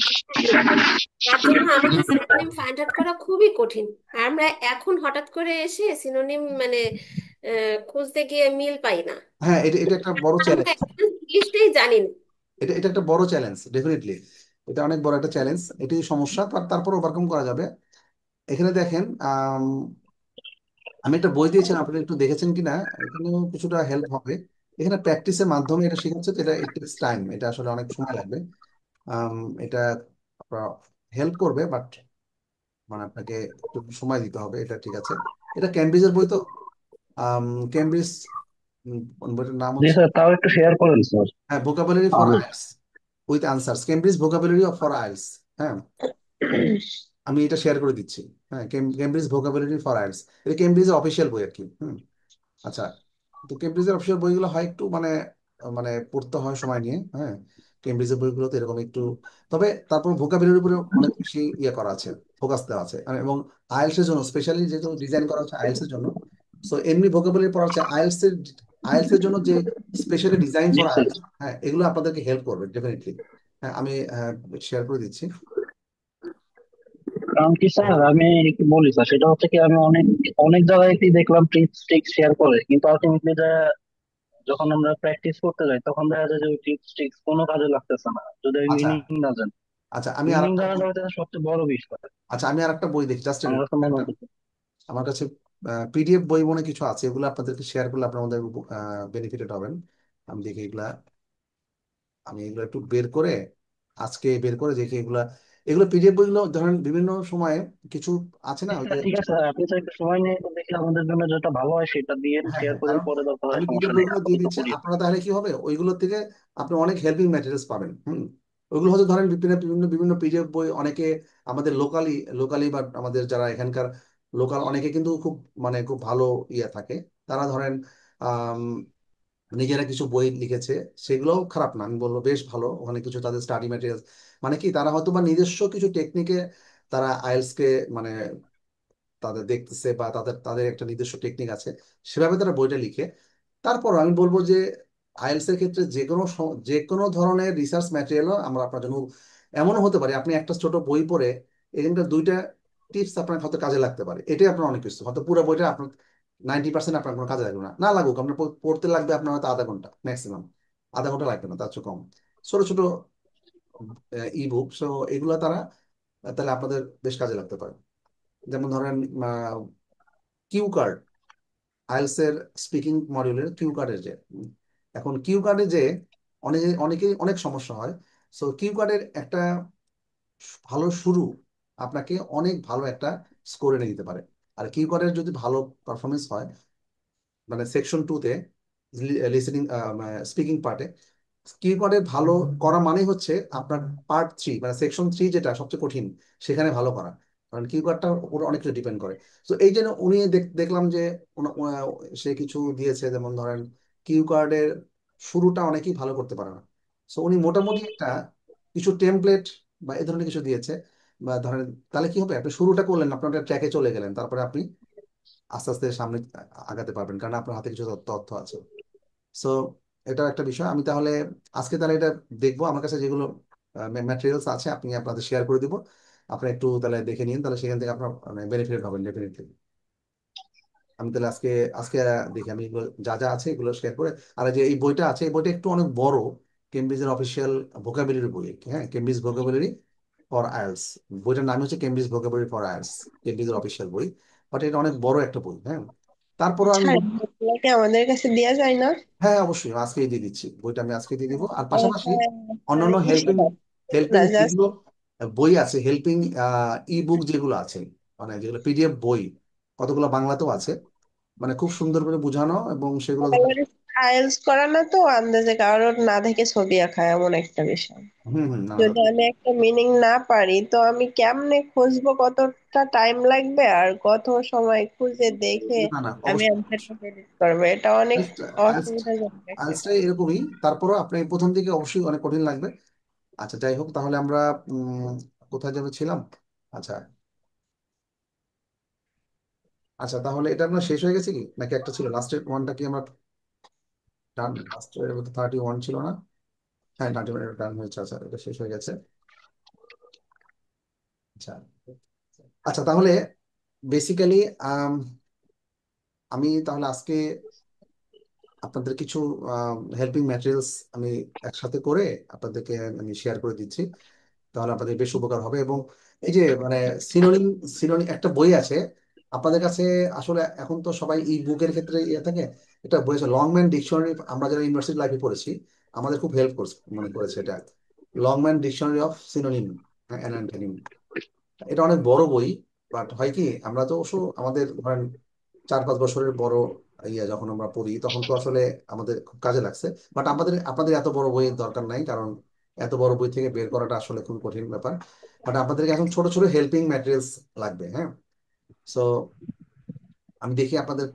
তার জন্য আমাদের সিনোনিম ফাইন্ড আউট করা খুবই কঠিন। আর আমরা এখন হঠাৎ করে এসে সিনোনিম মানে খুঁজতে গিয়ে মিল পাই না। হ্যাঁ এটা এটা একটা বড় আমরা চ্যালেঞ্জ। ইংলিশটাই জানি না। এটা এটা একটা বড় চ্যালেঞ্জ ডেফিনেটলি। এটা অনেক বড় একটা চ্যালেঞ্জ, এটাই সমস্যা, তারপর ওভারকাম করা যাবে। এখানে দেখেন আমি একটা বই দিয়েছিলাম, আপনারা একটু দেখেছেন কিনা, এখানেও কিছুটা হেল্প হবে। এখানে প্র্যাকটিসের মাধ্যমে এটা শেখাচ্ছে, তো এটা ইট টেক্স টাইম, এটা আসলে অনেক সময় লাগবে। এটা হেল্প করবে, বাট মানে আপনাকে একটু সময় দিতে হবে, এটা ঠিক আছে। এটা ক্যামব্রিজের বই তো, ক্যামব্রিজ বইটার নাম জি হচ্ছে স্যার, তাও একটু শেয়ার করেন স্যার। হ্যাঁ vocabulary for IELTS with answers, Cambridge vocabulary for IELTS. হ্যাঁ আমি এটা শেয়ার করে দিচ্ছি। হ্যাঁ কেমব্রিজ ভোকাবুলারি ফর আইএলটিএস, এটা কেমব্রিজের অফিসিয়াল বই আর কি। আচ্ছা তো কেমব্রিজের অফিসিয়াল বইগুলো হয় একটু মানে মানে পড়তে হয় সময় নিয়ে। হ্যাঁ কেমব্রিজের বইগুলো তো এরকম একটু, তবে তারপর ভোকাবুলারির উপরে অনেক বেশি ইয়ে করা আছে, ফোকাস দেওয়া আছে। এবং আইএলটিএস এর জন্য স্পেশালি যেহেতু ডিজাইন করা হচ্ছে আইএলটিএস এর জন্য, সো এমনি ভোকাবুলারি পড়া হচ্ছে আইএলটিএস এর জন্য যে specially design G for sir. IELTS. হ্যাঁ এগুলো আপনাদেরকে হেল্প করবে ডেফিনেটলি। হ্যাঁ, আমি শেয়ার করে দিচ্ছি। কারণ কি স্যার, আমি একটু বলি স্যার, সেটা হচ্ছে কি, আমি অনেক অনেক জায়গায় দেখলাম টিপস টিক্স শেয়ার করে, কিন্তু আলটিমেটলি যখন আমরা প্র্যাকটিস করতে যাই তখন দেখা যায় যে ওই টিপস টিক্স কোনো কাজে লাগতেছে না যদি আচ্ছা মিনিং না জানি। আচ্ছা আমি আর মিনিং একটা জানাটা হচ্ছে সবচেয়ে বড় বিষয় আচ্ছা আমি আর একটা বই দেখি, জাস্ট আমার কাছে মনে হচ্ছে। আমার কাছে পিডিএফ বই মনে কিছু আছে, এগুলো আপনাদেরকে শেয়ার করলে আপনারা আমাদের বেনিফিটেড হবেন। আমি দেখি এগুলা, আমি এগুলো একটু বের করে, আজকে বের করে দেখি এগুলা, এগুলো পিডিএফ বইগুলো ধরেন বিভিন্ন সময়ে কিছু আছে না, ওই যে ঠিক আছে, আপনি তো একটু সময় নিয়ে একটু দেখে আমাদের জন্য যেটা ভালো হয় সেটা দিয়ে হ্যাঁ শেয়ার হ্যাঁ, করেন, কারণ পরে দরকার হয় আমি পিডিএফ সমস্যা নেই, বইগুলো দিয়ে আপাতত দিচ্ছি, করি। আপনারা তাহলে কি হবে ওইগুলো থেকে আপনি অনেক হেল্পিং ম্যাটেরিয়ালস পাবেন। ওইগুলো হচ্ছে ধরেন বিভিন্ন বিভিন্ন বিভিন্ন পিডিএফ বই, অনেকে আমাদের লোকালি বা আমাদের যারা এখানকার লোকাল, অনেকে কিন্তু খুব মানে খুব ভালো ইয়ে থাকে, তারা ধরেন আম, নিজেরা কিছু বই লিখেছে, সেগুলোও খারাপ না, আমি বলবো বেশ ভালো। ওখানে কিছু তাদের স্টাডি ম্যাটেরিয়ালস, মানে কি তারা হয়তো বা নিজস্ব কিছু টেকনিকে তারা আইএলটিএস কে মানে তাদের দেখতেছে, বা তাদের তাদের একটা নিজস্ব টেকনিক আছে, সেভাবে তারা বইটা লিখে। তারপর আমি বলবো যে আইএলটিএস এর ক্ষেত্রে যে কোনো ধরনের রিসার্চ ম্যাটেরিয়ালও আমরা আপনার জন্য, এমনও হতে পারে আপনি একটা ছোট বই পড়ে এখানকার দুইটা টিপস আপনার হয়তো কাজে লাগতে পারে, এটাই আপনার অনেক কিছু, হয়তো পুরো বইটা আপনার 90% আপনার কোনো কাজে লাগবে না, না লাগুক আপনার পড়তে লাগবে আপনার হয়তো আধা ঘন্টা ম্যাক্সিমাম, আধা ঘন্টা লাগবে না, তার চেয়ে কম। ছোট ছোট ই বুক, সো এগুলো তারা তাহলে আপনাদের বেশ কাজে লাগতে পারে। যেমন ধরেন কিউ কার্ড, আইএলটিএস এর স্পিকিং মডিউলের কিউ কার্ডের যে এখন কিউ কার্ডে যে অনেকেই অনেক সমস্যা হয়। সো কিউ কার্ডের একটা ভালো শুরু আপনাকে অনেক ভালো একটা স্কোর এনে দিতে পারে। আর কিউ কার্ডের যদি ভালো পারফরমেন্স হয়, মানে সেকশন 2-তে লিসেনিং স্পিকিং পার্টে কিউকার্ডের ভালো করা মানে হচ্ছে আপনার পার্ট 3 মানে সেকশন 3 যেটা সবচেয়ে কঠিন, সেখানে ভালো করা, কারণ কিউকার্ডটার উপর অনেক কিছু ডিপেন্ড করে। তো এই জন্য উনি দেখলাম যে সে কিছু দিয়েছে, যেমন ধরেন কিউকার্ডের শুরুটা অনেকেই ভালো করতে পারে না। সো উনি মোটামুটি একটা কিছু টেমপ্লেট বা এই ধরনের কিছু দিয়েছে, বা ধরেন তাহলে কি হবে, আপনি শুরুটা করলেন, আপনার একটা ট্র্যাকে চলে গেলেন, তারপরে আপনি আস্তে আস্তে সামনে আগাতে পারবেন, কারণ আপনার হাতে কিছু তথ্য আছে। সো এটা একটা বিষয়। আমি তাহলে আজকে তাহলে এটা দেখবো, আমার কাছে যেগুলো ম্যাটেরিয়ালস আছে আপনি আপনাদের শেয়ার করে দিব, আপনি একটু তাহলে দেখে নিন, তাহলে সেখান থেকে আপনার মানে বেনিফিট হবেন ডেফিনেটলি। আমি তাহলে আজকে আজকে দেখি আমি এগুলো যা যা আছে এগুলো শেয়ার করে। আর এই যে এই বইটা আছে, এই বইটা একটু অনেক বড়, কেমব্রিজের অফিসিয়াল ভোকাবুলারি বই, হ্যাঁ, কেমব্রিজ ভোকাবুলারি ফর আইএলটিএস, বইটার নাম হচ্ছে কেমব্রিজ ভোকাবুলারি ফর আইএলটিএস, কেমব্রিজের অফিসিয়াল বই, বাট এটা অনেক বড় একটা বই। হ্যাঁ, তারপরও আমি স্যার এগুলোকে আমাদের কাছে দেওয়া যায় না? হ্যাঁ অবশ্যই আজকেই দিয়ে দিচ্ছি, বইটা আমি আজকে দিয়ে দিব। আর হ্যাঁ, পাশাপাশি স্যার অন্যান্য ইসে হেল্পিং হেল্পিং না জাস্ট যেগুলো বই আছে, হেল্পিং ই বুক যেগুলো আছে, মানে যেগুলো পিডিএফ বই, কতগুলো বাংলাতেও আছে, মানে খুব সুন্দর করে বোঝানো, এবং সেগুলো ধরেন আইএলটিএস করা না তো আন্দাজে কারোর না দেখে ছবি আঁকা এমন একটা বিষয়। না না যদি আমি একটা মিনিং না পারি তো আমি কেমনে খুঁজবো, কতটা টাইম লাগবে আর কত সময় খুঁজে দেখে না না আমি অবশ্যই অ্যান্সারটা প্রেডিক্ট করবো, এটা অনেক অসুবিধাজনক একটা আইএলটিএসটা কাজ। এরকমই, তারপরও আপনি প্রথম দিকে অবশ্যই অনেক কঠিন লাগবে। আচ্ছা যাই হোক, তাহলে আমরা কোথায় যাবে ছিলাম। আচ্ছা আচ্ছা, তাহলে এটা আপনার শেষ হয়ে গেছে কি, নাকি একটা ছিল লাস্টের ওয়ানটা কি আমরা ডান, লাস্টের 31 ছিল না? হ্যাঁ, 30 মিনিট ডান হয়েছে, আচ্ছা এটা শেষ হয়ে গেছে। আচ্ছা আচ্ছা, তাহলে বেসিক্যালি আমি তাহলে আজকে আপনাদের কিছু হেল্পিং ম্যাটেরিয়ালস আমি একসাথে করে আপনাদেরকে আমি শেয়ার করে দিচ্ছি, তাহলে আপনাদের বেশ উপকার হবে। এবং এই যে মানে সিনোনিম সিনোনিম একটা বই আছে আপনাদের কাছে, আসলে এখন তো সবাই ই বুকের ক্ষেত্রে ইয়ে থাকে, এটা বই আছে লংম্যান ডিকশনারি, আমরা যারা ইউনিভার্সিটি লাইফে পড়েছি আমাদের খুব হেল্প করছে, মানে করেছে এটা, Longman dictionary of synonym and antonym. এটা অনেক বড় বই, বাট হয় কি আমরা তো অবশ্য আমাদের ধরেন 4-5 বছরের বড় ইয়ে যখন আমরা পড়ি তখন তো আসলে আমাদের খুব কাজে লাগছে, বাট আপনাদের এত বড় বইয়ের দরকার নাই, কারণ এত বড় বই থেকে বের করাটা আসলে খুব কঠিন ব্যাপার। বাট আপনাদেরকে এখন ছোট ছোট হেল্পিং ম্যাটেরিয়ালস লাগবে। হ্যাঁ, সো আমি দেখি আপনাদের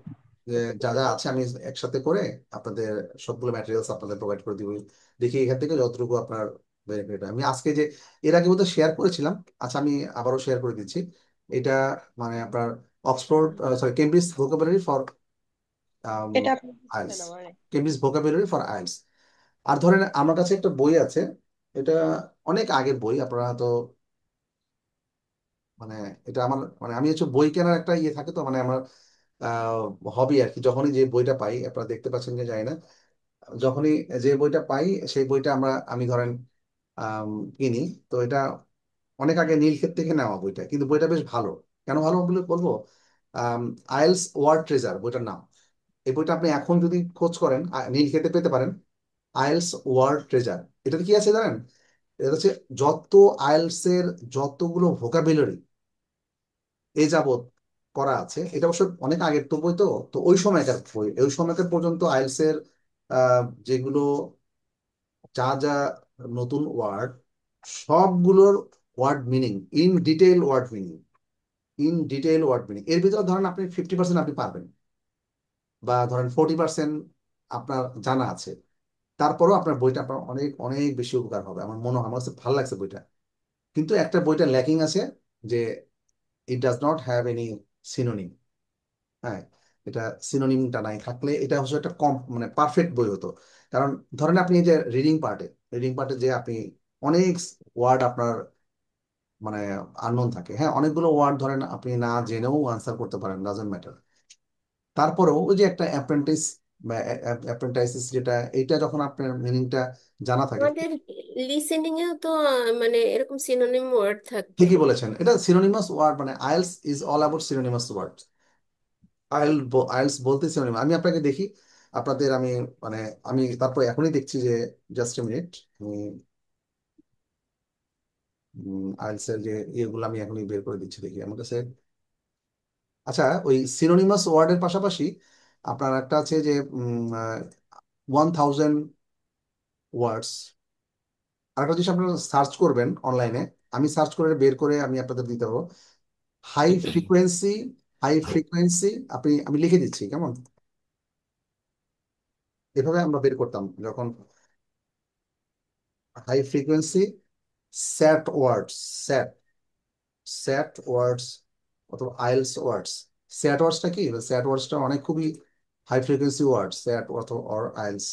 যা যা আছে আমি একসাথে করে আপনাদের সবগুলো ম্যাটেরিয়ালস আপনাদের প্রোভাইড করে দিব, দেখি এখান থেকে যতটুকু আপনার বেনিফিট হয়। আমি আজকে যে এর আগে বোধহয় শেয়ার করেছিলাম, আচ্ছা আমি আবারও শেয়ার করে দিচ্ছি। এটা মানে আপনার Oxford, sorry, Cambridge vocabulary for এটা আপনি আইএলটিএস, দিচ্ছেন আমারে? Cambridge vocabulary for IELTS. আর ধরেন আমার কাছে একটা বই আছে, এটা অনেক আগের বই, আপনারা তো মানে এটা আমার মানে আমি হচ্ছে বই কেনার একটা ইয়ে থাকে তো, মানে আমার হবি আর কি। যখনই যে বইটা পাই, আপনারা দেখতে পাচ্ছেন যে যায় না, যখনই যে বইটা পাই সেই বইটা আমি ধরেন আম, কিনি। তো এটা অনেক আগে নীলক্ষেত থেকে নেওয়া বইটা, কিন্তু বইটা বেশ ভালো। কেন ভালো বলে বলবো, আইএলস ওয়ার্ড ট্রেজার বইটার নাম। এই বইটা আপনি এখন যদি খোঁজ করেন নীলক্ষেতে পেতে পারেন। আইএলস ওয়ার্ড ট্রেজার, এটাতে কি আছে জানেন? এটা হচ্ছে যত আইএলস এর যতগুলো ভোকাবুলারি এ যাবত করা আছে, এটা অবশ্য অনেক আগের তো বই, তো তো ওই সময়কার বই, ওই সময়কার পর্যন্ত আইএলস এর যেগুলো যা যা নতুন ওয়ার্ড, সবগুলোর word meaning, in detail word meaning, এর ভিতরে ধরেন আপনি 50% আপনি পারবেন, বা ধরেন 40% আপনার জানা আছে। তারপরও আপনার বইটা আপনার অনেক অনেক বেশি উপকার হবে আমার মনে হয়। আমার কাছে ভালো লাগছে বইটা। কিন্তু একটা বইটা ল্যাকিং আছে, যে it does not have any synonym. হ্যাঁ, এটা সিনোনিমটা নাই থাকলে এটা হচ্ছে একটা কম মানে পারফেক্ট বই হতো। কারণ ধরেন আপনি এই যে রিডিং পার্টে যে আপনি অনেক ওয়ার্ড আপনার মানে আননোন থাকে, হ্যাঁ, অনেকগুলো ওয়ার্ড ধরেন আপনি না জেনেও আনসার করতে পারেন, ডাজন্ট ম্যাটার। তারপরেও ওই যে একটা অ্যাপ্রেন্টিস বা অ্যাপ্রেন্টাইসিস, যেটা এইটা যখন আপনার মিনিংটা জানা থাকে। আমাদের লিসেনিং এও তো মানে এরকম সিনোনিম ওয়ার্ড থাকে। ঠিকই বলেছেন, এটা সিনোনিমাস ওয়ার্ড, মানে IELTS is all about synonymous word. IELTS বলতে সিনোনিম। আমি আপনাকে দেখি আপনাদের, আমি মানে আমি তারপর এখনই দেখছি যে, জাস্ট এ মিনিট, আমি আইএলস এর যে ইয়েগুলো আমি এখনই বের করে দিচ্ছি, দেখি আমার কাছে। আচ্ছা, ওই সিনোনিমাস ওয়ার্ডের পাশাপাশি আপনার একটা আছে যে 1000 ওয়ার্ডস। আরেকটা জিনিস আপনারা সার্চ করবেন অনলাইনে, আমি সার্চ করে বের করে আমি আপনাদের দিতে পারবো। হাই ফ্রিকোয়েন্সি, আমি লিখে দিচ্ছি কেমন, এভাবে আমরা বের করতাম যখন। হাই ফ্রিকোয়েন্সি স্যাট ওয়ার্ডস, স্যাট স্যাট ওয়ার্ডস অথবা আইএলস ওয়ার্ডস। স্যাট ওয়ার্ডসটা কি? স্যাট ওয়ার্ডসটা অনেক খুবই হাই ফ্রিকোয়েন্সি ওয়ার্ড, স্যাট অথবা or IELTS.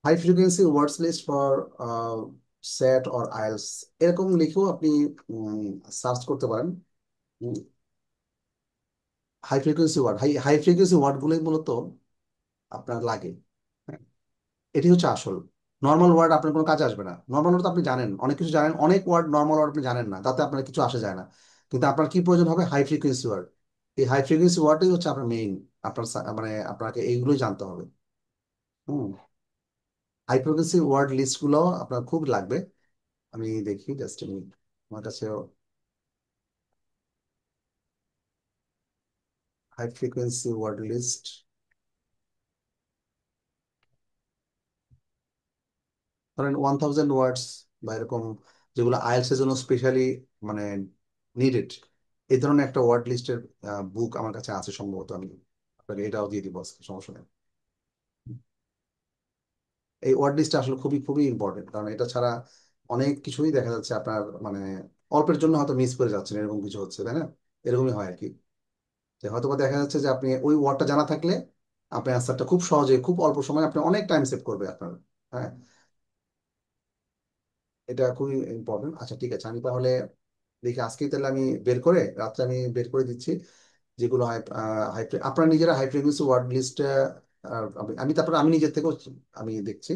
High frequency words list for SAT or IELTS, এরকম লিখেও আপনি সার্চ করতে পারেন। High frequency word, high frequency word গুলোই মূলত আপনার লাগে। হ্যাঁ, এটি হচ্ছে আসল। নর্মাল ওয়ার্ড আপনার কোনো কাজে আসবে না। নর্মাল ওয়ার্ড তো আপনি জানেন, অনেক কিছু জানেন, অনেক ওয়ার্ড নর্মাল ওয়ার্ড আপনি জানেন না, তাতে আপনার কিছু আসে যায় না। কিন্তু আপনার কি প্রয়োজন হবে? High frequency word. এই হাই ফ্রিকোয়েন্সি ওয়ার্ডটাই হচ্ছে আপনার মেইন। মানে আপনাকে এইগুলোই জানতে হবে। হুম, হাই ফ্রিকোয়েন্সি ওয়ার্ড লিস্ট গুলো আপনার খুব লাগবে। আমি দেখি জাস্ট মিনিট, আমার কাছে হাই ফ্রিকোয়েন্সি ওয়ার্ড লিস্ট, ধরেন 1000 ওয়ার্ডস বা এরকম, যেগুলো আইএলটিএস এর জন্য স্পেশালি মানে নিডেড, এই ধরনের একটা ওয়ার্ড লিস্টের বুক আমার কাছে আছে সম্ভবত। আমি আপনাকে এটাও দিয়ে দিব আজকে, সমস্যা নেই। এই ওয়ার্ড লিস্টটা আসলে খুবই খুবই ইম্পর্টেন্ট, কারণ এটা ছাড়া অনেক কিছুই দেখা যাচ্ছে আপনার মানে অল্পের জন্য হয়তো মিস করে যাচ্ছেন, এরকম কিছু হচ্ছে, তাই না? এরকমই হয় আর কি, যে হয়তো বা দেখা যাচ্ছে যে আপনি ওই ওয়ার্ডটা জানা থাকলে আপনি অ্যান্সারটা খুব সহজে, খুব অল্প সময় আপনি অনেক টাইম সেভ করবে আপনার। হ্যাঁ, এটা খুবই ইম্পর্টেন্ট। আচ্ছা ঠিক আছে, আমি তাহলে দেখি আজকেই তাহলে আমি বের করে রাত্রে আমি বের করে দিচ্ছি, যেগুলো হাই হাই আপনারা নিজেরা হাই ফ্রিকোয়েন্সি ওয়ার্ড লিস্ট। আমি তারপরে আমি নিজের থেকেও আমি দেখছি,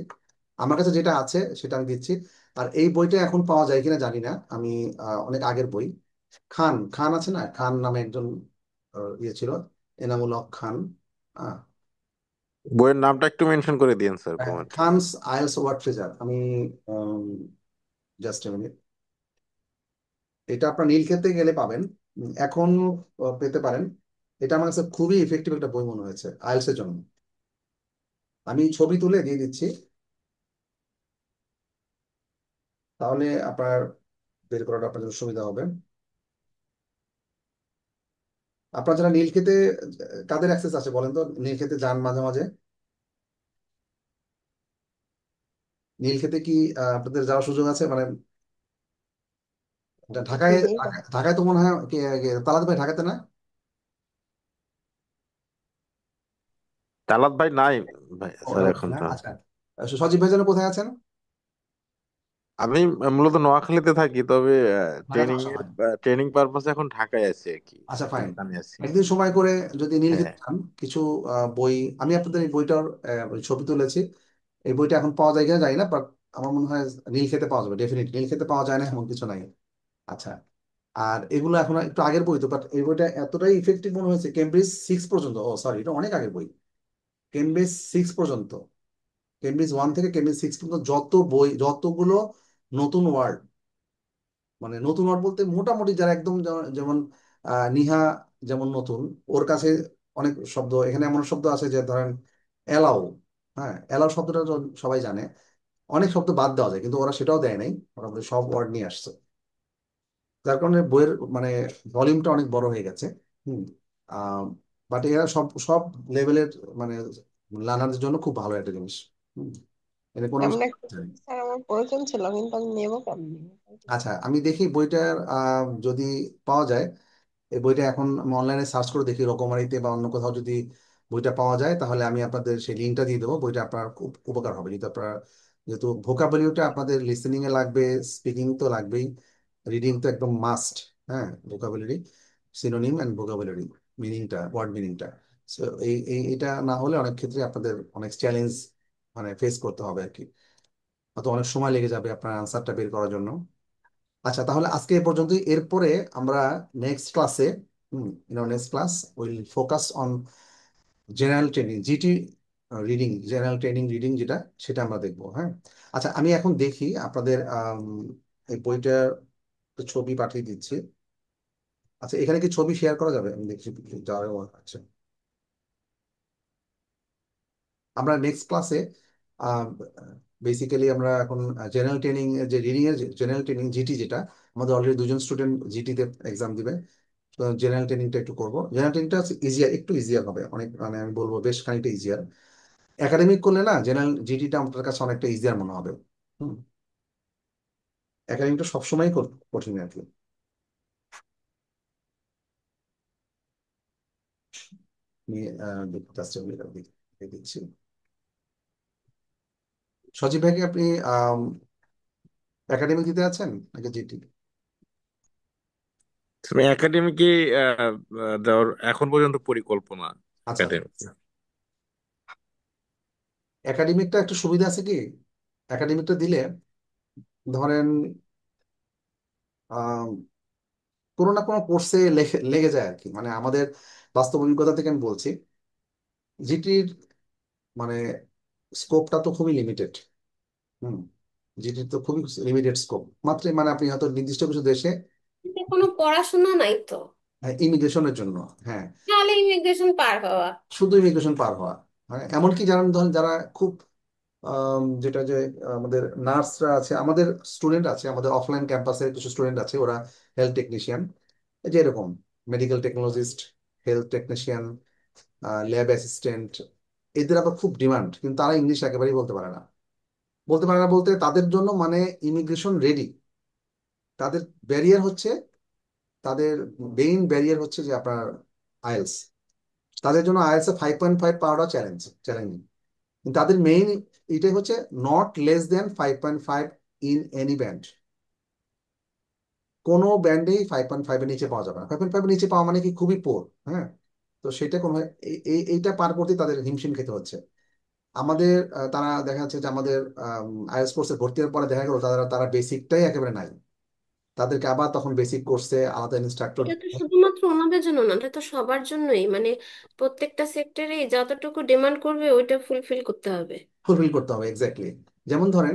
আমার কাছে যেটা আছে সেটা আমি দিচ্ছি। আর এই বইটা এখন পাওয়া যায় কিনা জানি না, আমি অনেক আগের বই। খান খান আছে না, খান নামে একজন ইয়ে ছিল, এনামুল হক খান। আহ, বইয়ের নামটা একটু মেনশন করে দিন স্যার কমেন্টে। Khan's IELTS word treasure. আমি জাস্ট মিনিট, এটা আপনার নীলক্ষেতে গেলে পাবেন, এখন পেতে পারেন। এটা আমার কাছে খুবই ইফেক্টিভ একটা বই মনে হয়েছে আইএলস এর জন্য। আমি ছবি তুলে দিয়ে দিচ্ছি, তাহলে আপনার বের করাটা আপনার জন্য সুবিধা হবে। আপনার যারা নীলক্ষেতে কাদের অ্যাক্সেস আছে বলেন তো, নীলক্ষেতে যান মাঝে মাঝে? নীলক্ষেতে কি আপনাদের যাওয়ার সুযোগ আছে মানে? ঢাকায়, জি ঢাকায় তো মনে হয় তালাত ভাই ঢাকাতে না? তালাত ভাই নাই ভাই ও, স্যার এখন না, তো। আচ্ছা। সজীব ভাই যেন কোথায় আছেন? আমি মূলত নোয়াখালীতে থাকি, তবে ঢাকা থাকা ট্রেনিং সময়। ট্রেনিং পারপাসে এখন ঢাকায় আছি আর কি। আচ্ছা, ফাইন। এখানে আছি। একদিন সময় করে যদি নীলক্ষেতে হ্যাঁ। যান, কিছু বই, আমি আপনাদের এই বইটার ছবি তুলেছি। এই বইটা এখন পাওয়া যায় কিনা জানি না, বাট আমার মনে হয় নীলক্ষেতে পাওয়া যাবে, ডেফিনেটলি। নীলক্ষেতে পাওয়া যায় না এমন কিছু নাই। আচ্ছা। আর এগুলো এখন একটু আগের বই তো, বাট এই বইটা এতটাই ইফেক্টিভ মনে হয়েছে, কেমব্রিজ 6 পর্যন্ত। ও সরি, এটা অনেক আগের বই। কেমব্রিজ 6 পর্যন্ত, কেমব্রিজ 1 থেকে কেমব্রিজ 6 পর্যন্ত যত বই, যতগুলো নতুন ওয়ার্ড, মানে নতুন ওয়ার্ড বলতে মোটামুটি যারা একদম যেমন নিহা যেমন নতুন, ওর কাছে অনেক শব্দ, এখানে এমন শব্দ আছে যে ধরেন এলাও। হ্যাঁ, এলাও শব্দটা তো সবাই জানে। অনেক শব্দ বাদ দেওয়া যায়, কিন্তু ওরা সেটাও দেয় নাই, ওরা বলে সব ওয়ার্ড নিয়ে আসছে। যার কারণে বইয়ের মানে ভলিউমটা অনেক বড় হয়ে গেছে। হুম। বাট এরা সব সব লেভেলের মানে লার্নারদের জন্য খুব ভালো একটা জিনিস। হুম। এটা কোনো কেমনে খুঁজবো স্যার, আমার প্রয়োজন ছিল কিন্তু আমি নেবো কেমনে? আচ্ছা, আমি দেখি বইটার যদি পাওয়া যায়। এই বইটা এখন আমি অনলাইনে সার্চ করে দেখি, রকমারিতে বা অন্য কোথাও যদি বইটা পাওয়া যায়, তাহলে আমি আপনাদের সেই লিঙ্কটা দিয়ে দেবো। বইটা আপনার খুব উপকার হবে যদি আপনার, যেহেতু ভোকাবুলারিটা আপনাদের লিসেনিং এ লাগবে, স্পিকিং তো লাগবেই, রিডিং তো একদম মাস্ট। হ্যাঁ, ভোকাবুলারি, সিনোনিম অ্যান্ড ভোকাবুলারি, মিনিংটা, ওয়ার্ড মিনিংটা। সো এটা না হলে অনেক ক্ষেত্রে আপনাদের অনেক চ্যালেঞ্জ মানে ফেস করতে হবে আর কি, অত অনেক সময় লেগে যাবে আপনার আনসারটা বের করার জন্য। আচ্ছা, তাহলে আজকে এ পর্যন্তই। এরপরে আমরা নেক্সট ক্লাসে, next class will focus on general training, GT reading, general training reading যেটা, সেটা আমরা দেখবো। হ্যাঁ। আচ্ছা, আমি এখন দেখি আপনাদের এই বইটার ছবি পাঠিয়ে দিচ্ছি। আচ্ছা, এখানে কি ছবি শেয়ার করা যাবে? আমি দেখছি যাওয়ার মনে হচ্ছে। আমরা নেক্সট ক্লাসে বেসিক্যালি আমরা এখন জেনারেল ট্রেনিং, যে রিডিং এর জেনারেল ট্রেনিং জিটি, যেটা আমাদের অলরেডি দুজন স্টুডেন্ট জিটিতে এক্সাম দিবে, তো জেনারেল ট্রেনিংটা একটু করবো। জেনারেল ট্রেনিংটা ইজিয়ার, একটু ইজিয়ার হবে অনেক, মানে আমি বলবো বেশ খানিকটা ইজিয়ার। একাডেমিক করলে না জেনারেল জিটিটা আপনার কাছে অনেকটা ইজিয়ার মনে হবে। হুম। একাডেমিকটা সবসময় কঠিন আর কি। আমি জাস্ট দিচ্ছি। সজীব ভাইকে আপনি একাডেমিক দিতে আছেন নাকি জিটি? তুমি একাডেমিকে দেওয়ার এখন পর্যন্ত পরিকল্পনা আচ্ছা, আচ্ছা। একাডেমিক। একাডেমিকটা একটু সুবিধা আছে কি, একাডেমিকটা দিলে ধরেন আহ, কোনো না কোনো কোর্সে লেগে যায় আর কি। মানে আমাদের বাস্তব অভিজ্ঞতা থেকে আমি বলছি, জিটির মানে স্কোপটা তো খুবই লিমিটেড। হুম। জিটির তো খুবই লিমিটেড স্কোপ, মাত্র মানে আপনি হয়তো নির্দিষ্ট কিছু দেশে এতে কোনো পড়াশোনা নাই তো, ইমিগ্রেশনের জন্য। হ্যাঁ, তাহলে ইমিগ্রেশন পার হওয়া। শুধু ইমিগ্রেশন পার হওয়া। মানে এমনকি যারা ধরেন যারা খুব যেটা যে আমাদের নার্সরা আছে, আমাদের স্টুডেন্ট আছে, আমাদের অফলাইন ক্যাম্পাসের কিছু স্টুডেন্ট আছে, ওরা হেলথ টেকনিশিয়ান, যে এরকম medical technologist, health technician, lab assistant, এদের আবার খুব ডিমান্ড, কিন্তু তারা ইংলিশ একেবারেই বলতে পারে না। বলতে পারে না বলতে তাদের জন্য মানে ইমিগ্রেশন রেডি, তাদের ব্যারিয়ার হচ্ছে, তাদের মেইন ব্যারিয়ার হচ্ছে যে আপনার আইএলস। তাদের জন্য আইএলস এ 5.5 পাওয়াটা চ্যালেঞ্জিং। কিন্তু তাদের মেইন এটাই হচ্ছে not less then 5.5 in any band. কোনো ব্যান্ডেই 5.5 এর নিচে পাওয়া যাবে না। 5.5 এর নিচে পাওয়া মানে কি খুবই পোর। হ্যাঁ। তো সেটা কোনো এইটা পার করতে তাদের হিমশিম খেতে হচ্ছে। আমাদের তারা দেখা যাচ্ছে যে আমাদের আইএলটিএস কোর্সে ভর্তি হওয়ার পরে দেখা গেল তারা তারা বেসিকটাই একেবারে নাই। তাদেরকে আবার তখন বেসিক কোর্সে আলাদা ইনস্ট্রাক্টর এটা তো শুধুমাত্র ওনাদের জন্য না, এটা তো সবার জন্যই, মানে প্রত্যেকটা সেক্টরে যতটুকু ডিমান্ড করবে ওইটা ফুলফিল করতে হবে। ফুলফিল করতে হবে। এক্স্যাক্টলি। যেমন ধরেন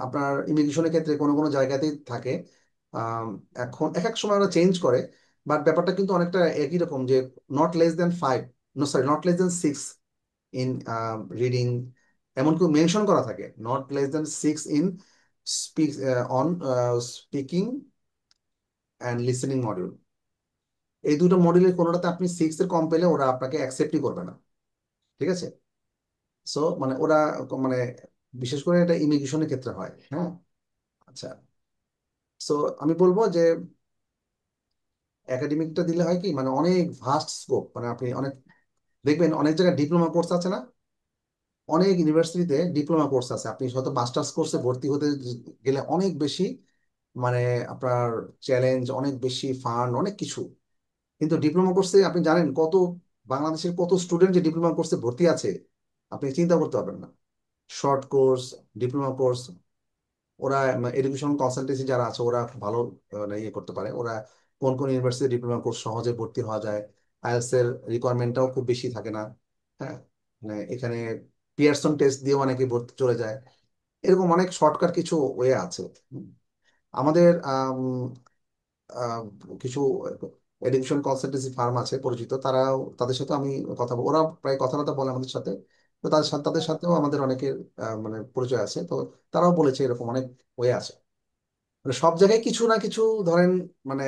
আপনার ইমিগ্রেশনের ক্ষেত্রে কোনো কোনো জায়গাতেই থাকে, আম, এখন এক এক সময় ওরা চেঞ্জ করে, বাট ব্যাপারটা কিন্তু অনেকটা একই রকম, যে not less than 5, no sorry, not less than 6 in reading, এমনকি মেনশন করা থাকে not less than 6 in speak on speaking and listening module. এই দুটো মডিউলের কোনোটাতে আপনি 6 এর কম পেলে ওরা আপনাকে অ্যাকসেপ্টই করবে না, ঠিক আছে? সো মানে ওরা মানে বিশেষ করে এটা ইমিগ্রেশনের ক্ষেত্রে হয়, হ্যাঁ। আচ্ছা, সো আমি বলবো যে একাডেমিকটা দিলে হয় কি, মানে অনেক ভাস্ট স্কোপ, মানে আপনি অনেক দেখবেন অনেক জায়গায় ডিপ্লোমা কোর্স আছে না, অনেক ইউনিভার্সিটিতে ডিপ্লোমা কোর্স আছে, আপনি হয়তো মাস্টার্স কোর্সে ভর্তি হতে গেলে অনেক বেশি মানে আপনার চ্যালেঞ্জ, অনেক বেশি ফান্ড, অনেক কিছু। কিন্তু ডিপ্লোমা কোর্সে আপনি জানেন কত বাংলাদেশের কত স্টুডেন্ট যে ডিপ্লোমা কোর্সে ভর্তি আছে, আপনি চিন্তা করতে পারবেন না। শর্ট কোর্স, ডিপ্লোমা কোর্স, ওরা এডুকেশন কনসালটেন্সি যারা আছে ওরা খুব ভালো মানে ইয়ে করতে পারে, ওরা কোন কোন ইউনিভার্সিটি ডিপ্লোমা কোর্স সহজে ভর্তি হওয়া যায়, আইএলটিএস এর রিকোয়ারমেন্টটাও খুব বেশি থাকে না, হ্যাঁ। মানে এখানে পিয়ারসন টেস্ট দিয়েও অনেকে ভর্তি চলে যায়, এরকম অনেক শর্টকাট কিছু ওয়ে আছে। হুম। আমাদের আহ, কিছু এডুকেশন কনসালটেন্সি ফার্ম আছে পরিচিত, তারাও, তাদের সাথে আমি কথা ওরা প্রায় কথাবার্তা বলে আমাদের সাথে, তো তাদের সাথেও আমাদের অনেকের মানে পরিচয় আছে, তো তারাও বলেছে এরকম অনেক ওয়ে আছে। মানে সব জায়গায় কিছু না কিছু ধরেন মানে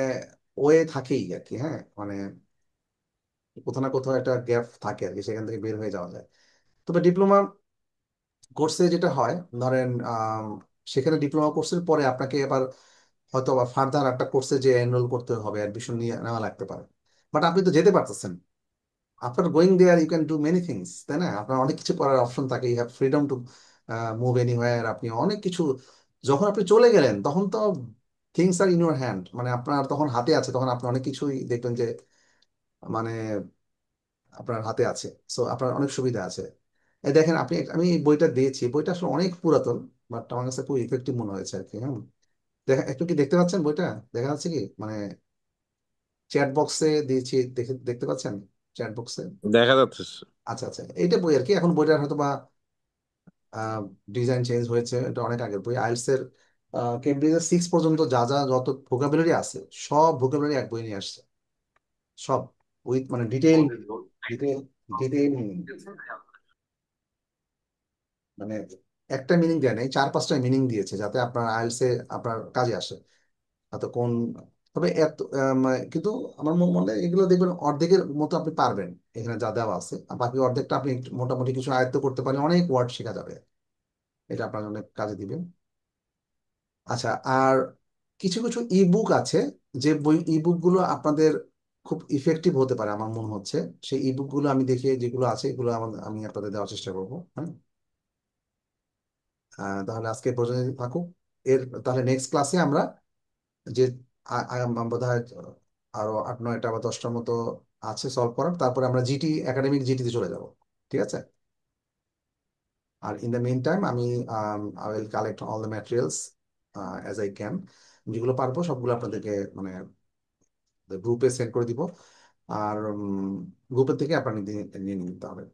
ওয়ে থাকেই আর কি, হ্যাঁ। মানে কোথাও না কোথাও একটা গ্যাপ থাকে আর কি, সেখান থেকে বের হয়ে যাওয়া যায়। তবে ডিপ্লোমা কোর্সে যেটা হয় ধরেন সেখানে ডিপ্লোমা কোর্সের পরে আপনাকে এবার হয়তো বা ফার্দার একটা কোর্সে যে এনরোল করতে হবে, অ্যাডমিশন নিয়ে নেওয়া লাগতে পারে। বাট আপনি তো যেতে পারতেছেন, after going there you can do many things, তাই না? আপনার অনেক কিছু করার অপশন থাকে, you have freedom to move anywhere, আপনি অনেক কিছু। যখন আপনি চলে গেলেন তখন তো things are in your hand, মানে আপনার তখন হাতে আছে, তখন আপনি অনেক কিছুই দেখবেন যে মানে আপনার হাতে আছে। সো আপনার অনেক সুবিধা আছে। এই দেখেন আপনি, আমি এই বইটা দিয়েছি, বইটা আসলে অনেক পুরাতন, বাট আমার কাছে খুব ইফেক্টিভ মনে হয়েছে আর কি, হ্যাঁ। দেখা, একটু কি দেখতে পাচ্ছেন বইটা? দেখা যাচ্ছে কি মানে চ্যাট বক্সে দিয়েছি, দেখতে পাচ্ছেন চ্যাট বক্সে? দেখা যাচ্ছে। আচ্ছা আচ্ছা, এইটা বই আর কি। এখন বইটার হয়তো বা ডিজাইন চেঞ্জ হয়েছে, এটা অনেক আগের বই। আইএলটিএস এর কেমব্রিজের 6 পর্যন্ত যা যা যত ভোকাবুলারি আছে, সব ভোকাবুলারি এক বই নিয়ে আসছে, সব উইথ মানে ডিটেইল, ডিটেইল, ডিটেইল মানে একটা মিনিং দেয় নাই, 4-5টা মিনিং দিয়েছে যাতে আপনার আইএলটিএস এ আপনার কাজে আসে। হয়তো কোন, তবে এত কিন্তু আমার মনে হয় এগুলো দেখবেন অর্ধেকের মতো আপনি পারবেন এখানে যা দেওয়া আছে, আর বাকি অর্ধেকটা আপনি মোটামুটি কিছু আয়ত্ত করতে পারলে অনেক ওয়ার্ড শেখা যাবে, এটা আপনার অনেক কাজে দিবে। আচ্ছা, আর কিছু কিছু ইবুক আছে, যে বই ইবুক গুলো আপনাদের খুব ইফেক্টিভ হতে পারে আমার মনে হচ্ছে। সেই ইবুক গুলো আমি দেখে যেগুলো আছে এগুলো আমি আপনাদের দেওয়ার চেষ্টা করবো, হ্যাঁ। তাহলে আজকে এই পর্যন্ত থাকুক। তাহলে নেক্সট ক্লাসে আমরা যে বোধহয় আরো 8-9টা বা 10টার মতো আছে সলভ করার, তারপরে আমরা জিটি একাডেমিক জিটিতে চলে যাব, ঠিক আছে? আর ইন দ্য মেইন টাইম আমি I will collect all the materials as I can, যেগুলো পারবো সবগুলো আপনাদেরকে মানে গ্রুপে সেন্ড করে দিব, আর গ্রুপের থেকে আপনার নিয়ে নিতে হবে।